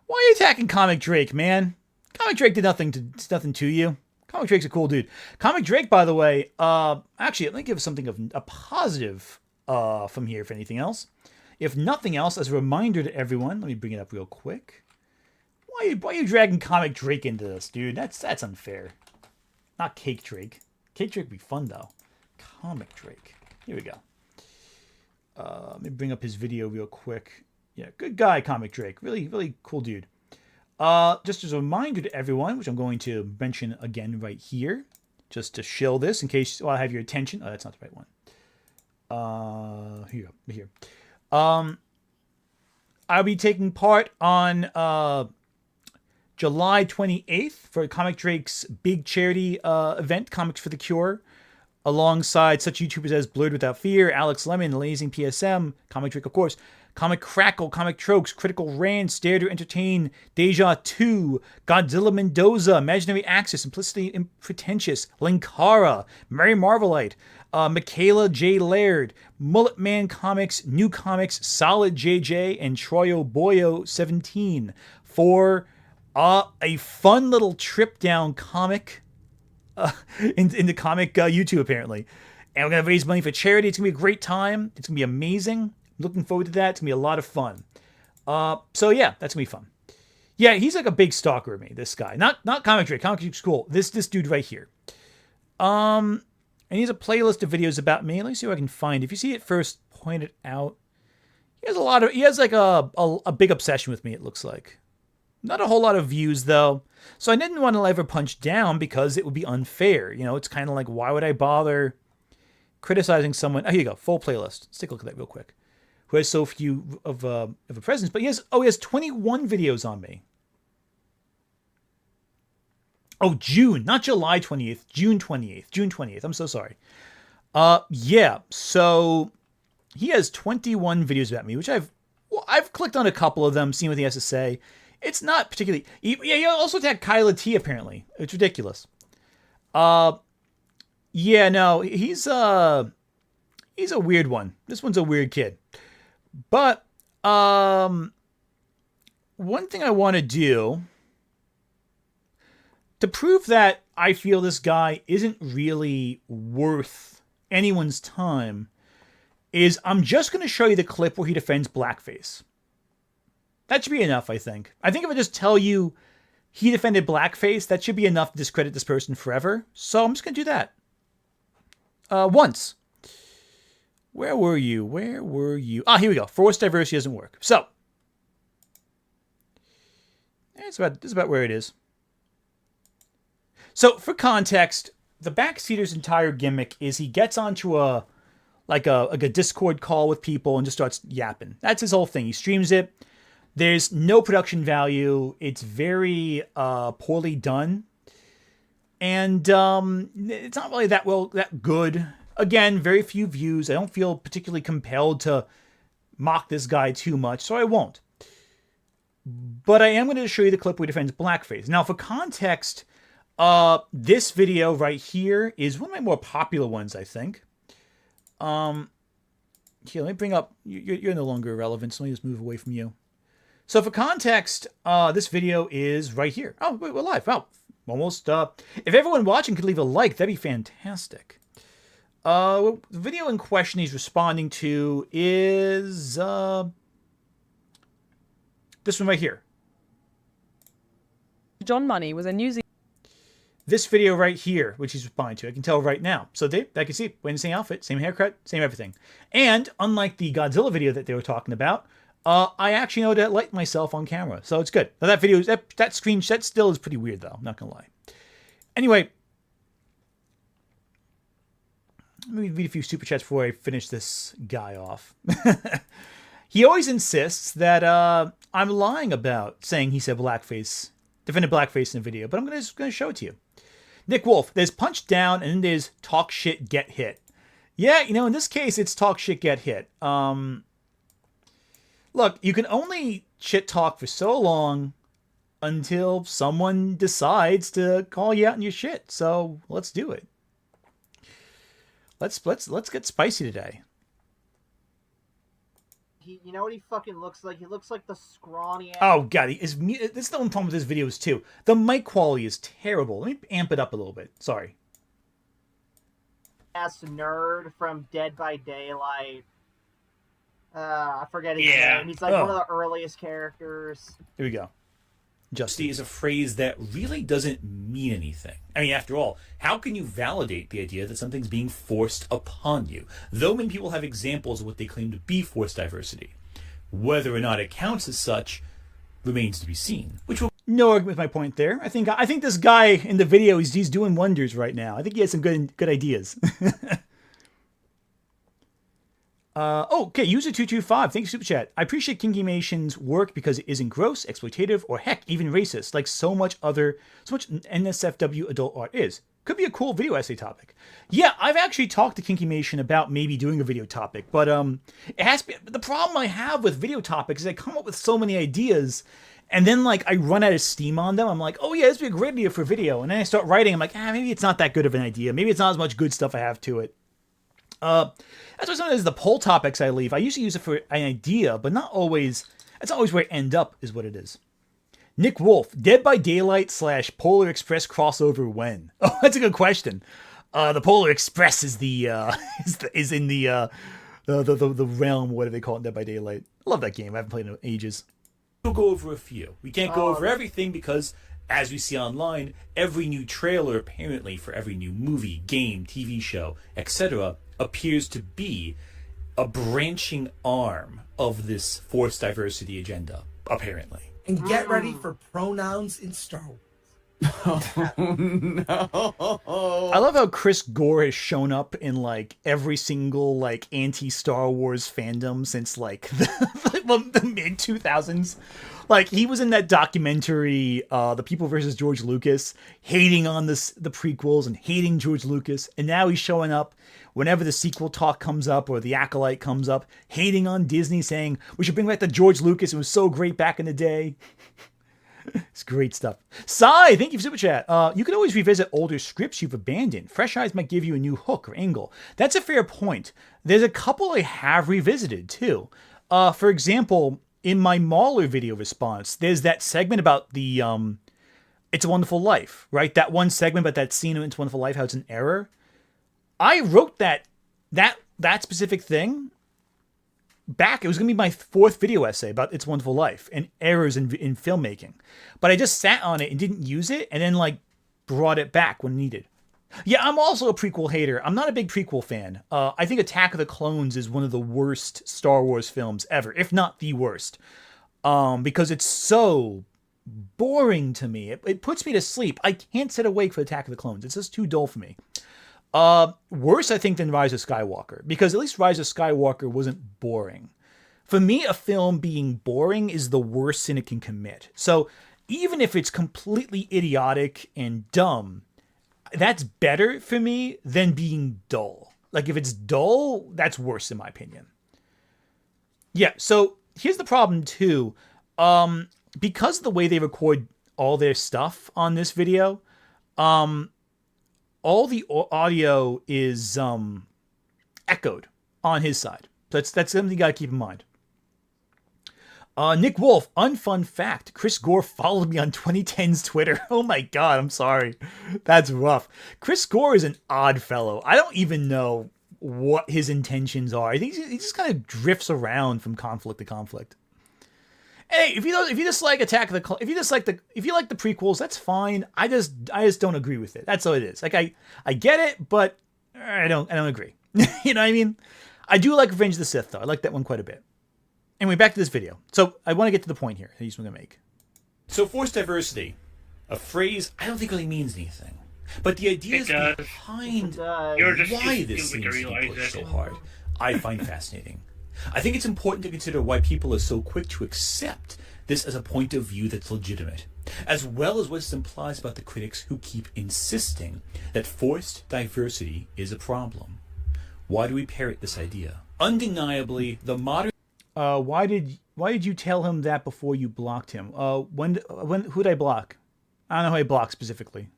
Why are you attacking Comic Drake, man? Comic Drake did nothing to you. Comic Drake's a cool dude. Comic Drake, by the way, actually, let me give something of a positive from here, if anything else. If nothing else, as a reminder to everyone, let me bring it up real quick. Why are you dragging Comic Drake into this, dude? That's unfair. Not Cake Drake. Cake Drake would be fun, though. Comic Drake. Here we go. Let me bring up his video real quick. Yeah, good guy, Comic Drake. Really, really cool dude. Just as a reminder to everyone, which I'm going to mention again right here, just to shill this in case I have your attention. Oh, that's not the right one. Here. I'll be taking part on July 28th for Comic Drake's big charity event, Comics for the Cure, alongside such YouTubers as Blurred Without Fear, Alex Lemon, Lazing PSM, Comic Drake, of course, Comic Crackle, Comic Tropes, Critical Rants, Dare to Entertain, Deja 2, Godzilla Mendoza, Imaginary Axis, Simplicity Pretentious, Linkara, Mary Marvelite, Michaela J. Laird, Mullet Man Comics, New Comics, Solid JJ, and Troyo Boyo 17 for a fun little trip down comic into comic YouTube apparently. And we're going to raise money for charity. It's going to be a great time. It's going to be amazing. I'm looking forward to that. It's going to be a lot of fun. So yeah, that's going to be fun. Yeah, he's like a big stalker of me, this guy. Not Comic Drake. Comic Drake's cool. This dude right here. And he has a playlist of videos about me. Let me see what I can find. If you see it first, point it out. He has like a big obsession with me, it looks like. Not a whole lot of views, though. So I didn't want to ever punch down because it would be unfair. You know, it's kind of like, why would I bother criticizing someone? Oh, here you go. Full playlist. Let's take a look at that real quick. Who has so few of a presence. But he has 21 videos on me. Oh, June. Not July 28th. June 28th. June 20th. I'm so sorry. Yeah. So he has 21 videos about me, which I've clicked on a couple of them, seen what he has to say. It's not particularly... He also attacked Kyla T, apparently. It's ridiculous. Yeah, no, he's a weird one. This one's a weird kid. But, one thing I want to do to prove that I feel this guy isn't really worth anyone's time is I'm just going to show you the clip where he defends blackface. That should be enough, I think. I think if I just tell you he defended blackface, that should be enough to discredit this person forever. So I'm just going to do that. Once. Where were you? Ah, here we go. Forced diversity doesn't work. So. It's about where it is. So, for context, the backseater's entire gimmick is he gets onto a Discord call with people and just starts yapping. That's his whole thing. He streams it. There's no production value. It's very poorly done. And it's not really that good. Again, very few views. I don't feel particularly compelled to mock this guy too much, so I won't. But I am going to show you the clip where he defends blackface. Now, for context, this video right here is one of my more popular ones, I think. Here, let me bring up... You're no longer irrelevant, so let me just move away from you. So for context, this video is right here. Oh, wait, we're live. Wow, almost. If everyone watching could leave a like, that'd be fantastic. The video in question he's responding to is this one right here. John Money was a New Zealand... This video right here, which he's responding to, I can tell right now. So I can see, wearing the same outfit, same haircut, same everything. And unlike the Godzilla video that they were talking about, I actually know to light myself on camera, so it's good. Now that video, that screenshot still is pretty weird, though. I'm not gonna lie. Anyway, let me read a few super chats before I finish this guy off. He always insists that I'm lying about saying he said blackface, defended blackface in a video, but I'm just gonna show it to you. Nick Wolf, there's punch down and then there's talk shit, get hit. Yeah, you know, in this case, it's talk shit, get hit. Look, you can only shit talk for so long until someone decides to call you out on your shit. So let's do it. Let's get spicy today. You know what he fucking looks like? He looks like the scrawny ass. Oh god, this is the one problem with this videos too. The mic quality is terrible. Let me amp it up a little bit. Sorry. Ass nerd from Dead by Daylight. I forget his name. He's like one of the earliest characters. Here we go. Justy is a phrase that really doesn't mean anything. I mean, after all, how can you validate the idea that something's being forced upon you? Though many people have examples of what they claim to be forced diversity. Whether or not it counts as such remains to be seen. Which will no argument with my point there. I think this guy in the video he's doing wonders right now. I think he has some good ideas. Okay, user225, thanks super chat. I appreciate Kinky Mation's work because it isn't gross, exploitative, or heck, even racist, like so much NSFW adult art is. Could be a cool video essay topic. Yeah, I've actually talked to Kinkymation about maybe doing a video topic, but it has to be, the problem I have with video topics is I come up with so many ideas, and then like I run out of steam on them. I'm like, oh yeah, this would be a great idea for video, and then I start writing. I'm like, maybe it's not that good of an idea. Maybe it's not as much good stuff I have to it. That's why sometimes the poll topics I leave, I usually use it for an idea, but not always. That's always where I end up, is what it is. Nick Wolf, Dead by Daylight / Polar Express crossover when? Oh, that's a good question. The Polar Express is the is in the realm. What do they call it? Dead by Daylight. I love that game. I haven't played it in ages. We'll go over a few. We can't go over everything because, as we see online, every new trailer apparently for every new movie, game, TV show, etc. appears to be a branching arm of this forced diversity agenda. Apparently. And get ready for pronouns in Star Wars. Oh, no. I love how Chris Gore has shown up in like every single like anti-Star Wars fandom since like the mid 2000s. Like he was in that documentary, The People versus George Lucas, hating on the prequels and hating George Lucas, and now he's showing up whenever the sequel talk comes up or the Acolyte comes up, hating on Disney, saying we should bring back the George Lucas. It was so great back in the day. It's great stuff. Sai, thank you for Super Chat. You can always revisit older scripts you've abandoned. Fresh eyes might give you a new hook or angle. That's a fair point. There's a couple I have revisited too. For example, in my Mahler video response, there's that segment about the It's a Wonderful Life, right? That one segment about that scene in It's a Wonderful Life, how it's an error. I wrote that specific thing back. It was going to be my 4th video essay about It's a Wonderful Life and errors in filmmaking. But I just sat on it and didn't use it and then like brought it back when needed. Yeah, I'm also a prequel hater. I'm not a big prequel fan. I think Attack of the Clones is one of the worst Star Wars films ever, if not the worst. Because it's so boring to me. It puts me to sleep. I can't sit awake for Attack of the Clones. It's just too dull for me. Worse, I think, than Rise of Skywalker, because at least Rise of Skywalker wasn't boring. For me, a film being boring is the worst sin it can commit. So even if it's completely idiotic and dumb, that's better for me than being dull. Like if it's dull, that's worse in my opinion. Yeah, so here's the problem too. Because of the way they record all their stuff on this video, all the audio is echoed on his side. That's something you gotta keep in mind. Nick Wolf, unfun fact. Chris Gore followed me on 2010's Twitter. Oh my god, I'm sorry. That's rough. Chris Gore is an odd fellow. I don't even know what his intentions are. I think he just kind of drifts around from conflict to conflict. Hey, if you just like Attack of the if you like the prequels, that's fine. I just don't agree with it. That's all it is. Like I get it, but I don't agree. You know what I mean? I do like Revenge of the Sith though. I like that one quite a bit. Anyway, back to this video. So I want to get to the point here. He's going to make. So forced diversity, a phrase I don't think really means anything, but the ideas behind why this seems to be pushed so hard, I find fascinating. I think it's important to consider why people are so quick to accept this as a point of view that's legitimate, as well as what this implies about the critics who keep insisting that forced diversity is a problem. Why do we parrot this idea? Undeniably, the modern... Why did you tell him that before you blocked him? Who'd I block? I don't know who I blocked specifically.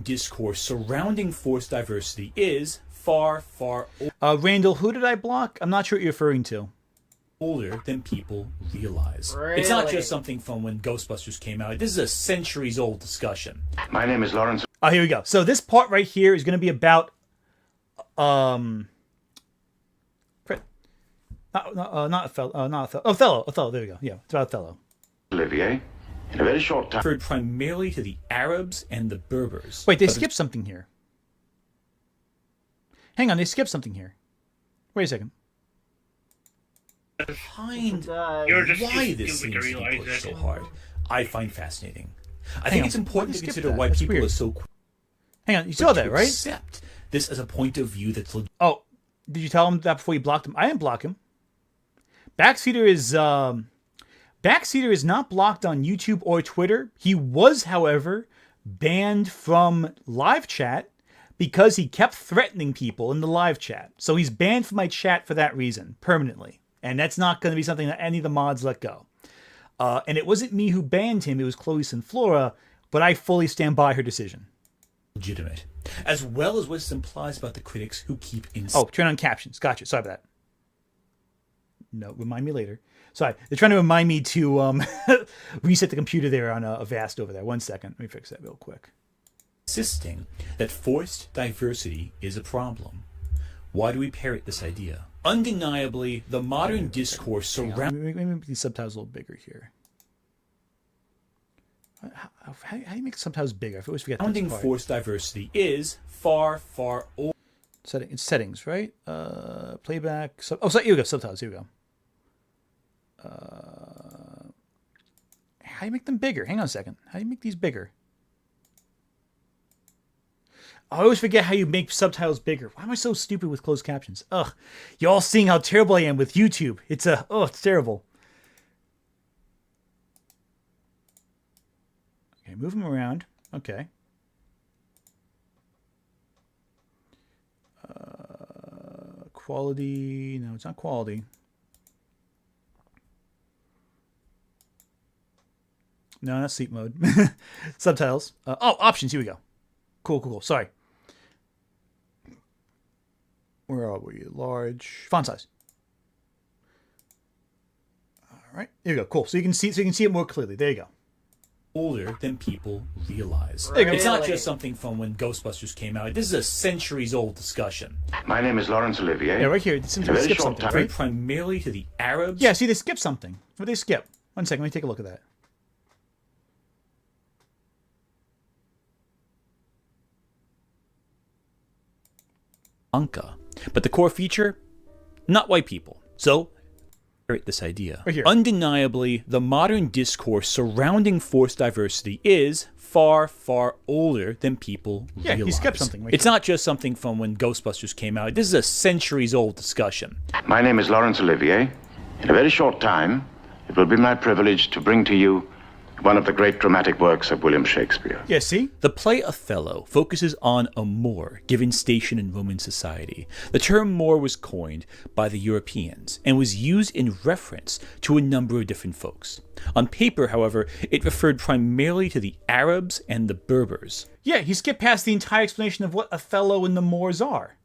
Discourse surrounding forced diversity is far Randall, who did I block? I'm not sure what you're referring to. Older than people realize. Really? It's not just something from when Ghostbusters came out. This is a centuries-old discussion. My name is Lawrence. Oh, here we go. So this part right here is going to be about Othello. There we go. Yeah, it's about Othello. Olivier, in a very short time, referred primarily to the Arabs and the Berbers. Wait, they skipped something here. Hang on, they skipped something here. Wait a second. Behind why this seems to be pushed so hard, I find fascinating. I think it's important to consider why people are so quick. Hang on, you saw that, right? Accept this as a point of view that's... Oh, did you tell him that before you blocked him? I didn't block him. Backseater is not blocked on YouTube or Twitter. He was, however, banned from live chat because he kept threatening people in the live chat. So he's banned from my chat for that reason, permanently. And that's not going to be something that any of the mods let go. And it wasn't me who banned him, it was Chloe Flora, but I fully stand by her decision. Legitimate. As well as what implies about the critics who keep in... Oh, turn on captions. Gotcha. Sorry about that. No, remind me later. Sorry, they're trying to remind me to reset the computer there on Avast over there. 1 second. Let me fix that real quick. Insisting that forced diversity is a problem. Why do we parrot this idea? Undeniably, the modern discourse surrounding... Let me make these subtitles a little bigger here. How do you make subtitles bigger? I always forget surrounding forced diversity is far, far older. It's settings, right? Playback. So here we go. Subtitles. Here we go. How do you make them bigger? Hang on a second. How do you make these bigger? I always forget how you make subtitles bigger. Why am I so stupid with closed captions? Ugh. You're all seeing how terrible I am with YouTube. It's terrible. Okay, move them around. Okay. Quality. No, it's not quality. No, not sleep mode. Subtitles. Options. Here we go. Cool. Sorry. Where are we? Large. Font size. All right. There you go. Cool. So you can see it more clearly. There you go. Older than people realize. Really? It's not just something from when Ghostbusters came out. This is a centuries-old discussion. My name is Laurence Olivier. Yeah, right here. It seems to skip something, right? Primarily to the Arabs. Yeah, see, they skipped something. What did they skip? 1 second. Let me take a look at that. Anka. But the core feature, not white people. So, this idea. Right here. Undeniably, the modern discourse surrounding forced diversity is far, far older than people realize. Yeah, he skipped something. Right it's not just something from when Ghostbusters came out. This is a centuries-old discussion. My name is Laurence Olivier. In a very short time, it will be my privilege to bring to you one of the great dramatic works of William Shakespeare. Yeah, see? The play Othello focuses on a Moor given station in Roman society. The term Moor was coined by the Europeans and was used in reference to a number of different folks. On paper, however, it referred primarily to the Arabs and the Berbers. Yeah, he skipped past the entire explanation of what Othello and the Moors are.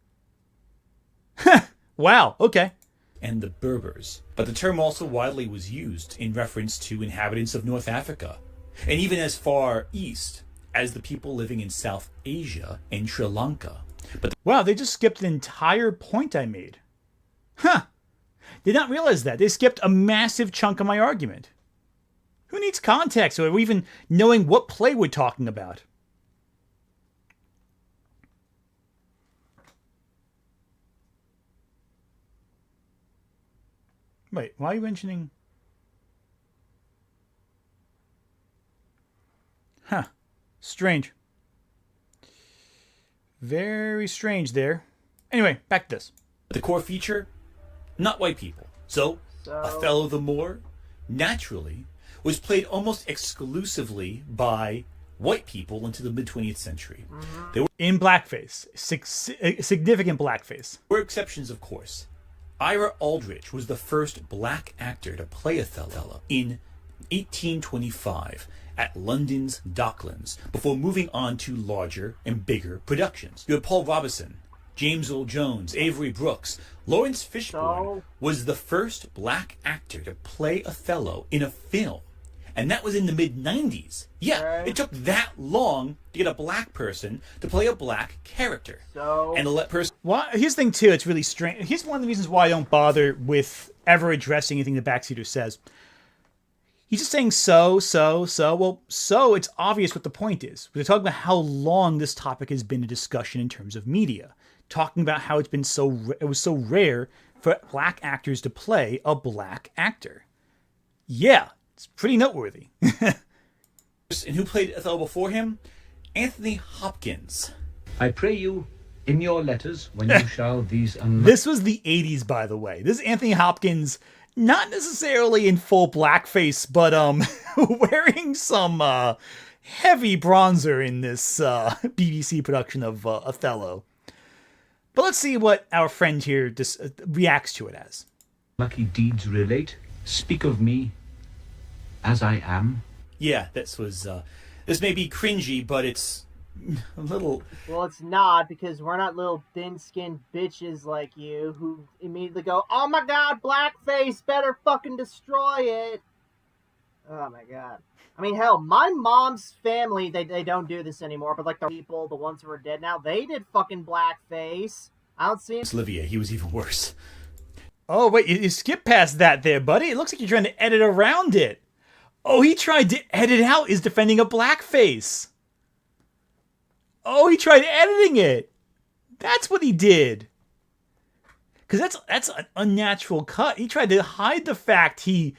Wow, okay. And the Berbers. But the term also widely was used in reference to inhabitants of North Africa, and even as far east as the people living in South Asia and Sri Lanka. But wow, they just skipped an entire point I made. Huh. Did not realize that. They skipped a massive chunk of my argument. Who needs context or even knowing what play we're talking about? Wait, why are you mentioning... Huh. Strange. Very strange there. Anyway, back to this. The core feature, not white people. So Othello the Moor, naturally, was played almost exclusively by white people into the mid-20th century. They were in blackface. Significant blackface. There were exceptions, of course. Ira Aldrich was the first black actor to play Othello in 1825 at London's Docklands, before moving on to larger and bigger productions. You had Paul Robeson, James Earl Jones, Avery Brooks. Lawrence Fishburne was the first black actor to play Othello in a film. And that was in the mid-90s. Yeah, it took that long to get a black person to play a black character. And to let person... Well, here's the thing, too. It's really strange. Here's one of the reasons why I don't bother with ever addressing anything the backseater says. He's just saying so. Well, it's obvious what the point is. We're talking about how long this topic has been a discussion in terms of media. Talking about how it was so rare for black actors to play a black actor. Yeah. It's pretty noteworthy. And who played Othello before him? Anthony Hopkins. I pray you, in your letters, when you shall these... This was the 80s, by the way. This is Anthony Hopkins, not necessarily in full blackface, but wearing some heavy bronzer in this BBC production of Othello. But let's see what our friend here reacts to it as. Lucky deeds relate. Speak of me as I am. Yeah, this may be cringy, but it's a little... Well, it's not, because we're not little thin-skinned bitches like you who immediately go, oh my god, blackface, better fucking destroy it. Oh my god. I mean, hell, my mom's family, they don't do this anymore, but like the people, the ones who are dead now, they did fucking blackface. I don't see him. Olivia, he was even worse. Oh, wait, you skipped past that there, buddy. It looks like you're trying to edit around it. Oh, he tried to edit out his defending a blackface. Oh, he tried editing it. That's what he did. Because that's an unnatural cut. He tried to hide the fact he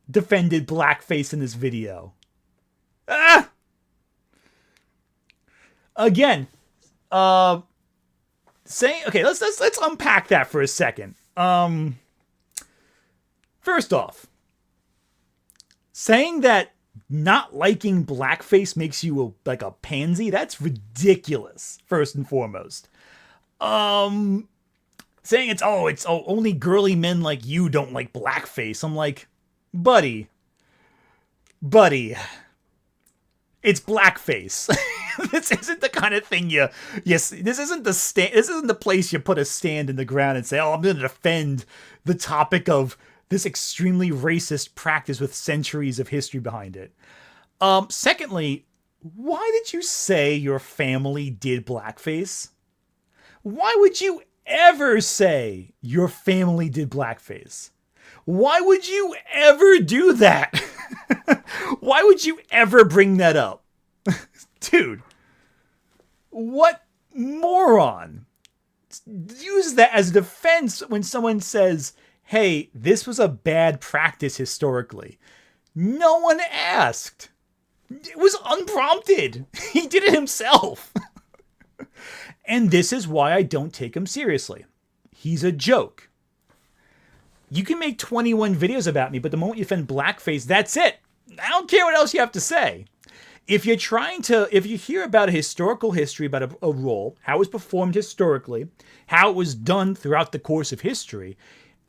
defended blackface in this video. Ah! Again, okay, let's unpack that for a second. First off, saying that not liking blackface makes you like a pansy, that's ridiculous, first and foremost. Saying it's only girly men like you don't like blackface. I'm like, buddy, it's blackface. This isn't the kind of thing this isn't the place you put a stand in the ground and say, oh, I'm going to defend the topic of this extremely racist practice with centuries of history behind it. Secondly, why did you say your family did blackface? Why would you ever say your family did blackface? Why would you ever do that? Why would you ever bring that up? Dude, what moron? Use that as a defense when someone says, hey, this was a bad practice historically. No one asked. It was unprompted. He did it himself. And this is why I don't take him seriously. He's a joke. You can make 21 videos about me, but the moment you defend blackface, that's it. I don't care what else you have to say. If you hear about a historical history about a role, how it was performed historically, how it was done throughout the course of history,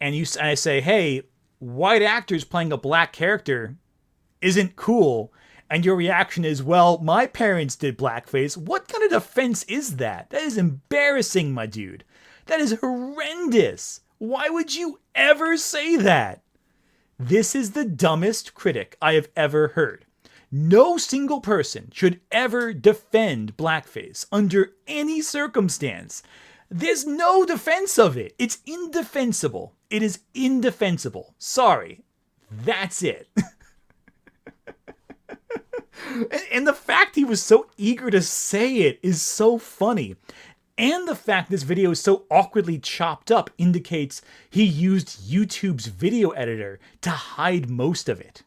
and I say, hey, white actors playing a black character isn't cool, and your reaction is, well, my parents did blackface, what kind of defense is that? That is embarrassing, my dude. That is horrendous. Why would you ever say that? This is the dumbest critic I have ever heard. No single person should ever defend blackface under any circumstance. There's no defense of it. It's indefensible. It is indefensible. Sorry. That's it. And the fact he was so eager to say it is so funny. And the fact this video is so awkwardly chopped up indicates he used YouTube's video editor to hide most of it.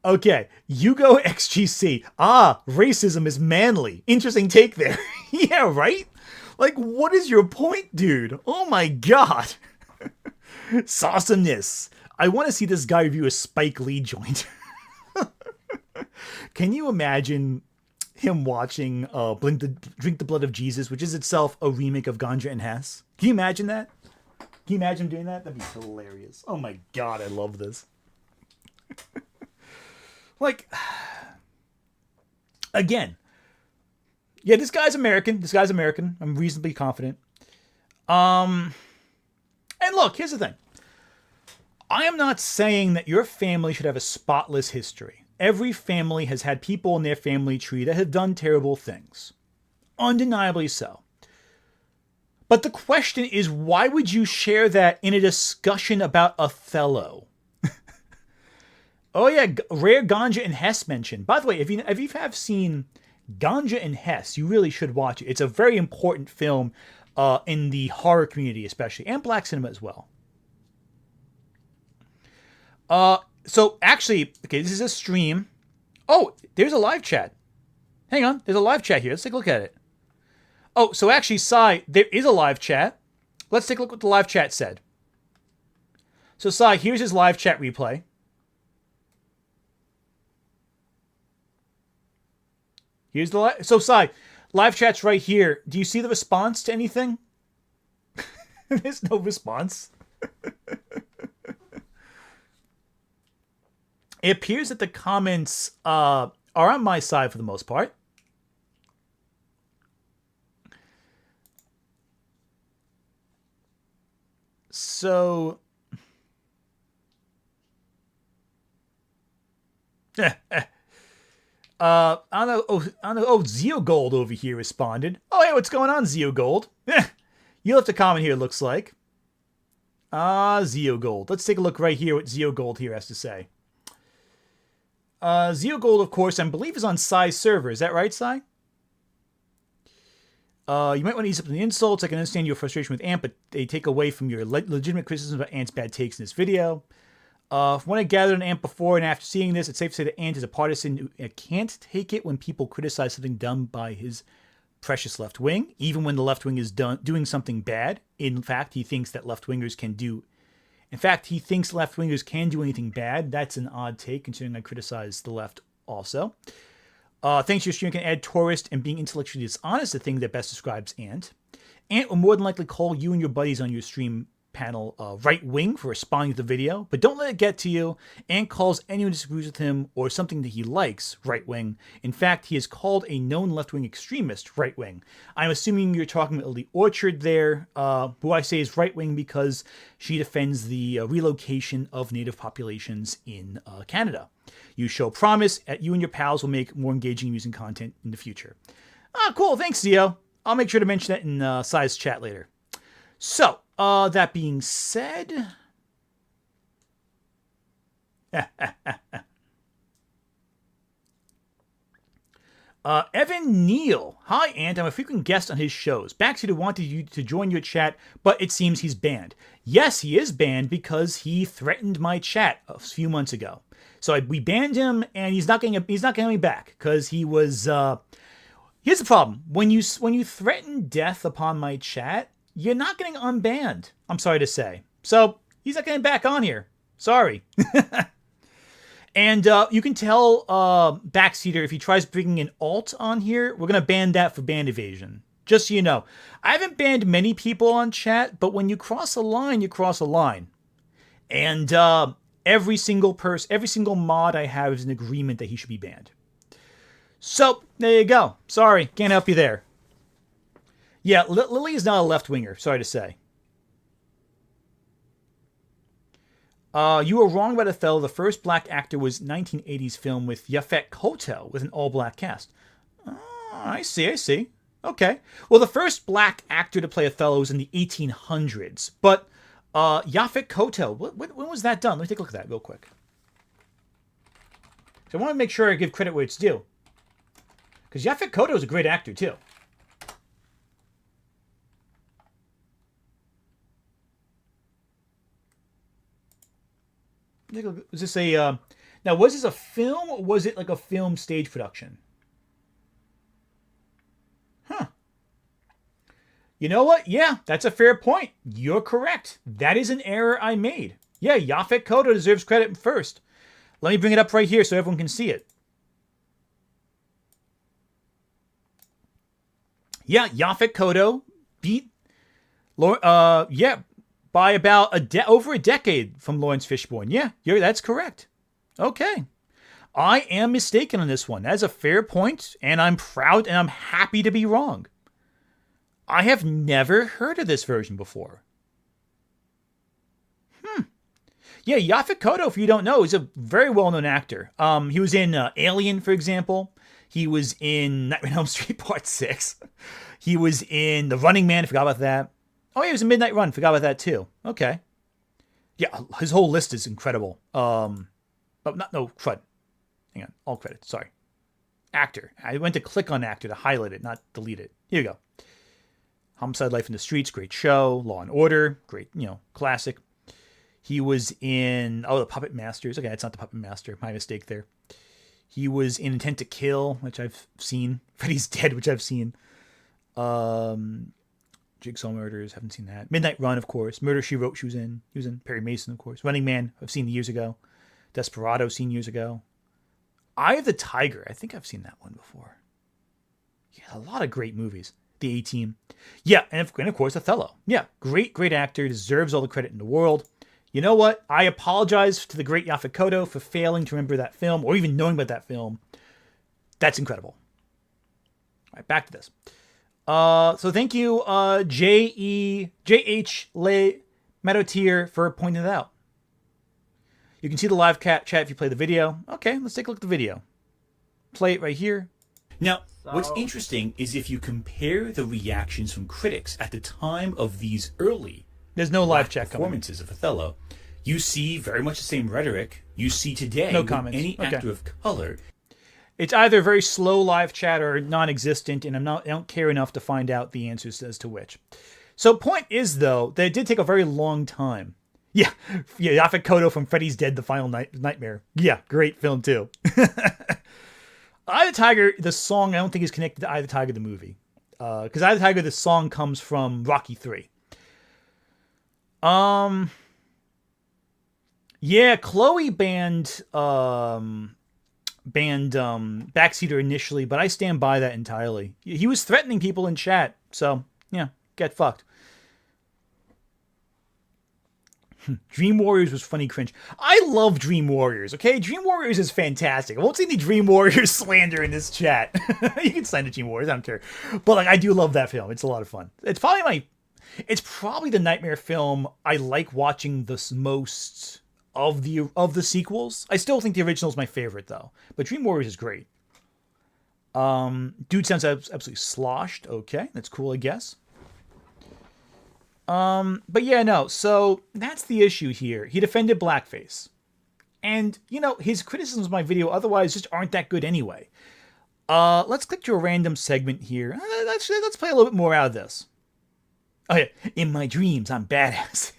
Okay, Yugo XGC. Ah, racism is manly. Interesting take there. Yeah, right? Like, what is your point, dude? Oh my god. Sawesomeness. I want to see this guy review a Spike Lee joint. Can you imagine him watching Drink the Blood of Jesus, which is itself a remake of Ganja and Hess? Can you imagine that? Can you imagine doing that? That'd be hilarious. Oh my god, I love this. Like, again, yeah, this guy's American. I'm reasonably confident. And look, here's the thing. I am not saying that your family should have a spotless history. Every family has had people in their family tree that have done terrible things. Undeniably so. But the question is, why would you share that in a discussion about Othello? Oh yeah, rare Ganja and Hess mention. By the way, if you have seen Ganja and Hess, you really should watch it. It's a very important film in the horror community especially, and black cinema as well. So actually, okay, this is a stream. Oh, there's a live chat. Hang on, there's a live chat here. Let's take a look at it. Oh, so actually, Sai, there is a live chat. Let's take a look what the live chat said. So Sai, here's his live chat replay. Here's the so Sai, live chat's right here. Do you see the response to anything? There's no response. It appears that the comments are on my side for the most part. So I don't know. Oh, Zeo Gold over here responded. Oh, hey, what's going on, Zeo Gold? You left a comment here, it looks like. Zeo Gold. Let's take a look right here what Zeo Gold here has to say. Zeo Gold, of course, I believe is on Sai's server. Is that right, Sai? You might want to ease up the insults. I can understand your frustration with Ant, but they take away from your legitimate criticism about Ant's bad takes in this video. From what I gathered on Ant before and after seeing this, it's safe to say that Ant is a partisan who can't take it when people criticize something done by his precious left wing, even when the left wing is doing something bad. In fact, he thinks that left-wingers can do... In fact, he thinks left-wingers can do anything bad. That's an odd take, considering I criticize the left also. Thanks to your stream, can add tourist and being intellectually dishonest, the thing that best describes Ant. Ant will more than likely call you and your buddies on your stream panel right wing for responding to the video, but don't let it get to you. Ant calls anyone who disagrees with him or something that he likes right wing. In fact, he has called a known left wing extremist right wing. I'm assuming you're talking about Lily Orchard there, who I say is right wing because she defends the relocation of native populations in Canada. You show promise that you and your pals will make more engaging, amusing content in the future. Cool. Thanks, Zio. I'll make sure to mention that in Sai's chat later. So, that being said... Evan Neal. Hi, Ant. I'm a frequent guest on his shows. Backseater wanted you to join your chat, but it seems he's banned. Yes, he is banned because he threatened my chat a few months ago. So we banned him, and he's not getting me back because he was... Here's the problem. When you threaten death upon my chat, you're not getting unbanned, I'm sorry to say. So he's not getting back on here. Sorry. And you can tell Backseater if he tries bringing an alt on here, we're going to ban that for band evasion. Just so you know. I haven't banned many people on chat, but when you cross a line, you cross a line. And every single mod I have is in agreement that he should be banned. So, there you go. Sorry, can't help you there. Yeah, Lily is not a left-winger, sorry to say. You were wrong about Othello. The first black actor was 1980s film with Yaphet Kotto with an all-black cast. I see. Okay. Well, the first black actor to play Othello was in the 1800s. But Yaphet Kotto, when was that done? Let me take a look at that real quick. So I want to make sure I give credit where it's due. Because Yaphet Kotto is a great actor, too. Was this a... now, was this a film, or was it like a film stage production? Huh. You know what? Yeah, that's a fair point. You're correct. That is an error I made. Yeah, Yaphet Kotto deserves credit first. Let me bring it up right here so everyone can see it. Yeah, Yaphet Kotto beat... by about over a decade from Lawrence Fishburne. Yeah, that's correct. Okay. I am mistaken on this one. That's a fair point, and I'm proud and I'm happy to be wrong. I have never heard of this version before. Yeah, Yaphet Kotto, if you don't know, is a very well-known actor. He was in Alien, for example. He was in Nightmare on Elm Street Part 6. He was in The Running Man. I forgot about that. Oh, yeah, he was in Midnight Run. Forgot about that, too. Okay. Yeah, his whole list is incredible. Crud. Hang on. All credit. Sorry. Actor. I went to click on actor to highlight it, not delete it. Here you go. Homicide: Life in the Streets. Great show. Law and Order. Great, classic. He was in... Oh, The Puppet Masters. Okay, it's not The Puppet Master. My mistake there. He was in Intent to Kill, which I've seen. Freddy's Dead, which I've seen. Jigsaw Murders, haven't seen that. Midnight Run, of course. Murder, She Wrote, she was in. He was in Perry Mason, of course. Running Man, I've seen years ago. Desperado, seen years ago. Eye of the Tiger, I think I've seen that one before. a lot of great movies. The A-Team. Yeah, and of course, Othello. Yeah, great actor. Deserves all the credit in the world. You know what? I apologize to the great Yaphet Kotto for failing to remember that film or even knowing about that film. That's incredible. All right, back to this. So thank you, J.H. Le Matotier, for pointing it out. You can see the live chat if you play the video. Okay, let's take a look at the video. Play it right here. Now, what's interesting is if you compare the reactions from critics at the time of these early There's no live chat performances of Othello, you see very much the same rhetoric you see today No with comments. any Okay. actor of color. It's either very slow live chat or non-existent, and I don't care enough to find out the answers as to which. So point is, though, that it did take a very long time. Yeah, Yaphet Kotto from Freddy's Dead, The Final Nightmare. Yeah, great film, too. Eye of the Tiger, the song, I don't think is connected to Eye of the Tiger, the movie. Because Eye of the Tiger, the song comes from Rocky 3. Yeah, Chloe banned Backseater initially, but I stand by that entirely. He was threatening people in chat, so yeah, get fucked. Dream Warriors was funny cringe. I love Dream Warriors, okay? Dream Warriors is fantastic. I won't see any Dream Warriors slander in this chat. You can slander Dream Warriors, I don't care. But like, I do love that film. It's a lot of fun. It's probably the Nightmare film I like watching the most of the sequels. I still think the original is my favorite though. But Dream Warriors is great. Dude sounds absolutely sloshed. Okay, that's cool, I guess. But yeah, no, so that's the issue here. He defended blackface. And, you know, his criticisms of my video otherwise just aren't that good anyway. Let's click to a random segment here. Let's play a little bit more out of this. Oh yeah, in my dreams, I'm badass.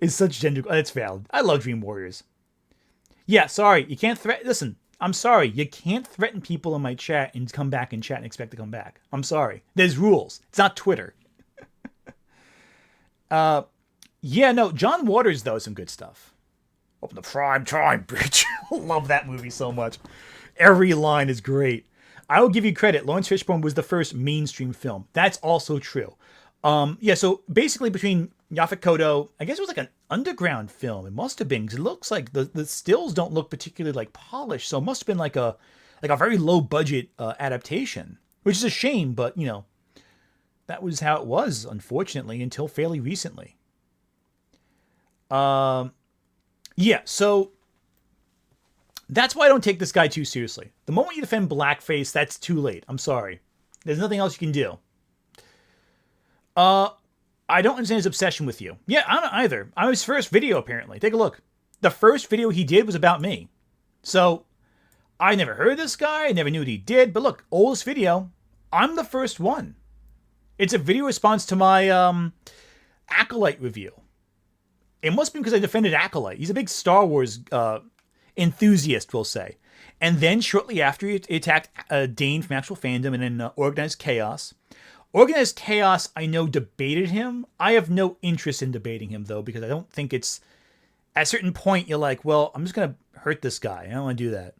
is such gender... That's valid. I love Dream Warriors. Yeah, sorry, you can't threaten... Listen, I'm sorry, you can't threaten people in my chat and come back and chat and expect to come back. I'm sorry. There's rules. It's not Twitter. Yeah, no, John Waters, though, is some good stuff. Open the prime time, bitch. Love that movie so much. Every line is great. I will give you credit. Lawrence Fishburne was the first mainstream film. That's also true. Yeah, so basically between Yaphet Kotto, I guess it was like an underground film. It must have been, because it looks like the stills don't look particularly like polished, so it must have been like a very low budget adaptation, which is a shame, but you know, that was how it was, unfortunately, until fairly recently. Yeah, so that's why I don't take this guy too seriously. The moment you defend blackface, that's too late. I'm sorry. There's nothing else you can do. I don't understand his obsession with you. Yeah, I don't either. I'm his first video, apparently. Take a look. The first video he did was about me. So, I never heard of this guy. I never knew what he did. But look, oldest video. I'm the first one. It's a video response to my Acolyte review. It must be because I defended Acolyte. He's a big Star Wars enthusiast, we'll say. And then shortly after, he attacked Dane from Actual Fandom and then Organized Chaos. Organized Chaos, I know, debated him. I have no interest in debating him, though, because I don't think it's... At a certain point, you're like, well, I'm just going to hurt this guy. I don't want to do that.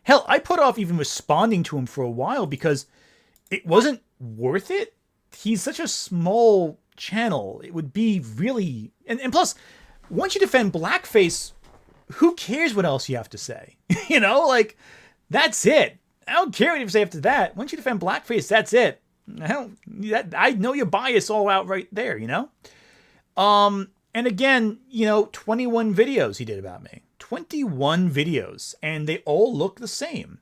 Hell, I put off even responding to him for a while because it wasn't worth it. He's such a small channel. It would be really... And plus, once you defend blackface, who cares what else you have to say? You know, like, that's it. I don't care what you say after that. Once you defend blackface, that's it. I know your bias all out right there, you know? And again, you know, 21 videos he did about me. 21 videos, and they all look the same.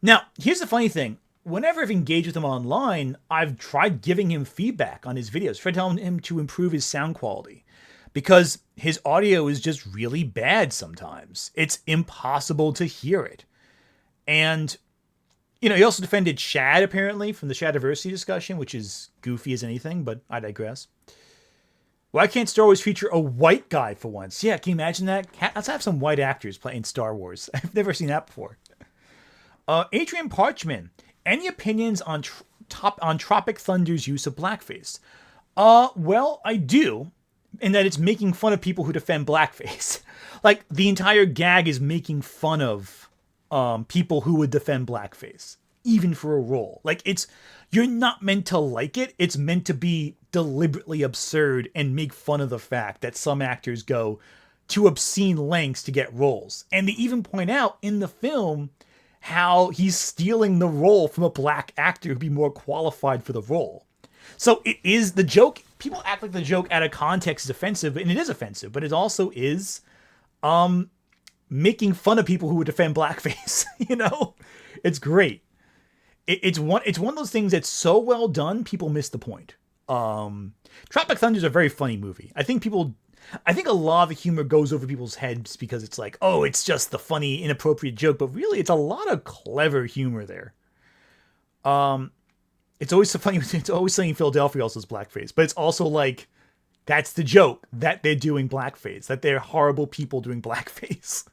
Now, here's the funny thing. Whenever I've engaged with him online, I've tried giving him feedback on his videos, tried telling him to improve his sound quality, because his audio is just really bad sometimes. It's impossible to hear it. And you know, he also defended Shad, apparently, from the Shadiversity discussion, which is goofy as anything, but I digress. Why can't Star Wars feature a white guy for once? Yeah, can you imagine that? Let's have some white actors playing Star Wars. I've never seen that before. Adrian Parchman, any opinions on Tropic Thunder's use of blackface? Well, I do, in that it's making fun of people who defend blackface. Like, the entire gag is making fun of people who would defend blackface. even for a role. Like, you're not meant to like it. It's meant to be deliberately absurd and make fun of the fact that some actors go to obscene lengths to get roles. And they even point out in the film how he's stealing the role from a black actor who'd be more qualified for the role. So it is the joke. People act like the joke out of context is offensive, and it is offensive, but it also is making fun of people who would defend blackface. You know, it's great. It's one of those things that's so well done, people miss the point. Tropic Thunder is a very funny movie. I think a lot of the humor goes over people's heads because it's like, oh, it's just the funny, inappropriate joke, but really it's a lot of clever humor there. It's always so funny. It's always Sunny in Philadelphia also is blackface, but it's also like, that's the joke, that they're doing blackface, that they're horrible people doing blackface.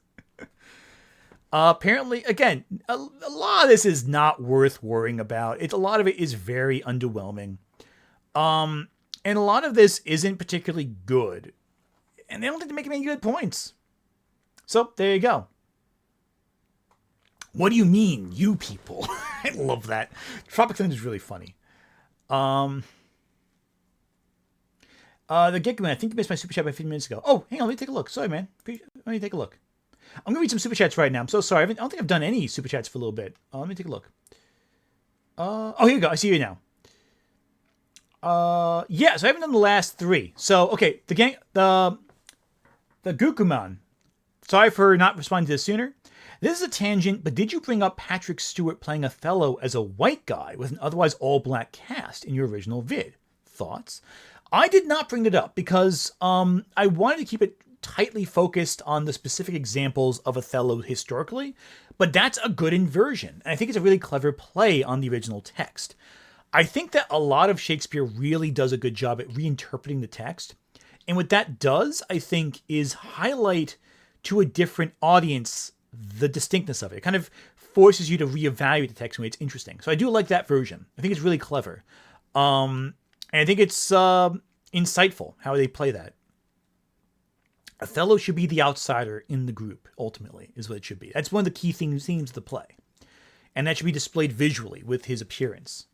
Apparently, again, a lot of this is not worth worrying about. A lot of it is very underwhelming. And a lot of this isn't particularly good. And they don't think they're making any good points. So, there you go. What do you mean, you people? I love that. Tropic Thunder is really funny. The Gekko Man, I think you missed my super chat by 15 minutes ago. Oh, hang on, let me take a look. Sorry, man. Let me take a look. I'm going to read some super chats right now. I'm so sorry. I don't think I've done any super chats for a little bit. Let me take a look. Oh, here you go. I see you now. Yeah, so I haven't done the last three. So, okay, the Gukuman. Sorry for not responding to this sooner. This is a tangent, but did you bring up Patrick Stewart playing Othello as a white guy with an otherwise all-black cast in your original vid? Thoughts? I did not bring it up because I wanted to keep it tightly focused on the specific examples of Othello historically, but that's a good inversion. And I think it's a really clever play on the original text. I think that a lot of Shakespeare really does a good job at reinterpreting the text. And what that does, I think, is highlight to a different audience the distinctness of it. It kind of forces you to reevaluate the text in a way it's interesting. So I do like that version. I think it's really clever. And I think it's insightful how they play that. Othello should be the outsider in the group, ultimately, is what it should be. That's one of the key themes of the play. And that should be displayed visually with his appearance.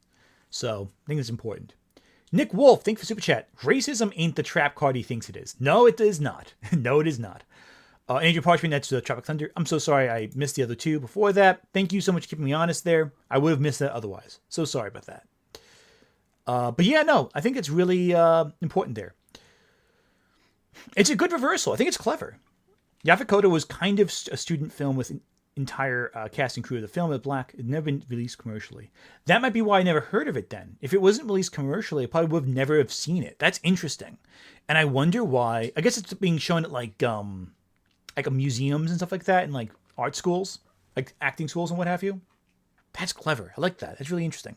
So, I think it's important. Nick Wolf, thank you for Super Chat. Racism ain't the trap card he thinks it is. No, it is not. No, it is not. Andrew Parchment, that's Tropic Thunder. I'm so sorry I missed the other two before that. Thank you so much for keeping me honest there. I would have missed that otherwise. So sorry about that. But yeah, no, I think it's really important there. It's a good reversal. I think it's clever. Yaphet Kotto was kind of a student film with an entire cast and crew of the film with black. It had never been released commercially. That might be why I never heard of it then. If it wasn't released commercially, I probably would have never have seen it. That's interesting. And I wonder why. I guess it's being shown at like museums and stuff like that, and like art schools, like acting schools and what have you. That's clever. I like that. That's really interesting.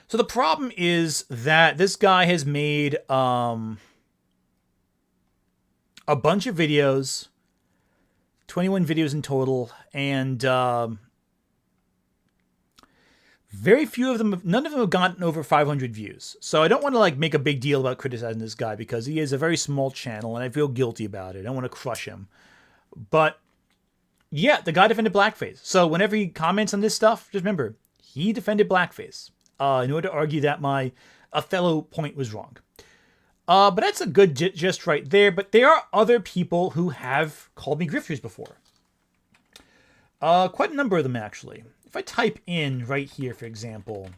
So the problem is that this guy has made a bunch of videos, 21 videos in total, and very few of them, none of them have gotten over 500 views. So I don't want to like make a big deal about criticizing this guy because he is a very small channel and I feel guilty about it. I don't want to crush him. But yeah, the guy defended blackface. So whenever he comments on this stuff, just remember, he defended blackface in order to argue that my Othello point was wrong. But that's a good gist right there. But there are other people who have called me grifters before. Quite a number of them, actually. If I type in right here, for example,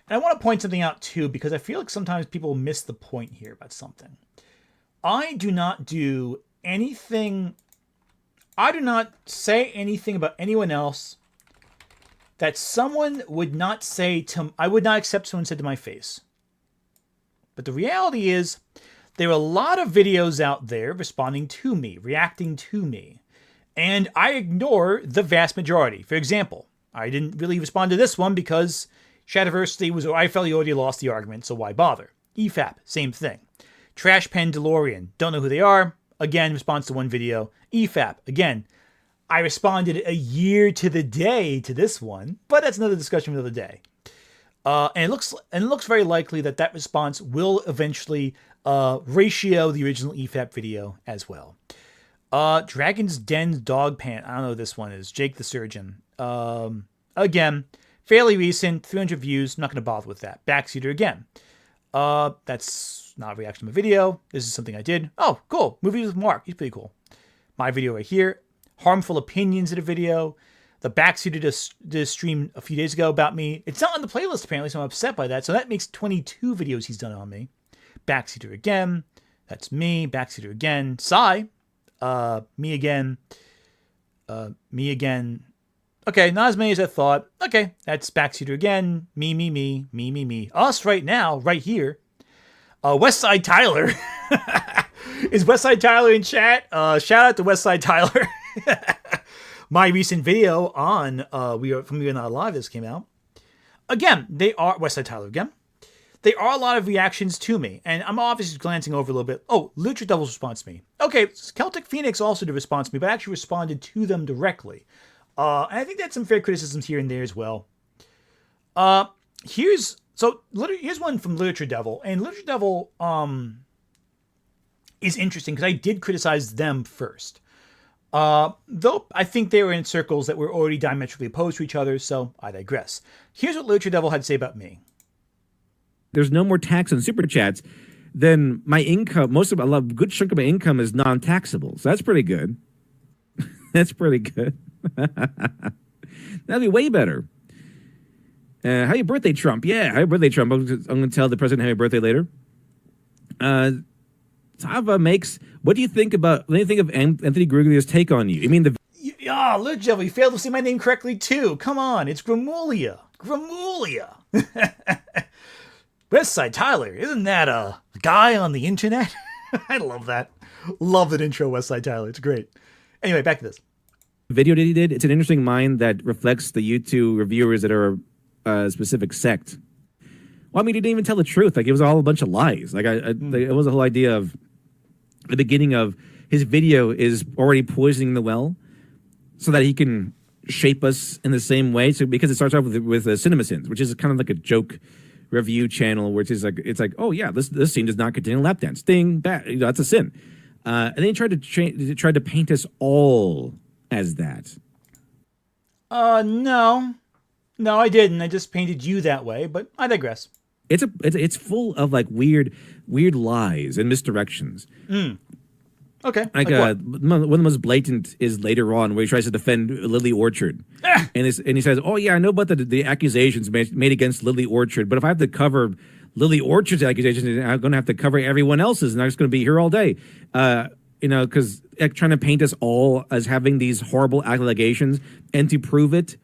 and I want to point something out too, because I feel like sometimes people miss the point here about something. I do not do anything. I do not say anything about anyone else that someone would not say to. I would not accept someone said to my face. But the reality is, there are a lot of videos out there responding to me, reacting to me. And I ignore the vast majority. For example, I didn't really respond to this one because Shadiversity was, I felt he already lost the argument, so why bother? EFAP, same thing. Trash Pen DeLorean, don't know who they are. Again, response to one video. EFAP, again, I responded a year to the day to this one, but that's another discussion for another day. And it looks very likely that that response will eventually ratio the original EFAP video as well. Dragon's Den Dog Pant. I don't know what this one is. Jake the Surgeon. Again, fairly recent, 300 views. Not going to bother with that. Backseater again. That's not a reaction to my video. This is something I did. Oh, cool. Movies with Mark. He's pretty cool. My video right here. Harmful opinions in a video. The Backseater did a stream a few days ago about me. It's not on the playlist apparently, so I'm upset by that. So that makes 22 videos he's done on me. Backseater again. That's me. Backseater again. Psy. Me again. Me again. Okay, not as many as I thought. Okay, that's Backseater again. Me. Us right now, right here. Westside Tyler. Is Westside Tyler in chat? Shout out to Westside Tyler. My recent video on We Are Not Alive this came out. Again, they are Westside Tyler again. There are a lot of reactions to me, and I'm obviously glancing over a little bit. Oh, Literature Devils responds to me. Okay, Celtic Phoenix also did respond to me, but I actually responded to them directly. And I think that's some fair criticisms here and there as well. Here's one from Literature Devil, and Literature Devil is interesting because I did criticize them first. Though I think they were in circles that were already diametrically opposed to each other, so I digress. Here's what Literature Devil had to say about me. There's no more tax on super chats, then my income, a good chunk of my income is non-taxable. So that's pretty good. That's pretty good. That'd be way better. Happy birthday, Trump. Yeah, happy birthday, Trump. I'm going to tell the president happy birthday later. Tava makes, what do you think of Anthony Gruglia's take on you? You mean the... Yeah, Literature Devil, you failed to say my name correctly too. Come on, it's Gramulia. Gramulia. Westside Tyler, isn't that a guy on the internet? I love that. Love that intro, Westside Tyler. It's great. Anyway, back to this. Video that he did, it's an interesting mind that reflects the YouTube reviewers that are a specific sect. Well, I mean, he didn't even tell the truth. Like, it was all a bunch of lies. Like, it was the whole idea of the beginning of his video is already poisoning the well so that he can shape us in the same way. So, because it starts off with CinemaSins, which is kind of like a joke review channel, which is like, it's like, oh yeah, this scene does not contain a lap dance. Ding, bad, that's a sin. And then he tried to paint us all as that. No, I didn't. I just painted you that way, but I digress. It's full of like weird lies and misdirections. Okay. Like one of the most blatant is later on where he tries to defend Lily Orchard, and he says, "Oh yeah, I know about the accusations made against Lily Orchard, but if I have to cover Lily Orchard's accusations, I'm going to have to cover everyone else's, and I'm just going to be here all day." Because trying to paint us all as having these horrible allegations, and to prove it,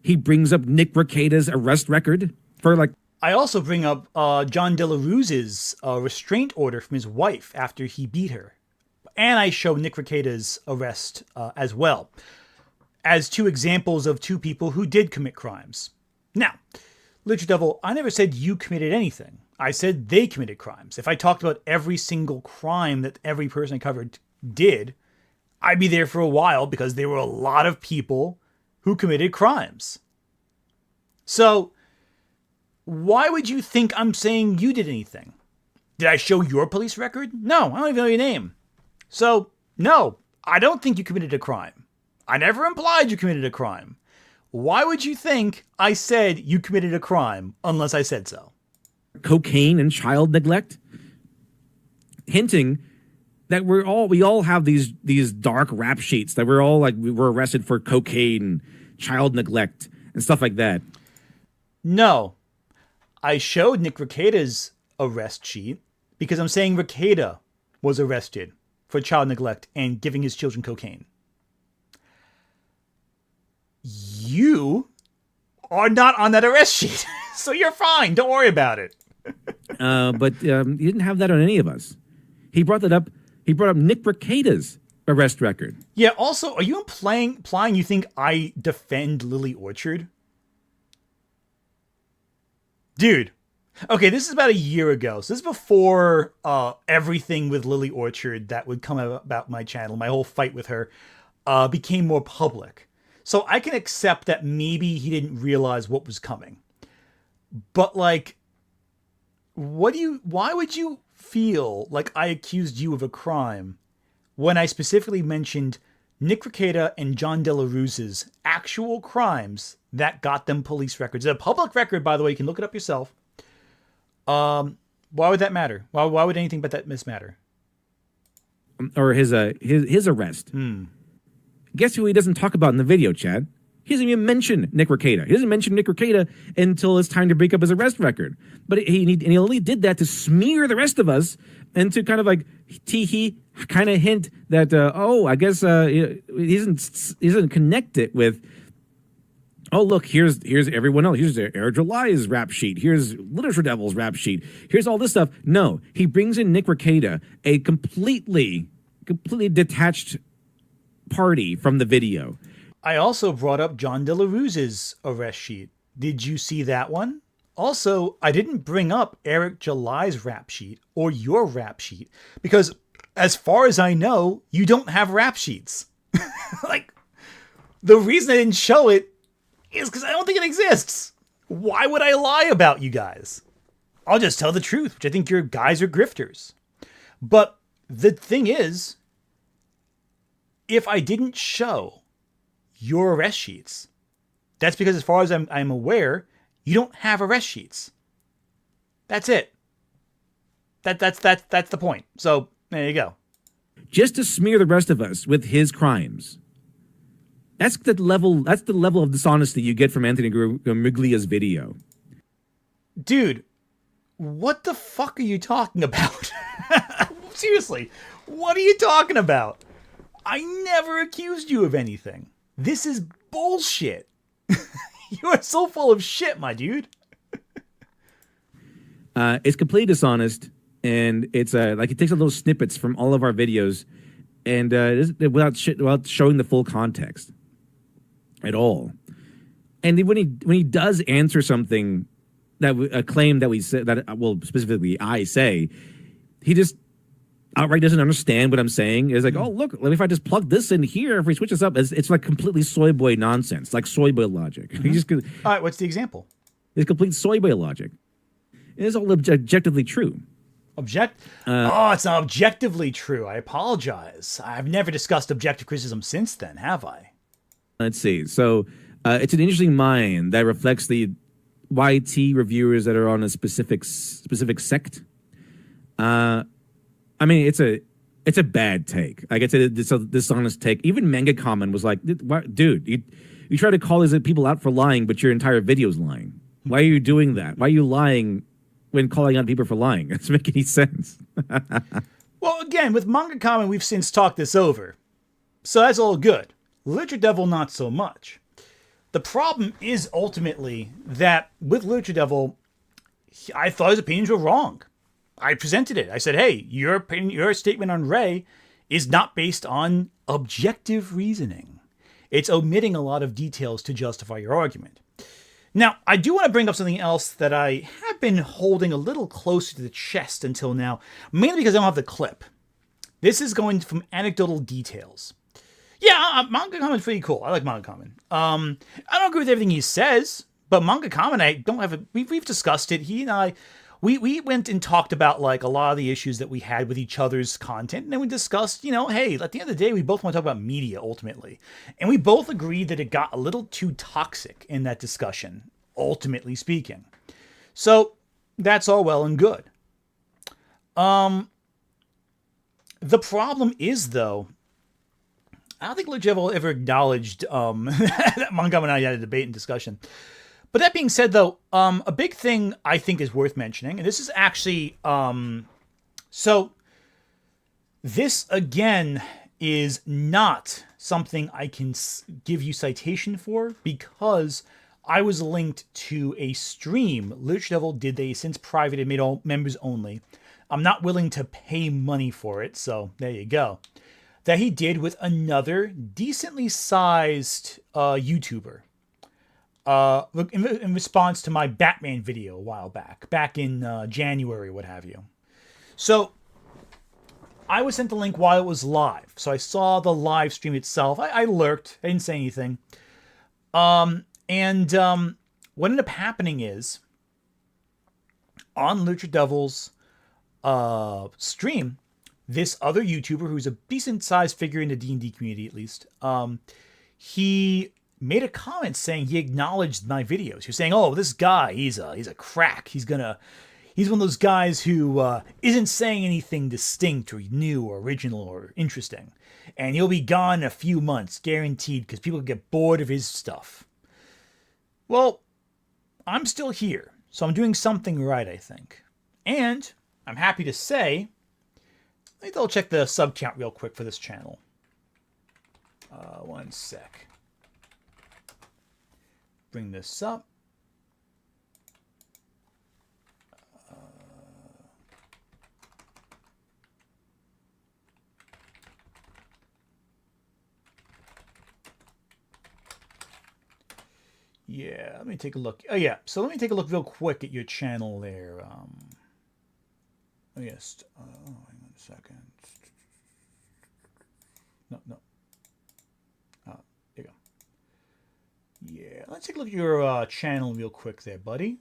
he brings up Nick Recada's arrest record for like. I also bring up John De La Ruse's restraint order from his wife after he beat her. And I show Nick Recada's arrest as well, as two examples of two people who did commit crimes. Now, Literature Devil, I never said you committed anything. I said they committed crimes. If I talked about every single crime that every person I covered did, I'd be there for a while because there were a lot of people who committed crimes. So, why would you think I'm saying you did anything? Did I show your police record? No, I don't even know your name. So, no, I don't think you committed a crime. I never implied you committed a crime. Why would you think I said you committed a crime unless I said so? Cocaine and child neglect? Hinting that we all have these dark rap sheets that we're all like, we were arrested for cocaine, child neglect, and stuff like that. No. I showed Nick Recada's arrest sheet because I'm saying Recaida was arrested for child neglect and giving his children cocaine. You are not on that arrest sheet, so you're fine. Don't worry about it. But he didn't have that on any of us. He brought that up. He brought up Nick Recada's arrest record. Yeah, also, are you implying you think I defend Lily Orchard? Dude. Okay, this is about a year ago. So this is before everything with Lily Orchard that would come about my channel, my whole fight with her, became more public. So I can accept that maybe he didn't realize what was coming. But like, why would you feel like I accused you of a crime when I specifically mentioned Nick Rekieta and John De La Rusa's actual crimes that got them police records. It's a public record, by the way. You can look it up yourself. Why would that matter? Why would anything but that matter? Or his arrest. Guess who he doesn't talk about in the video, Chad? He doesn't even mention Nick Rekieta. He doesn't mention Nick Rekieta until it's time to break up his arrest record. But he only did that to smear the rest of us and to kind of like kind of hint that I guess he doesn't connect it with. Oh, look, here's everyone else. Here's Air July's rap sheet. Here's Literature Devil's rap sheet. Here's all this stuff. No, he brings in Nick Rekieta, a completely detached party from the video. I also brought up John De La Rusa's arrest sheet. Did you see that one? Also, I didn't bring up Eric July's rap sheet or your rap sheet because, as far as I know, you don't have rap sheets. Like, the reason I didn't show it is because I don't think it exists. Why would I lie about you guys? I'll just tell the truth, which I think your guys are grifters. But the thing is, if I didn't show your arrest sheets, that's because as far as I'm aware, you don't have arrest sheets. That's it. That's the point. So there you go. Just to smear the rest of us with his crimes. That's the level of dishonesty you get from Anthony Miglia's video. Dude, what the fuck are you talking about? Seriously, what are you talking about? I never accused you of anything. This is bullshit. You are so full of shit, my dude. It's completely dishonest, and it's like it takes a little snippets from all of our videos, and without showing the full context at all. And when he does answer something that a claim that we said that specifically I say, he just outright doesn't understand what I'm saying. It's like, oh look, if I just plug this in here, if we switch this up, it's like completely soy boy nonsense, like soy boy logic. Mm-hmm. All right, what's the example? It's complete soy boy logic. It is all objectively true. It's not objectively true. I apologize. I've never discussed objective criticism since then, have I? Let's see. So it's an interesting mind that reflects the YT reviewers that are on a specific sect. I mean, it's a bad take. Like it's a dishonest take. Even Manga Common was like, dude, you try to call these people out for lying, but your entire video's lying. Why are you doing that? Why are you lying when calling out people for lying? It doesn't make any sense. Well, again, with Manga Common, we've since talked this over. So that's all good. Literature Devil, not so much. The problem is ultimately that with Literature Devil, I thought his opinions were wrong. I presented it. I said, hey, your statement on Ray is not based on objective reasoning. It's omitting a lot of details to justify your argument. Now, I do want to bring up something else that I have been holding a little closer to the chest until now, mainly because I don't have the clip. This is going from anecdotal details. Yeah, Manga Common's pretty cool. I like Manga Common. I don't agree with everything he says, but Manga Common, I don't have a... We've discussed it. He and I... We went and talked about like a lot of the issues that we had with each other's content, and then we discussed, hey, at the end of the day, we both want to talk about media ultimately. And we both agreed that it got a little too toxic in that discussion, ultimately speaking. So that's all well and good. The problem is, though, I don't think Lejevo ever acknowledged that Montgomery and I had a debate and discussion. But that being said, though, a big thing I think is worth mentioning, and this is actually, so this again is not something I can give you citation for because I was linked to a stream Literature Devil did. They since private and made all members only. I'm not willing to pay money for it, so there you go. That he did with another decently sized YouTuber. In response to my Batman video a while back in January, what have you. So I was sent the link while it was live. So I saw the live stream itself. I lurked. I didn't say anything. What ended up happening is on Literature Devil's stream, this other YouTuber who's a decent-sized figure in the D&D community, at least, he made a comment saying he acknowledged my videos. He was saying, "Oh, this guy, he's a crack. He's one of those guys who isn't saying anything distinct or new or original or interesting, and he'll be gone in a few months, guaranteed, because people get bored of his stuff." Well, I'm still here, so I'm doing something right, I think. And I'm happy to say, let me double check the sub count real quick for this channel. One sec. Bring this up. Yeah, let me take a look. Oh, yeah. So let me take a look real quick at your channel there. Yes. Hang on a second. No. There you go. Yeah, let's take a look at your channel real quick there, buddy.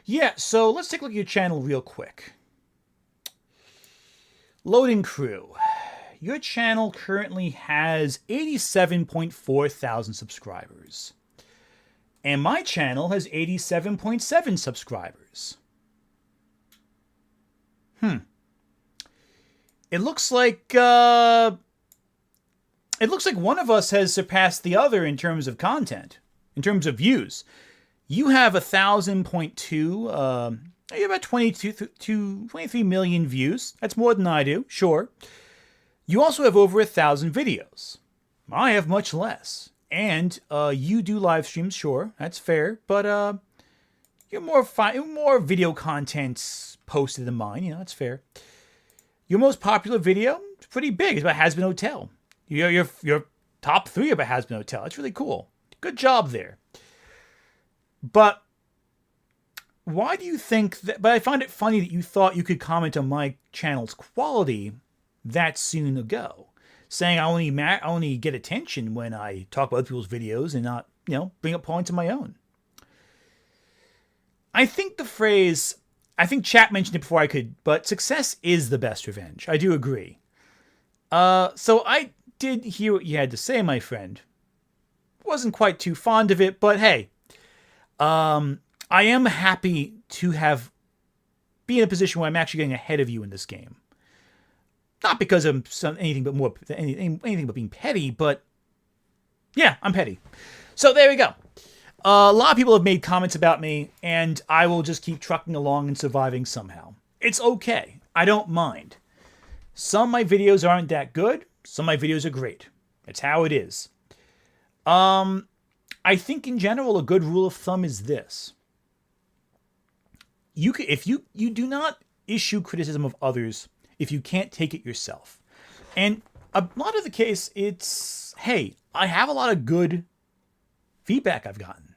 Yeah, so let's take a look at your channel real quick. Loading Crew. Your channel currently has 87.4 thousand subscribers. And my channel has 87.7 subscribers. It looks like one of us has surpassed the other in terms of content, in terms of views. You have 1,000.2, you have about 23 million views. That's more than I do, sure. You also have over 1,000 videos. I have much less. And you do live streams, sure, that's fair, but you're more video content posted than mine, that's fair. Your most popular video is pretty big. It's about Has Been Hotel. Your top 3 about Has Been Hotel. That's really cool. Good job there. But why do you think that? But I find it funny that you thought you could comment on my channel's quality that soon ago, saying I only get attention when I talk about other people's videos and not, bring up points of my own. I think chat mentioned it before I could, but success is the best revenge. I do agree. So I did hear what you had to say, my friend. Wasn't quite too fond of it, but hey, I am happy to be in a position where I'm actually getting ahead of you in this game. Not because of anything but being petty, but yeah, I'm petty. So there we go. A lot of people have made comments about me, and I will just keep trucking along and surviving somehow. It's okay. I don't mind. Some of my videos aren't that good. Some of my videos are great. It's how it is. I think in general, a good rule of thumb is this. If you do not issue criticism of others if you can't take it yourself. And a lot of the case, it's, hey, I have a lot of good feedback I've gotten.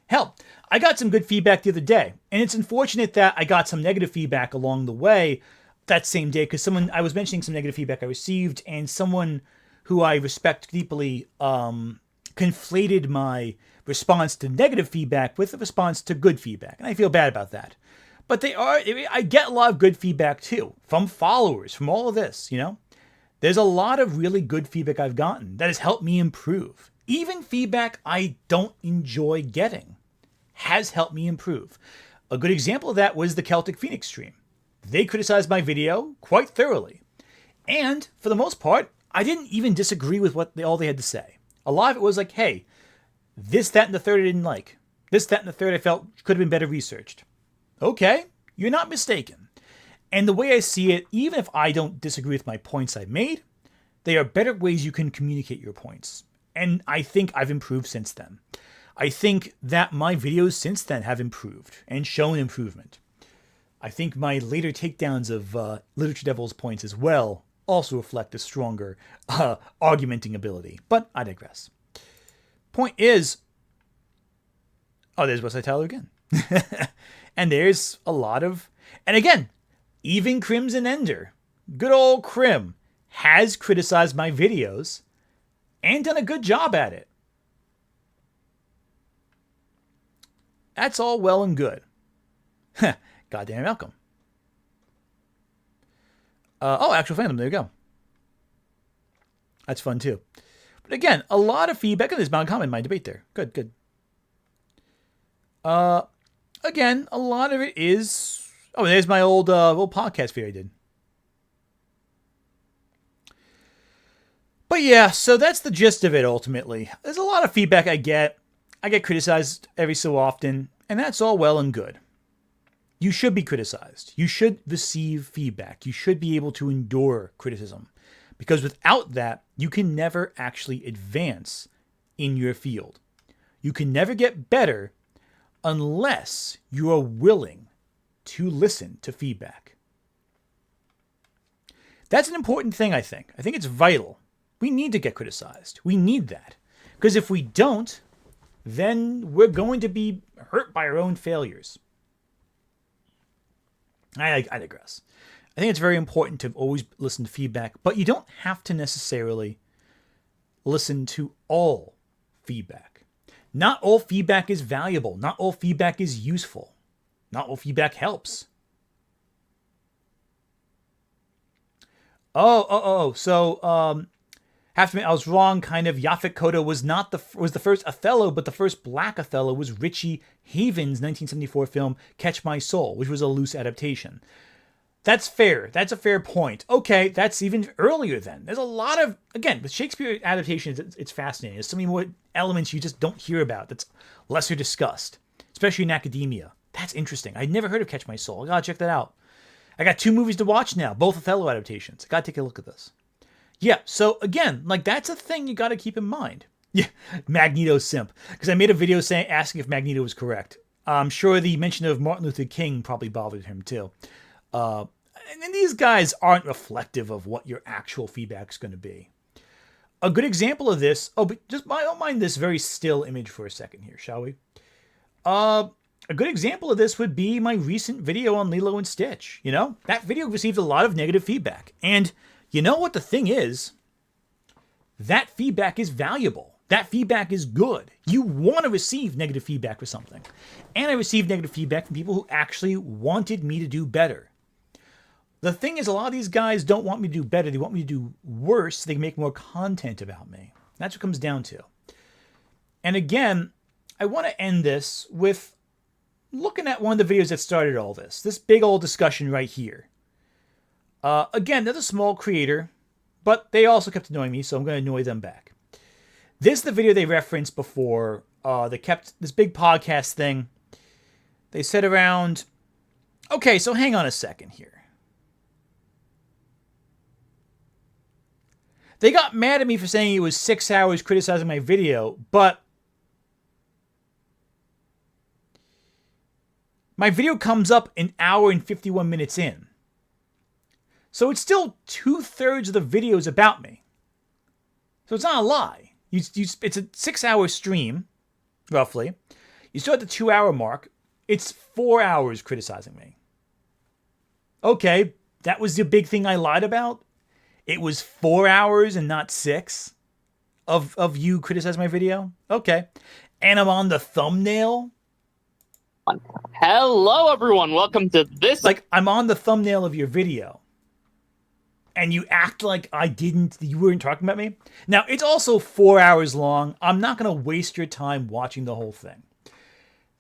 Hell, I got some good feedback the other day, and it's unfortunate that I got some negative feedback along the way that same day, because I was mentioning some negative feedback I received, and someone who I respect deeply conflated my response to negative feedback with a response to good feedback, and I feel bad about that. But I get a lot of good feedback too, from followers, from all of this, There's a lot of really good feedback I've gotten that has helped me improve. Even feedback I don't enjoy getting has helped me improve. A good example of that was the Celtic Phoenix stream. They criticized my video quite thoroughly. And for the most part, I didn't even disagree with all they had to say. A lot of it was like, hey, this, that, and the third I didn't like. This, that, and the third I felt could have been better researched. Okay, you're not mistaken. And the way I see it, even if I don't disagree with my points I've made, they are better ways you can communicate your points. And I think I've improved since then. I think that my videos since then have improved and shown improvement. I think my later takedowns of Literature Devil's points as well also reflect a stronger argumenting ability. But I digress. Point is, there's Wesley Tyler again. And there's a lot of, and again, even Crimson Ender, good old Crim, has criticized my videos and done a good job at it. That's all well and good. Goddamn Malcolm. Oh, actual fandom. There you go. That's fun too. But again, a lot of feedback. And there's Mount Common, my debate there. Good, good. Again, a lot of it is... Oh, there's my old podcast video I did. But yeah, so that's the gist of it ultimately. There's a lot of feedback I get. I get criticized every so often, and that's all well and good. You should be criticized. You should receive feedback. You should be able to endure criticism. Because without that, you can never actually advance in your field. You can never get better unless you are willing to listen to feedback. That's an important thing, I think. I think it's vital. We need to get criticized. We need that. Because if we don't, then we're going to be hurt by our own failures. I digress. I think it's very important to always listen to feedback, but you don't have to necessarily listen to all feedback. Not all feedback is valuable. Not all feedback is useful. Not all feedback helps. So, have to admit, I was wrong. Kind of, Yaphet Kotto was the first Othello, but the first black Othello was Richie Haven's 1974 film Catch My Soul, which was a loose adaptation. That's fair. That's a fair point. Okay, that's even earlier then. There's a lot of, again, with Shakespeare adaptations, it's fascinating. There's so many more elements you just don't hear about that's lesser discussed, especially in academia. That's interesting. I'd never heard of Catch My Soul. I gotta check that out. I got 2 movies to watch now, both Othello adaptations. I gotta take a look at this. Yeah, so again, like that's a thing you gotta keep in mind. Yeah, Magneto simp. Because I made a video asking if Magneto was correct. I'm sure the mention of Martin Luther King probably bothered him too. And these guys aren't reflective of what your actual feedback is going to be. A good example of this, but don't mind this very still image for a second here, shall we? A good example of this would be my recent video on Lilo and Stitch. You know, that video received a lot of negative feedback. And you know what the thing is? That feedback is valuable. That feedback is good. You want to receive negative feedback for something. And I received negative feedback from people who actually wanted me to do better. The thing is, a lot of these guys don't want me to do better. They want me to do worse so they can make more content about me. That's what it comes down to. And again, I want to end this with looking at one of the videos that started all this. This big old discussion right here. Again, they're a small creator, but they also kept annoying me, so I'm going to annoy them back. This is the video they referenced before. They kept this big podcast thing. They said around... Okay, so hang on a second here. They got mad at me for saying it was 6 hours criticizing my video, but my video comes up an hour and 51 minutes in. So it's still 2/3 of the video is about me. So it's not a lie. It's a 6-hour stream, roughly. You still at the 2-hour mark. It's 4 hours criticizing me. Okay, that was the big thing I lied about. It was 4 hours and not 6 of you criticizing my video. Okay. And I'm on the thumbnail. Hello, everyone. Welcome to this. Like, I'm on the thumbnail of your video. And you act like you weren't talking about me. Now, it's also 4 hours long. I'm not going to waste your time watching the whole thing.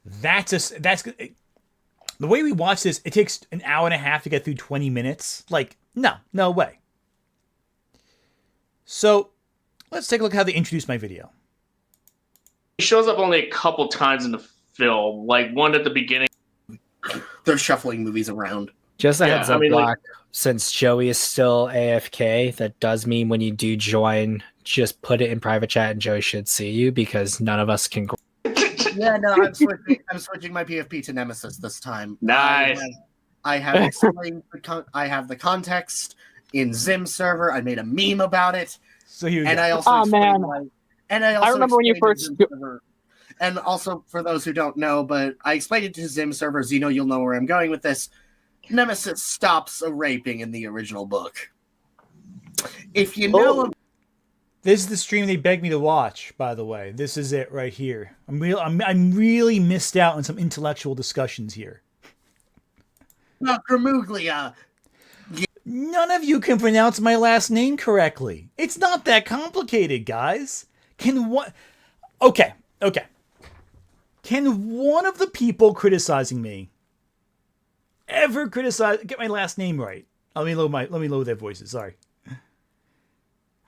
The way we watch this, it takes an hour and a half to get through 20 minutes. Like, no way. So, let's take a look at how they introduced my video. He shows up only a couple times in the film, like one at the beginning. They're shuffling movies around. Just a heads up, like, Block. Since Joey is still AFK, that does mean when you do join, just put it in private chat and Joey should see you because none of us can. Yeah, no, I'm switching my PFP to Nemesis this time. Nice. I have explained. I have the context in Zim server. I made a meme about it. So here, and I also I remember when you first. And also, for those who don't know, but I explained it to Zim servers. You'll know where I'm going with this. Nemesis stops a raping in the original book. If you know, this is the stream they begged me to watch. By the way, this is it right here. I'm really missed out on some intellectual discussions here. Dr. Muglia. None of you can pronounce my last name correctly. It's not that complicated, guys. Can one... Okay. Can one of the people criticizing me ever get my last name right? Let me lower their voices. Sorry.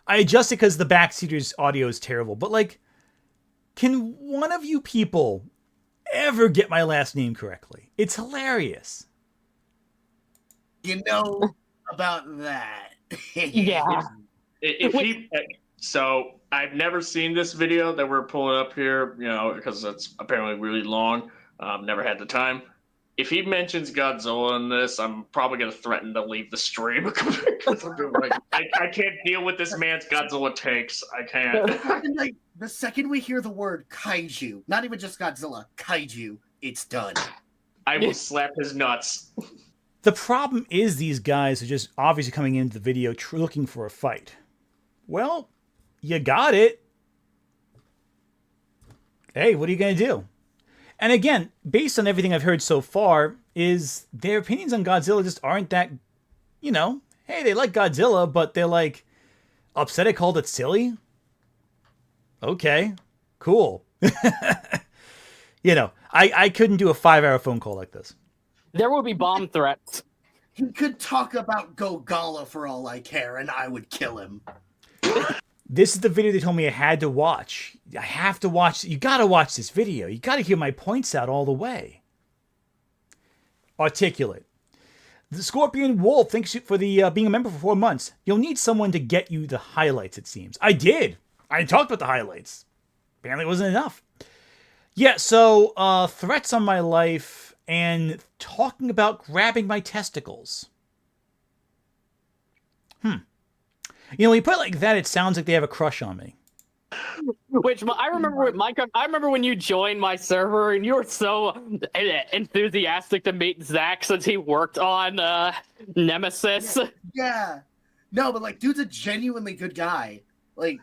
I adjusted because the backseaters audio is terrible. But like, can one of you people ever get my last name correctly? It's hilarious. You know about that. Yeah. So I've never seen this video that we're pulling up here, because it's apparently really long. Never had the time. If he mentions Godzilla in this, I'm probably going to threaten to leave the stream. I can't deal with this man's Godzilla takes. I can't. The second we hear the word kaiju, not even just Godzilla, kaiju, it's done. I will slap his nuts. The problem is these guys are just obviously coming into the video looking for a fight. Well, you got it. Hey, what are you going to do? And again, based on everything I've heard so far, is their opinions on Godzilla just aren't that, hey, they like Godzilla, but they're like upset I called it silly. Okay, cool. I couldn't do a 5-hour phone call like this. There will be bomb threats. He could talk about Gogala for all I care, and I would kill him. This is the video they told me I had to watch. I have to watch. You got to watch this video. You got to hear my points out all the way. Articulate. The Scorpion Wolf, thanks for the being a member for 4 months. You'll need someone to get you the highlights, it seems. I did. I talked about the highlights. Apparently it wasn't enough. Yeah, so threats on my life and talking about grabbing my testicles. When you put it like that, it sounds like they have a crush on me. Which I remember when you joined my server and you were so enthusiastic to meet Zach since he worked on Nemesis. Yeah. No, but dude's a genuinely good guy. I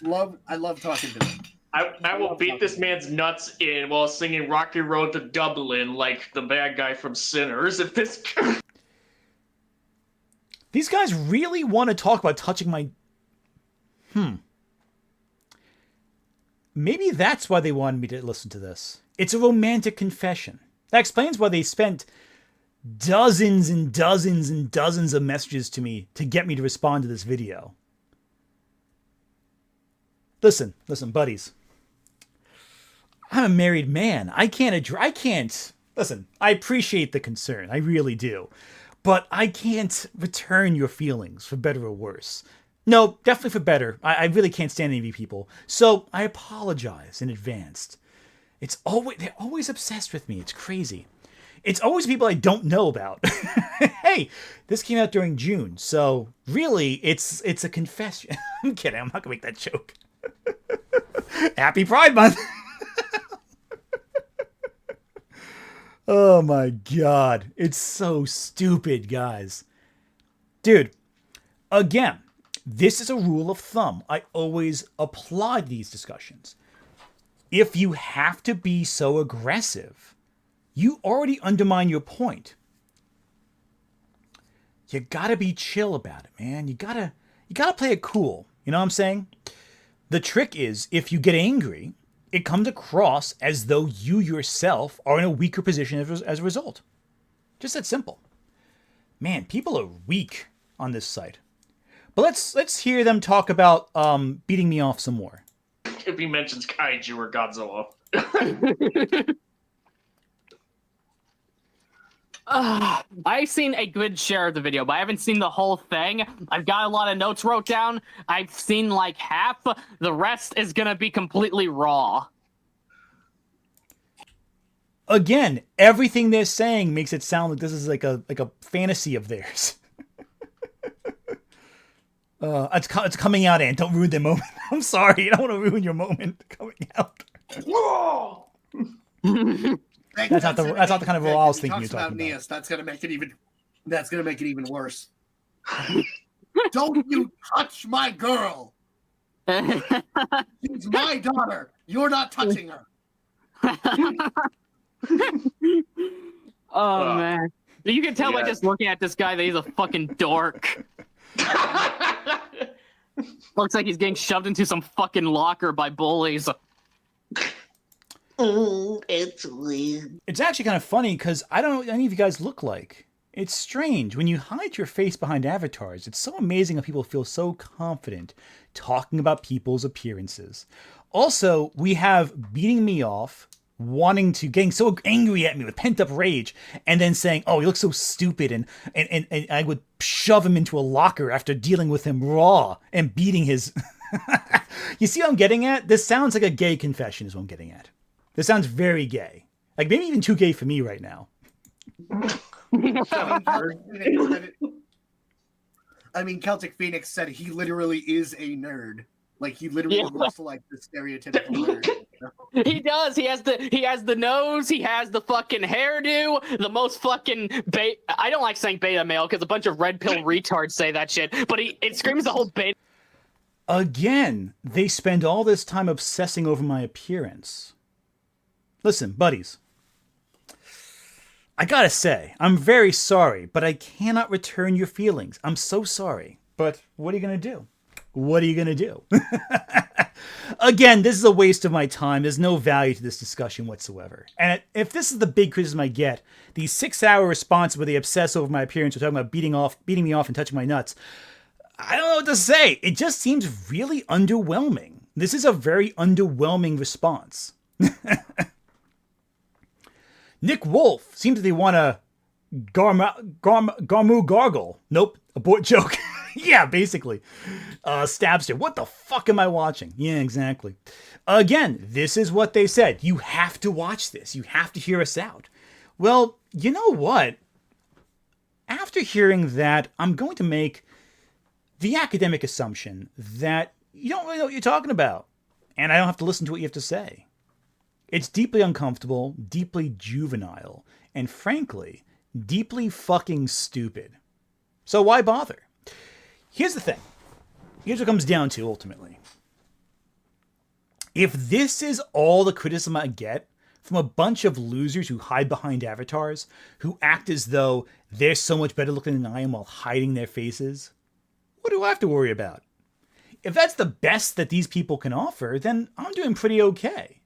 love talking to him. I will beat this man's nuts in while singing Rocky Road to Dublin like the bad guy from Sinners. If this... These guys really want to talk about touching my... Maybe that's why they wanted me to listen to this. It's a romantic confession. That explains why they spent dozens and dozens and dozens of messages to me to get me to respond to this video. Listen, buddies. I'm a married man. I can't... Listen, I appreciate the concern. I really do. But I can't return your feelings, for better or worse. No, definitely for better. I really can't stand any of you people. So I apologize in advance. They're always obsessed with me. It's crazy. It's always people I don't know about. Hey, this came out during June, so really, it's a confession. I'm kidding. I'm not gonna make that joke. Happy Pride Month. Oh my god. It's so stupid, guys. Dude, again, this is a rule of thumb. I always applaud these discussions. If you have to be so aggressive, you already undermine your point. You gotta be chill about it, man. You gotta play it cool. You know what I'm saying? The trick is, if you get angry, it comes across as though you yourself are in a weaker position as a result. Just that simple. Man, people are weak on this site. But let's hear them talk about beating me off some more. If he mentions Kaiju or Godzilla. I've seen a good share of the video, but I haven't seen the whole thing. I've got a lot of notes wrote down. I've seen like half. The rest is gonna be completely raw. Again, everything they're saying makes it sound like this is like a fantasy of theirs. It's coming out, Ant. Don't ruin their moment. I'm sorry. I don't want to ruin your moment coming out. That's not the kind of role I was thinking you're talking about. Neas, that's gonna make it even worse. Don't you touch my girl! She's my daughter. You're not touching her. Oh man. You can tell by Yeah. just looking at this guy that he's a fucking dork. Looks like he's getting shoved into some fucking locker by bullies. It's weird. It's actually kind of funny because I don't know what any of you guys look like. It's strange. When you hide your face behind avatars, it's so amazing how people feel so confident talking about people's appearances. Also, we have beating me off, getting so angry at me with pent-up rage, and then saying, oh, he looks so stupid, and I would shove him into a locker after dealing with him raw and beating his... You see what I'm getting at? This sounds like a gay confession is what I'm getting at. This sounds very gay. Like, maybe even too gay for me right now. I mean, Celtic Phoenix said he literally is a nerd. Like, he literally looks like the stereotypical nerd. He does. He has the nose. He has the fucking hairdo. The most fucking I don't like saying beta male because a bunch of red pill retards say that shit. But it screams the whole beta. Again, they spend all this time obsessing over my appearance. Listen, buddies. I gotta say, I'm very sorry, but I cannot return your feelings. I'm so sorry. But what are you gonna do? What are you gonna do? Again, this is a waste of my time. There's no value to this discussion whatsoever. And if this is the big criticism I get, these 6-hour responses where they obsess over my appearance or talking about beating me off and touching my nuts, I don't know what to say. It just seems really underwhelming. This is a very underwhelming response. Nick Wolf seems they want to Garmu gargle. Nope, abort joke. Yeah, basically. Stabster, what the fuck am I watching? Yeah, exactly. Again, this is what they said. You have to watch this. You have to hear us out. Well, you know what? After hearing that, I'm going to make the academic assumption that you don't really know what you're talking about. And I don't have to listen to what you have to say. It's deeply uncomfortable, deeply juvenile, and frankly, deeply fucking stupid. So why bother? Here's the thing. Here's what it comes down to, ultimately. If this is all the criticism I get from a bunch of losers who hide behind avatars, who act as though they're so much better looking than I am while hiding their faces, what do I have to worry about? If that's the best that these people can offer, then I'm doing pretty okay.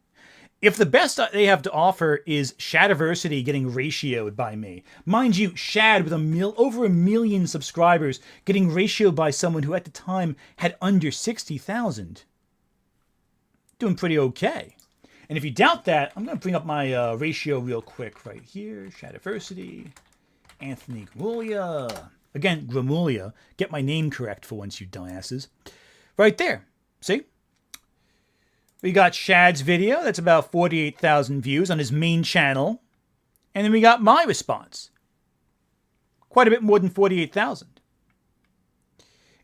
If the best they have to offer is Shadiversity getting ratioed by me, mind you, Shad with over 1 million subscribers getting ratioed by someone who at the time had under 60,000, doing pretty okay. And if you doubt that, I'm going to bring up my ratio real quick right here. Shadiversity, Anthony Gramulia. Again, Gramulia. Get my name correct for once, you dumbasses. Right there. See? We got Shad's video. That's about 48,000 views on his main channel. And then we got my response. Quite a bit more than 48,000.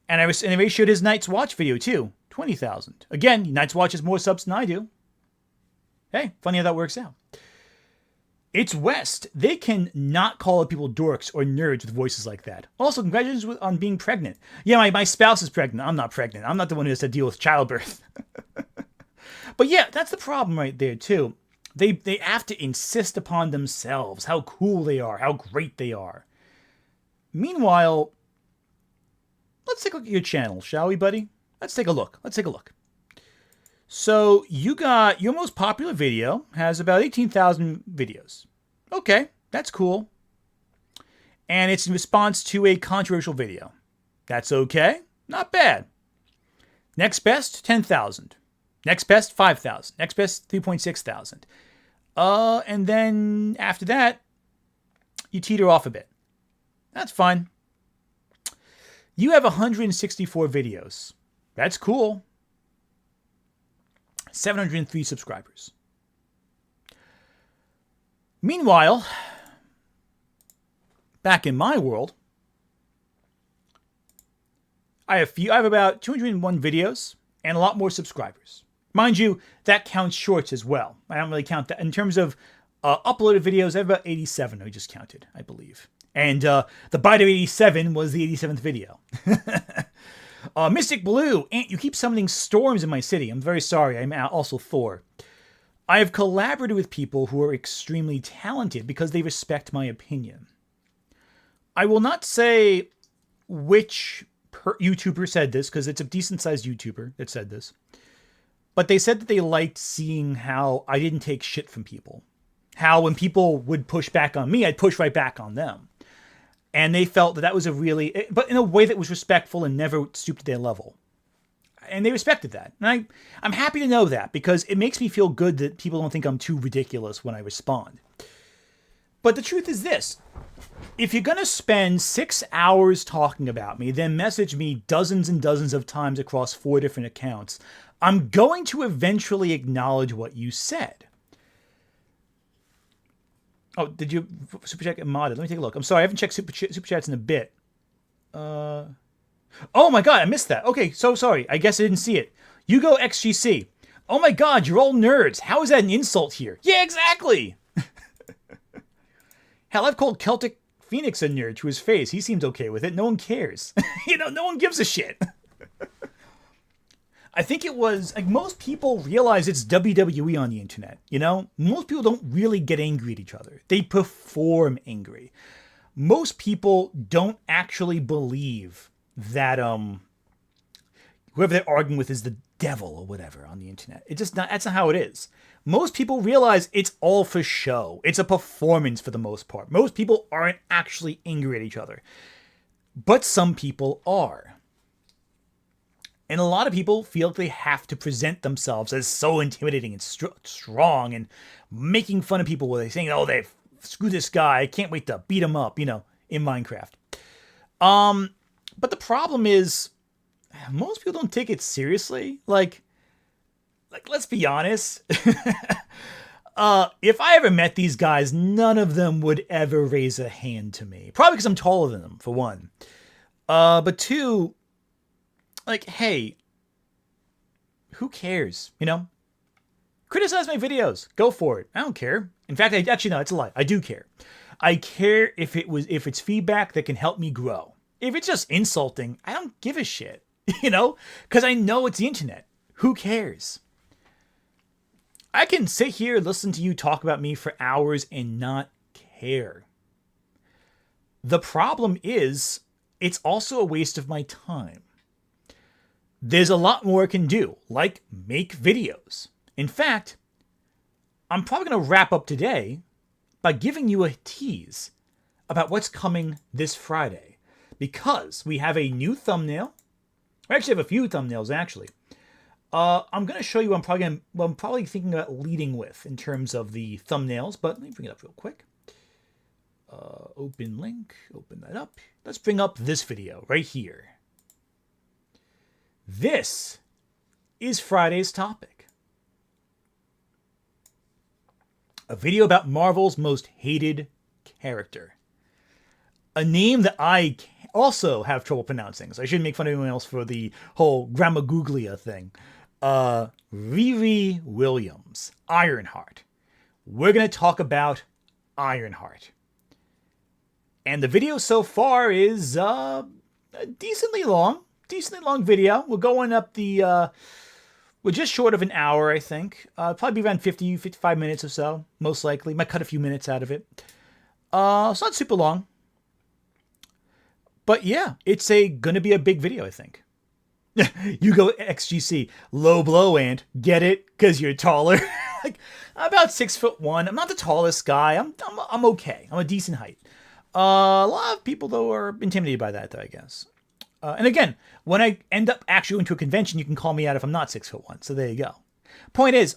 And I ratioed his Night's Watch video too. 20,000. Again, Night's Watch has more subs than I do. Hey, funny how that works out. It's West. They can not call people dorks or nerds with voices like that. Also, congratulations on being pregnant. Yeah, my spouse is pregnant. I'm not pregnant. I'm not the one who has to deal with childbirth. But yeah, that's the problem right there too. They have to insist upon themselves, how cool they are, how great they are. Meanwhile, let's take a look at your channel, shall we, buddy? Let's take a look. So you got your most popular video has about 18,000 videos. Okay, that's cool. And it's in response to a controversial video. That's okay. Not bad. Next best, 10,000. Next best, 5,000. Next best, 3.6 thousand. And then after that, you teeter off a bit. That's fine. You have 164 videos. That's cool. 703 subscribers. Meanwhile, back in my world, I have about 201 videos and a lot more subscribers. Mind you, that counts shorts as well. I don't really count that. In terms of uploaded videos, I have about 87 I just counted, I believe. And the Bite of 87 was the 87th video. Mystic Blue, Ant, you keep summoning storms in my city. I'm very sorry. I'm also Thor. I have collaborated with people who are extremely talented because they respect my opinion. I will not say which YouTuber said this, because it's a decent-sized YouTuber that said this. But they said that they liked seeing how I didn't take shit from people. How when people would push back on me, I'd push right back on them. And they felt that that was a really... But in a way that was respectful and never stooped to their level. And they respected that. And I'm happy to know that, because it makes me feel good that people don't think I'm too ridiculous when I respond. But the truth is this. If you're going to spend 6 hours talking about me, then message me dozens and dozens of times across 4 different accounts, I'm going to eventually acknowledge what you said. Oh, did you Super Chat get modded? Let me take a look. I'm sorry, I haven't checked Super Chats in a bit. Oh my god, I missed that. Okay, so sorry. I guess I didn't see it. You go XGC. Oh my god, you're all nerds. How is that an insult here? Yeah, exactly! Hell, I've called Celtic Phoenix a nerd to his face. He seems okay with it. No one cares. No one gives a shit. I think it was, like, most people realize it's WWE on the internet, Most people don't really get angry at each other. They perform angry. Most people don't actually believe that, whoever they're arguing with is the devil or whatever on the internet. It's just not, that's not how it is. Most people realize it's all for show. It's a performance for the most part. Most people aren't actually angry at each other. But some people are. And a lot of people feel like they have to present themselves as so intimidating and strong and making fun of people where they're saying, oh, screw this guy. I can't wait to beat him up, in Minecraft. But the problem is, most people don't take it seriously. Like let's be honest. If I ever met these guys, none of them would ever raise a hand to me. Probably because I'm taller than them, for one. But two, hey, who cares, Criticize my videos. Go for it. I don't care. In fact, no, it's a lie. I do care. I care if it's feedback that can help me grow. If it's just insulting, I don't give a shit, because I know it's the internet. Who cares? I can sit here and listen to you talk about me for hours and not care. The problem is, it's also a waste of my time. There's a lot more I can do, like make videos. In fact, I'm probably going to wrap up today by giving you a tease about what's coming this Friday. Because we have a new thumbnail. We actually have a few thumbnails, actually. I'm going to show you what I'm probably thinking about leading with in terms of the thumbnails. But let me bring it up real quick. Open link. Open that up. Let's bring up this video right here. This is Friday's topic. A video about Marvel's most hated character. A name that I also have trouble pronouncing, so I shouldn't make fun of anyone else for the whole Grammagooglia thing. Riri Williams, Ironheart. We're going to talk about Ironheart. And the video so far is a decently long video. We're going up we're just short of an hour, I think. Probably be around 55 minutes or so, most likely. Might cut a few minutes out of it. It's not super long. But yeah, it's gonna be a big video, I think. You go XGC, low blow ant, get it? Because you're taller. I'm about 6'1". I'm not the tallest guy. I'm okay. I'm a decent height. A lot of people, though, are intimidated by that, though, I guess. And again, when I end up actually going to a convention, you can call me out if I'm not 6'1". So there you go. Point is,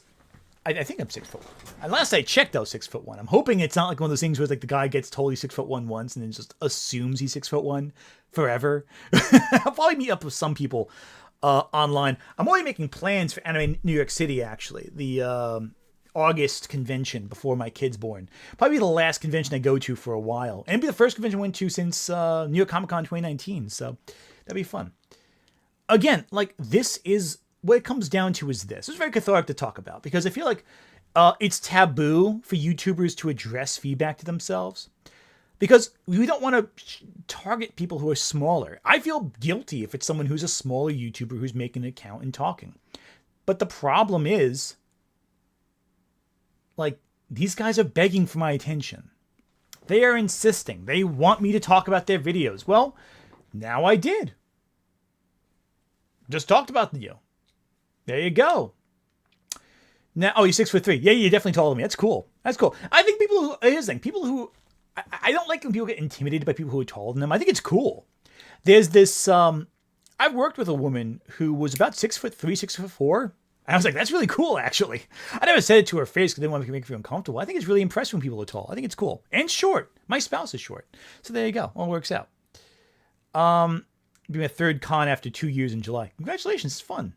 I think I'm 6'1". Last I checked, I was 6'1". I'm hoping it's not like one of those things where the guy gets totally 6'1" once and then just assumes he's 6'1" forever. I'll probably meet up with some people online. I'm already making plans for Anime New York City, actually. The August convention before my kid's born. Probably the last convention I go to for a while. And it'll be the first convention I went to since New York Comic Con 2019. So that'd be fun. Again, this is what it comes down to is this. It's very cathartic to talk about because I feel like it's taboo for YouTubers to address feedback to themselves because we don't want to target people who are smaller. I feel guilty if it's someone who's a smaller YouTuber who's making an account and talking. But the problem is, these guys are begging for my attention. They are insisting. They want me to talk about their videos. Well, now I did. Just talked about you. There you go. Now, oh, you're 6'3". Yeah, you're definitely taller than me. That's cool. That's cool. I think here's the thing. People who, I don't like when people get intimidated by people who are taller than them. I think it's cool. There's this, I've worked with a woman who was about 6'3", 6'4". And I was like, that's really cool, actually. I never said it to her face because I didn't want to make her feel uncomfortable. I think it's really impressive when people are tall. I think it's cool. And short. My spouse is short. So there you go. All works out. Be my third con after 2 years in July. Congratulations. It's fun.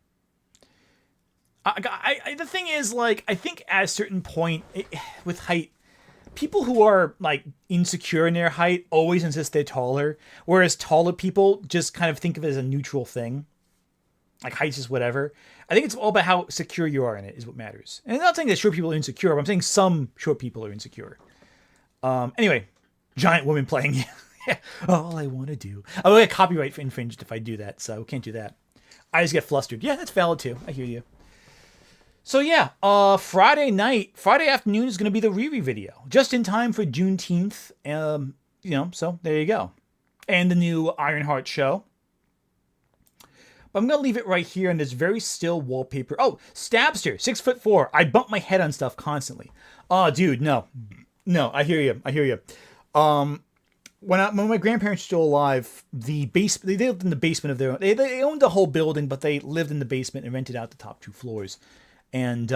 The thing is, like, I think at a certain point with height, people who are, like, insecure in their height always insist they're taller, whereas taller people just kind of think of it as a neutral thing. Like, height's just whatever. I think it's all about how secure you are in it is what matters. And I'm not saying that short people are insecure, but I'm saying some short people are insecure. Anyway, giant woman playing. All I want to do. I will get copyright infringed if I do that, so can't do that. I just get flustered. Yeah, that's valid too. I hear you. So yeah, Friday afternoon is going to be the Riri video. Just in time for Juneteenth. So there you go. And the new Ironheart show. But I'm going to leave it right here in this very still wallpaper. Oh, Stabster, 6'4". I bump my head on stuff constantly. Oh, dude, no. No, I hear you. When my grandparents were still alive, they lived in the basement of their own. They owned the whole building, but they lived in the basement and rented out the top 2 floors. And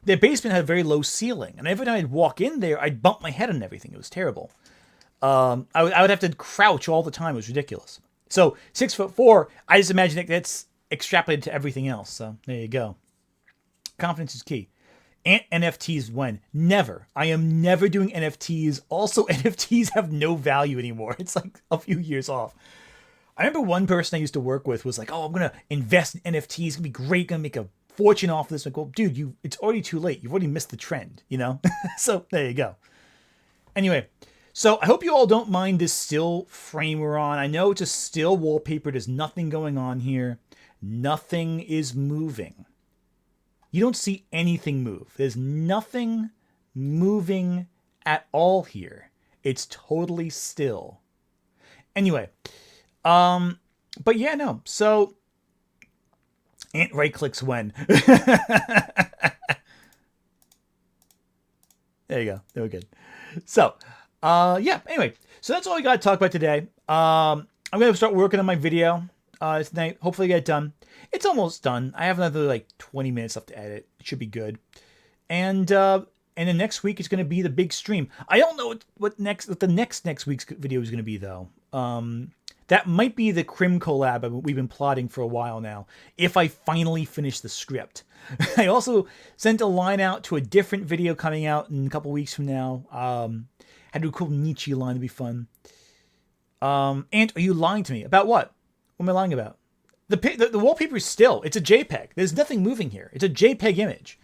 their basement had a very low ceiling. And every time I'd walk in there, I'd bump my head on everything. It was terrible. I would have to crouch all the time. It was ridiculous. So 6'4", I just imagine that's extrapolated to everything else. So there you go. Confidence is key. NFTs when? Never. I am never doing NFTs. Also, NFTs have no value anymore. It's like a few years off. I remember one person I used to work with was like, oh, I'm going to invest in NFTs. It's going to be great. Going to make a fortune off this. I go, dude, it's already too late. You've already missed the trend, you know? So there you go. Anyway, so I hope you all don't mind this still frame we're on. I know it's a still wallpaper. There's nothing going on here. Nothing is moving. You don't see anything move. There's nothing moving at all here. It's totally still. Anyway, but yeah, no. So, Ant right clicks when. There you go. They were good. So, yeah. Anyway, so that's all we got to talk about today. I'm gonna start working on my video tonight. Hopefully, get it done. It's almost done. I have another like 20 minutes left to edit. It should be good. And then next week is going to be the big stream. I don't know what the next week's video is going to be though. That might be the Crim collab we've been plotting for a while now. If I finally finish the script. I also sent a line out to a different video coming out in a couple weeks from now. Had to do a cool Nietzsche line to be fun. Ant, are you lying to me about what? What am I lying about? The wallpaper is still. It's a JPEG. There's nothing moving here. It's a JPEG image.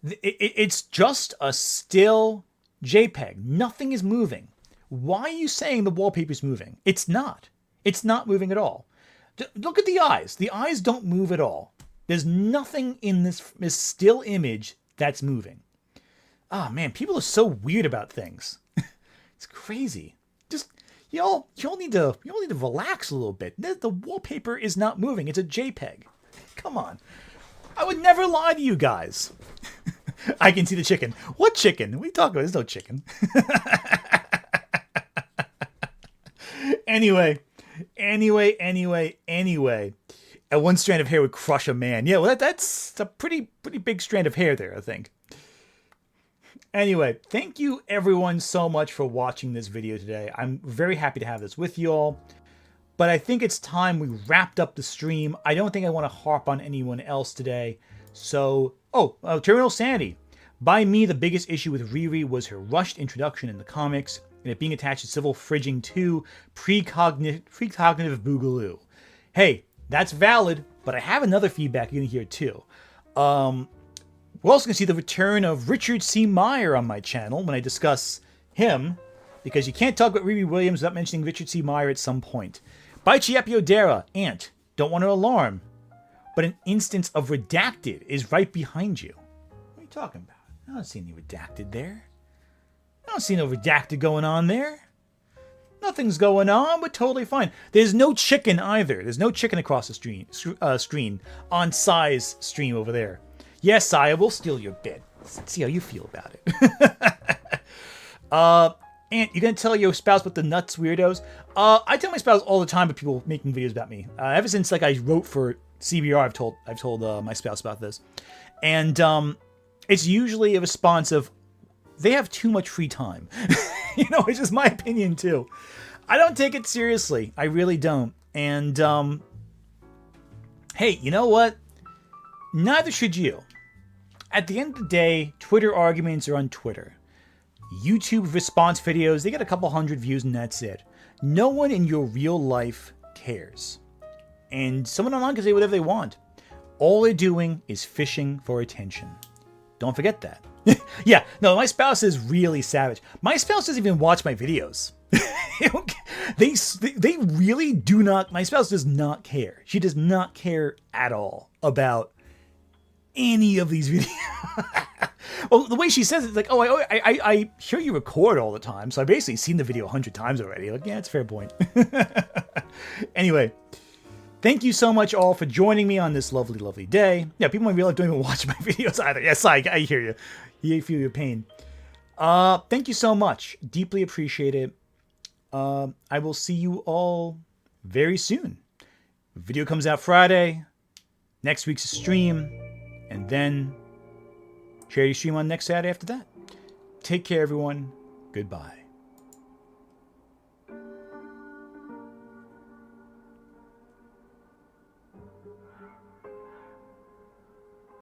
It's just a still JPEG. Nothing is moving. Why are you saying the wallpaper is moving? It's not. It's not moving at all. Look at the eyes. The eyes don't move at all. There's nothing in this still image that's moving. Oh man, people are so weird about things. It's crazy. Just y'all need to relax a little bit. The wallpaper is not moving. It's a JPEG. Come on. I would never lie to you guys. I can see the chicken. What chicken? What are you talking about? There's no chicken. Anyway. And one strand of hair would crush a man. Yeah, well, that's a pretty big strand of hair there, I think. Anyway, thank you everyone so much for watching this video today. I'm very happy to have this with you all. But I think it's time we wrapped up the stream. I don't think I want to harp on anyone else today. So, Terminal Sanity. By me, the biggest issue with Riri was her rushed introduction in the comics, and it being attached to Civil Frigging 2, precognitive boogaloo. Hey, that's valid, but I have another feedback you're going to hear too. We're also going to see the return of Richard C. Meyer on my channel when I discuss him, because you can't talk about Riri Williams without mentioning Richard C. Meyer at some point. By Chiapio Dara, Ant, don't want to alarm, but an instance of redacted is right behind you. What are you talking about? I don't see any redacted there. I don't see no redacted going on there. Nothing's going on. We're totally fine. There's no chicken either. There's no chicken across the screen on Sai's stream over there. Yes, Sai, we'll steal your bit. Let's see how you feel about it. Aunt, you gonna tell your spouse about the nuts weirdos? I tell my spouse all the time about people making videos about me. Ever since like I wrote for CBR, I've told my spouse about this, and it's usually a response of they have too much free time. You know, it's just my opinion too. I don't take it seriously. I really don't. And hey, you know what? Neither should you. At the end of the day, Twitter arguments are on Twitter. YouTube response videos, they get a couple hundred views and that's it. No one in your real life cares. And someone online can say whatever they want. All they're doing is fishing for attention. Don't forget that. Yeah, no, my spouse is really savage. My spouse doesn't even watch my videos. They really do not, my spouse does not care. She does not care at all about any of these videos. Well, the way she says it's like, oh, I hear you record all the time, so I've basically seen the video 100 times already. Like, yeah, it's a fair point. Anyway, thank you so much all for joining me on this lovely, lovely day. Yeah, people in real life don't even watch my videos either. Yes, I hear you. You feel your pain. Thank you so much. Deeply appreciate it. I will see you all very soon. Video comes out Friday. Next week's stream. And then charity stream on next Saturday after that. Take care, everyone. Goodbye.